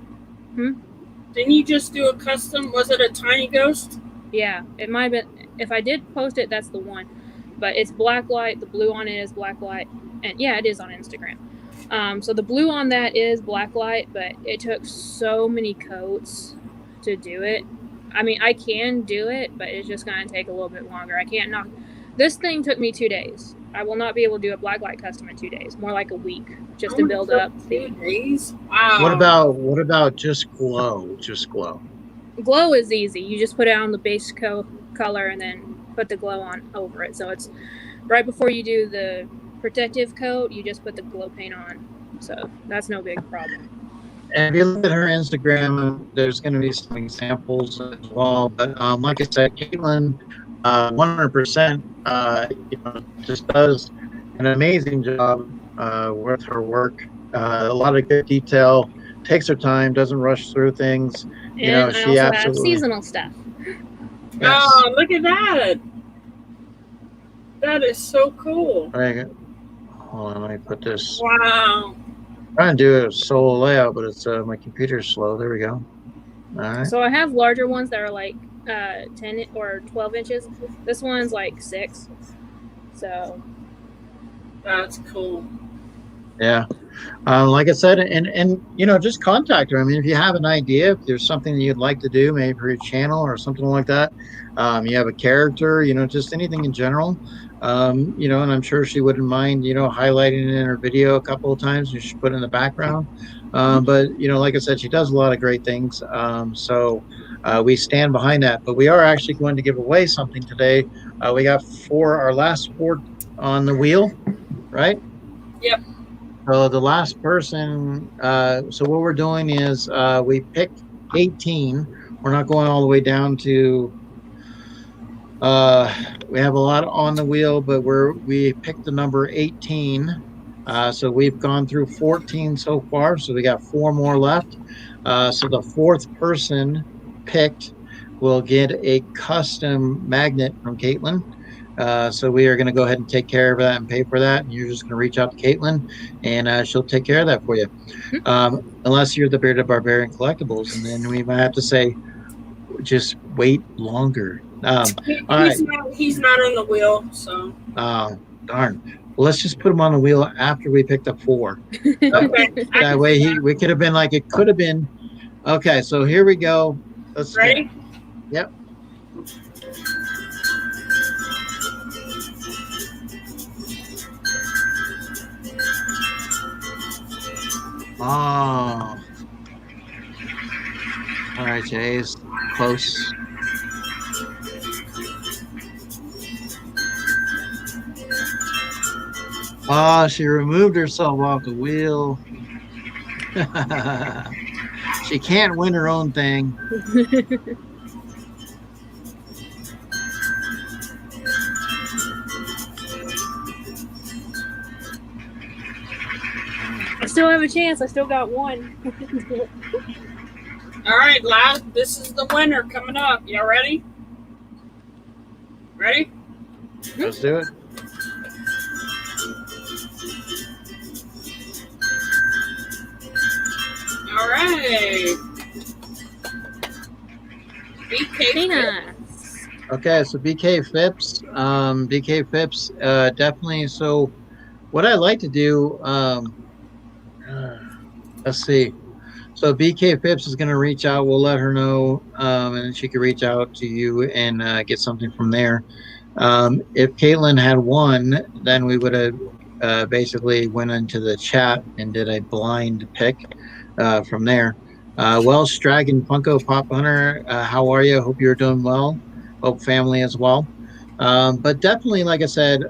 Didn't you just do a custom? Was it a tiny ghost? Yeah, it might have been. If I did post it, that's the one. But it's blacklight. The blue on it is blacklight, and yeah, it is on Instagram. So the blue on that is blacklight, but it took so many coats to do it. I mean, I can do it, but it's just going to take a little bit longer. I can't knock. This thing took me 2 days. I will not be able to do a blacklight custom in 2 days. More like a week, just to build up. 2 days? Wow. What about just glow? Just glow. Glow is easy. You just put it on the base color and then put the glow on over it. So it's right before you do the protective coat, you just put the glow paint on. So that's no big problem. And if you look at her Instagram, there's going to be some examples as well. But like I said, CAITLYN, 100%, just does an amazing job with her work. A lot of good detail, takes her time, doesn't rush through things. And I also have seasonal stuff. Yes. Oh, look at that. That is so cool. Right. Hold on, let me put this. Wow. I'm trying to do a solo layout, but it's my computer's slow. There we go. All right. So I have larger ones that are like 10 or 12 inches. This one's like 6. So that's cool. Yeah. Like I said, and just contact her. I mean, if you have an idea, if there's something that you'd like to do, maybe for your channel or something like that, you have a character, just anything in general, and I'm sure she wouldn't mind, highlighting it in her video a couple of times. You should put it in the background. But, like I said, she does a lot of great things. So we stand behind that. But we are actually going to give away something today. We got our last 4 on the wheel, right? Yep. So the last person, so what we're doing is we picked 18. We're not going all the way down to, we have a lot on the wheel, but we picked the number 18. So we've gone through 14 so far. So we got 4 more left. So the 4th person picked will get a custom magnet from CAITLYN. So we are going to go ahead and take care of that and pay for that. And you're just going to reach out to CAITLYN, and she'll take care of that for you. Unless you're the Bearded Barbarian Collectibles, and then we might have to say, just wait longer. He's not on the wheel, so. Oh, darn. Well, let's just put him on the wheel after we picked up 4. Okay. That way we could have been like, it could have been. Okay, so here we go. Let's ready? Yep. Oh, all right, Jay's close. Oh, she removed herself off the wheel. She can't win her own thing. I still have a chance. I still got one. All right, last. This is the winner coming up. Y'all ready? Ready? Let's do it. All right. BK. Tina. Okay, so BK Phipps, definitely. So, what I like to do, let's see. So BK Phipps is going to reach out. We'll let her know, and she can reach out to you and get something from there. If Caitlyn had won, then we would have basically went into the chat and did a blind pick from there. Welsh Dragon Funko Pop Hunter, how are you? Hope you're doing well. Hope family as well. But definitely, like I said,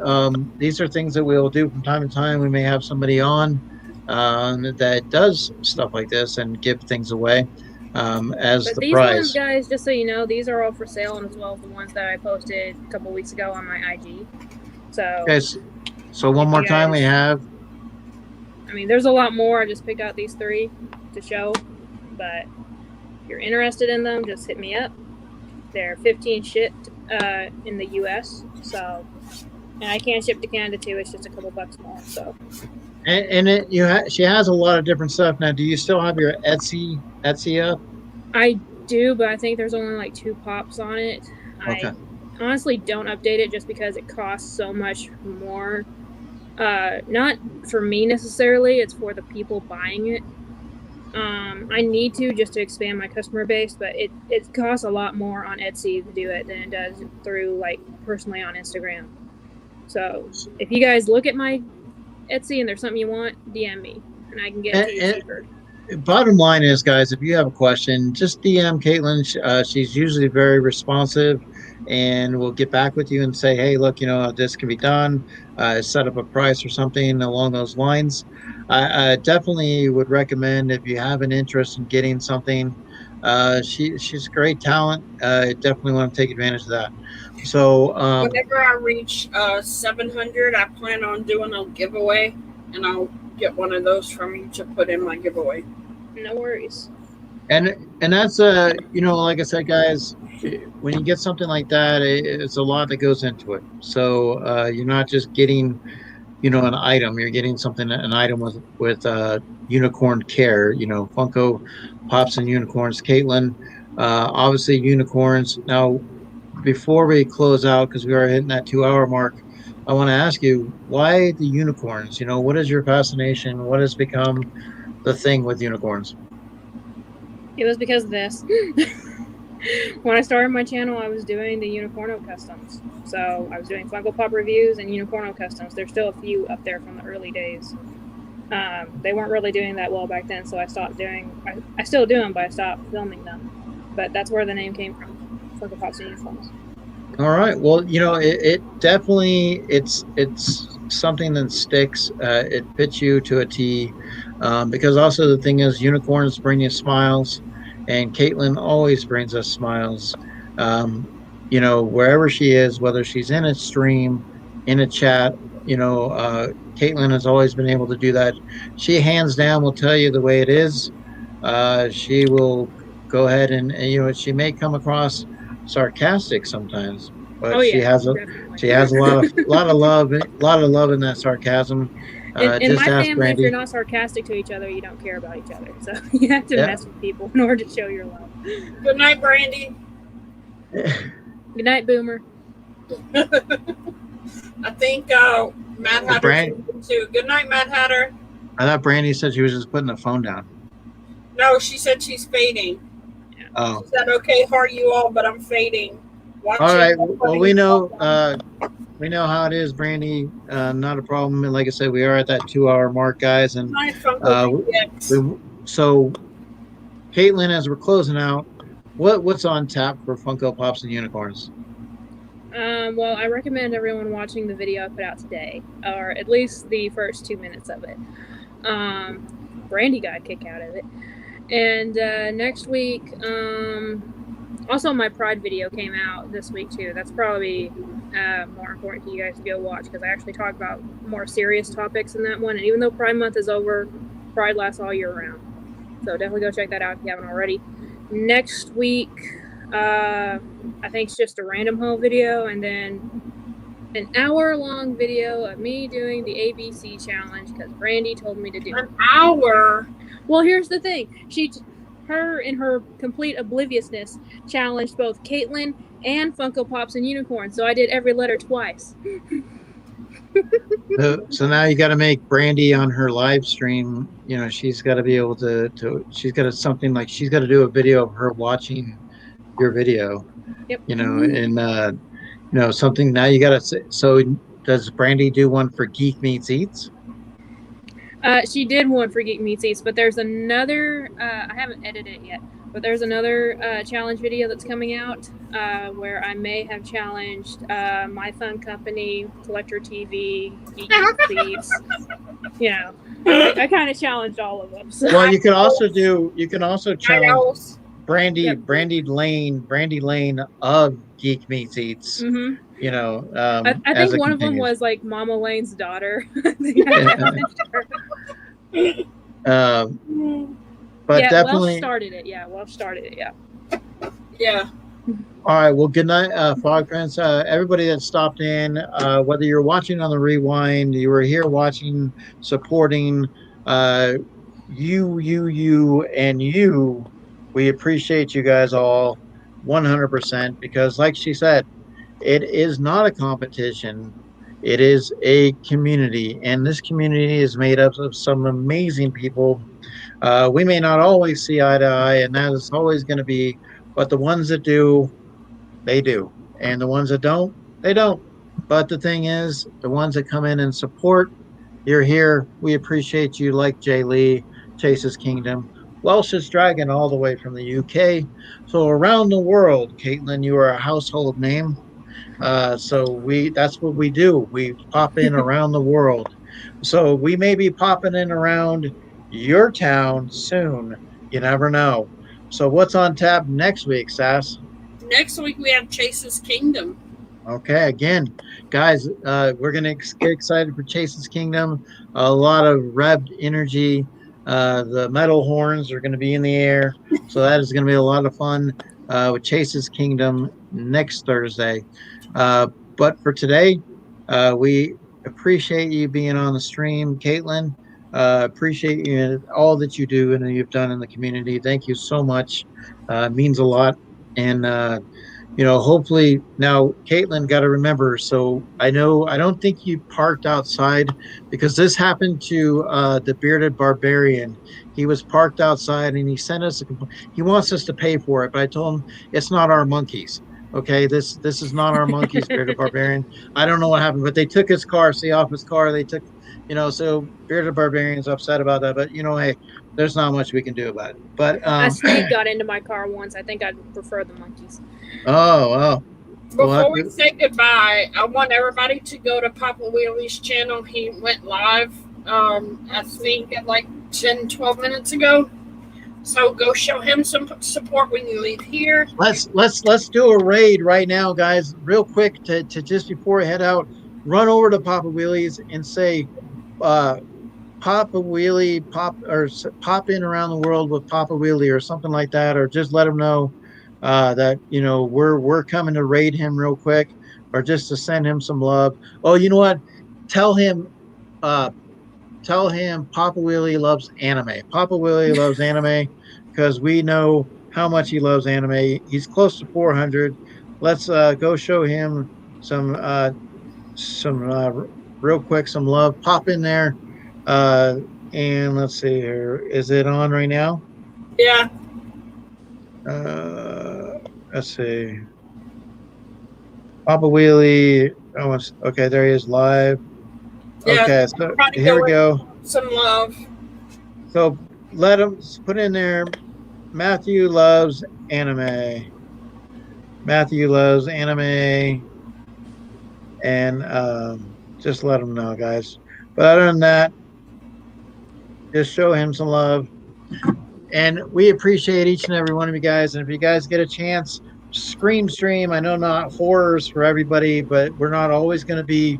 these are things that we'll do from time to time. We may have somebody on that does stuff like this and give things away as But the these prize. ones, guys, just so you know, these are all for sale, and as well as the ones that I posted a couple weeks ago on my IG. So, Okay, so one more time we have. I mean, there's a lot more. I just picked out these 3 to show, but if you're interested in them, just hit me up. They're 15 shipped in the U.S. So, and I can ship to Canada too. It's just a couple bucks more. So, And she has a lot of different stuff now. Do you still have your Etsy up? I do, but I think there's only like 2 pops on it. Okay. I honestly don't update it just because it costs so much more. Not for me necessarily, it's for the people buying it. I need to just to expand my customer base, but it costs a lot more on Etsy to do it than it does through like personally on Instagram. So if you guys look at my Etsy and there's something you want, DM me and I can get it to you cheaper. Bottom line is, guys, if you have a question, just DM Caitlyn. She's usually very responsive and we'll get back with you and say, hey, look, this can be done. Set up a price or something along those lines. I definitely would recommend if you have an interest in getting something. She's great talent. Definitely want to take advantage of that. So whenever I reach 700, I plan on doing a giveaway, and I'll get one of those from you to put in my giveaway. No worries. And that's like I said, guys, when you get something like that, it's a lot that goes into it. So you're not just getting an item, you're getting an item with unicorn care. Funko Pops and unicorns. Caitlyn, obviously unicorns. Now, before we close out, because we are hitting that 2-hour mark, I want to ask you, why the unicorns? What is your fascination? What has become the thing with unicorns? It was because of this. When I started my channel, I was doing the Unicorno customs. So I was doing Funko Pop reviews and Unicorno customs. There's still a few up there from the early days. They weren't really doing that well back then, so I stopped doing. I still do them, but I stopped filming them. But that's where the name came from, Funko Pops and Unicorns. All right. Well, it definitely it's something that sticks. It fits you to a T. Because also the thing is, unicorns bring you smiles, and Caitlyn always brings us smiles. Wherever she is, whether she's in a stream, in a chat, Caitlyn has always been able to do that. She hands down will tell you the way it is. She will go ahead and she may come across sarcastic sometimes, but she has a lot of love in that sarcasm. In my family, Brandy, if you're not sarcastic to each other, you don't care about each other. So you have to mess with people in order to show your love. Good night, Brandy. Good night, Boomer. I think Mad Hatter too. Good night, Mad Hatter. I thought Brandy said she was just putting the phone down. No, she said she's fading. Yeah. Oh. She said, okay, heart you all, but I'm fading. All right. Well, we know how it is, Brandy. Not a problem. And like I said, we are at that 2 hour mark, guys. And My Funko uh, PX. we, so Caitlin, as we're closing out, what's on tap for Funko Pops and Unicorns? Well, I recommend everyone watching the video I put out today, or at least the first 2 minutes of it. Brandy got a kick out of it. And next week, also my Pride video came out this week too. That's probably more important to you guys to go watch because I actually talk about more serious topics in that one. And even though Pride Month is over, Pride lasts all year round. So definitely go check that out if you haven't already. Next week, I think it's just a random haul video and then an hour-long video of me doing the ABC challenge because Brandy told me to do it. An hour? Well, here's the thing. Her, in her complete obliviousness, challenged both CAITLYN and Funko Pops and Unicorns, so I did every letter twice. So now you got to make Brandy on her live stream. You know, she's got to be able to. She's got to something like she's got to do a video of her watching your video. Yep. You know, and something. Now you got to. So does Brandy do one for Geek Meets Eats? She did one for Geek Meets Eats, but there's another. I haven't edited it yet, but there's another challenge video that's coming out where I may have challenged My Fun Company, Collector TV, Geek Meets Eats. You know, I kind of challenged all of them. So. Well, you can also challenge Brandy Yep. Brandy Lane of Geek Meets Eats. Mm-hmm. You know, I think one of them was like Mama Lane's daughter. But yeah, definitely. Welsh started it. Yeah. Yeah. All right. Well, good night, Frog Prince. Everybody that stopped in, whether you're watching on the rewind, you were here watching, supporting, you. We appreciate you guys all 100% because, like she said, it is not a competition. It is a community, and this community is made up of some amazing people. We may not always see eye to eye, and that is always going to be, but the ones that do, they do. And the ones that don't, they don't. But the thing is, the ones that come in and support, you're here. We appreciate you, like Jay Lee, Chase's Kingdom, Welsh's Dragon, all the way from the UK. So around the world, Caitlin, you are a household name. So that's what we do. We pop in around the world. So we may be popping in around your town soon. You never know. So what's on tap next week, Sass? Next week we have Chase's Kingdom. Okay, again, guys, we're gonna get excited for Chase's Kingdom. A lot of revved energy. The metal horns are going to be in the air, so that is going to be a lot of fun with Chase's Kingdom next Thursday. But for today, we appreciate you being on the stream, Caitlin. Appreciate you all that you do and you've done in the community. Thank you so much. Means a lot. And hopefully now Caitlin got to remember. So I don't think you parked outside because this happened to the bearded barbarian. He was parked outside and he sent us he wants us to pay for it, but I told him it's not our monkeys. Okay, this is not our monkeys, bearded barbarian. I don't know what happened, but they took his car, see off his car. They took, so bearded barbarian's upset about that. But hey, there's not much we can do about it. But a snake got into my car once. I think I'd prefer the monkeys. Oh. Before we say goodbye, I want everybody to go to Papa Wheelie's channel. He went live, I think, at like 10, 12 minutes ago. So go show him some support when you leave here. Let's do a raid right now, guys, real quick to just before we head out. Run over to Papa Wheelie's and say, Papa Wheelie, pop in around the world with Papa Wheelie or something like that, or just let him know that we're coming to raid him real quick, or just to send him some love. Oh, you know what? Tell him Papa Wheelie loves anime. Papa Wheelie loves anime because we know how much he loves anime. He's close to 400. Let's go show him some real quick, some love. Pop in there. And let's see here. Is it on right now? Yeah. Let's see. Papa Wheelie. Oh, okay, there he is live. Yeah, Okay, so try to here we go in go. some love. So let him put in there. Matthew loves anime. Matthew loves anime, and just let him know, guys. But other than that, just show him some love. And we appreciate each and every one of you guys. And if you guys get a chance, scream stream. I know not horrors for everybody, but we're not always going to be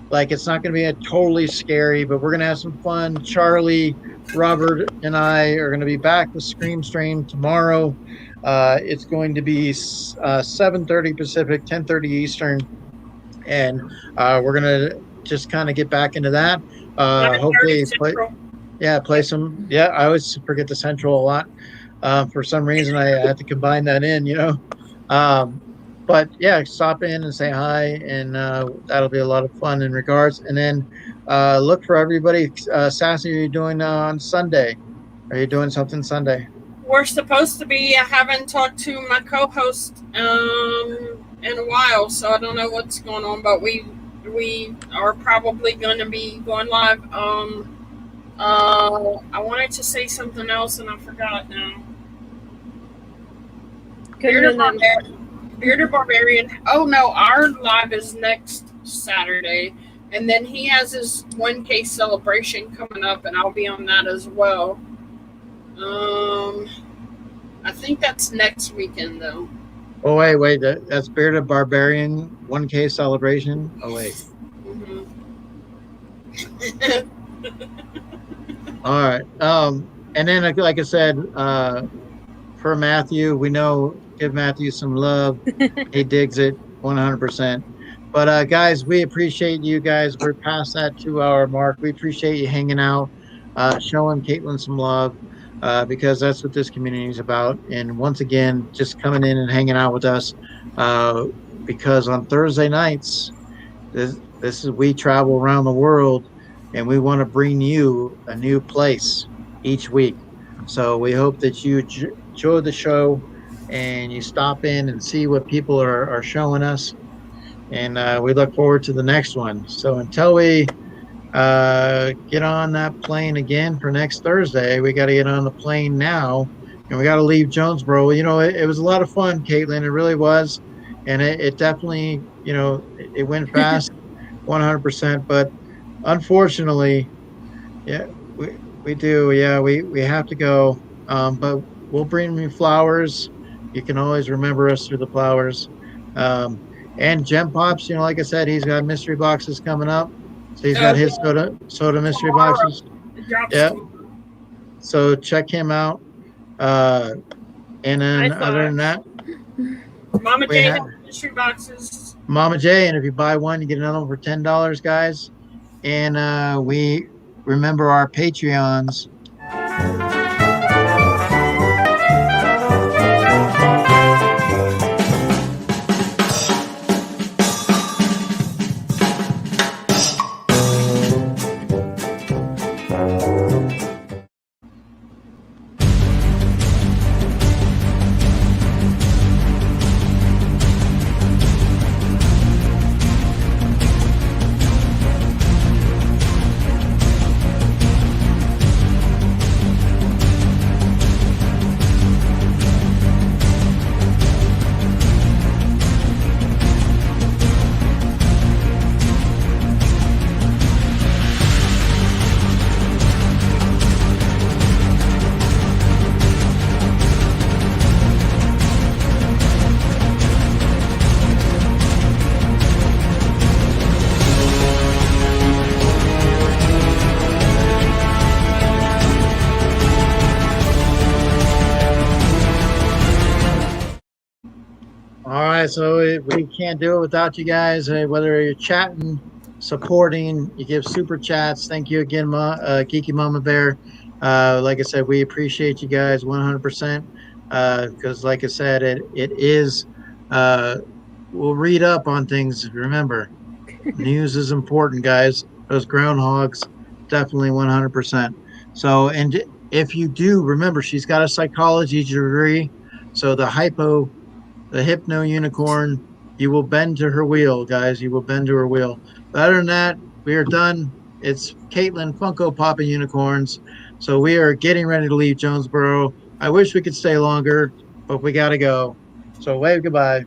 like, it's not going to be a totally scary, but we're going to have some fun. Charlie, Robert, and I are going to be back with Scream Stream tomorrow. It's going to be 7:30 Pacific, 10:30 Eastern, and we're going to just kind of get back into that. 9:30 Hopefully, Central. play some. Yeah, I always forget the Central a lot. For some reason, I have to combine that in, Um, but yeah, stop in and say hi, and that'll be a lot of fun in regards. And then look for everybody. Sassy, are you doing on Sunday? Are you doing something Sunday? We're supposed to be. I haven't talked to my co-host in a while, so I don't know what's going on. But we are probably going to be going live. I wanted to say something else and I forgot now. Bearded Barbarian. Oh no, our live is next Saturday, and then he has his 1K celebration coming up, and I'll be on that as well. I think that's next weekend though. Oh wait, that's Bearded Barbarian 1K celebration. Oh wait. Mm-hmm. All right. And then like I said, for Matthew, we know give Matthew some love. He digs it 100%. But guys, we appreciate you guys. We're past that 2 hour mark. We appreciate you hanging out, showing CAITLYN some love, because that's what this community is about. And once again, just coming in and hanging out with us, uh, because on Thursday nights, this is we travel around the world, and we want to bring you a new place each week. So we hope that you enjoy the show and you stop in and see what people are showing us. And we look forward to the next one. So until we get on that plane again for next Thursday, we got to get on the plane now, and we got to leave Jonesboro. It was a lot of fun, CAITLYN. It really was. And it definitely, it went fast, 100%. But unfortunately, yeah, we do. Yeah, we have to go. But we'll bring you flowers. You can always remember us through the flowers. And Gem Pops, like I said, he's got mystery boxes coming up. So he's got his soda mystery boxes. Yeah. So check him out. And then other than that, Mama J has mystery boxes. Mama J, and if you buy one, you get another one for $10, guys. And we remember our Patreons. All right, so we can't do it without you guys. Whether you're chatting, supporting, you give super chats. Thank you again, Geeky Mama Bear. Like I said, we appreciate you guys 100%. Because, like I said, it is. We'll read up on things. Remember, news is important, guys. Those groundhogs, definitely 100%. So, and if you do remember, she's got a psychology degree. So the hypno unicorn you will bend to her wheel, guys. You will bend to her wheel. But other than that, we are done. It's CAITLYN Funko Popping Unicorns. So we are getting ready to leave Jonesboro. I wish we could stay longer, but we got to go. So wave goodbye.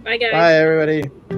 Bye, guys. Bye, everybody.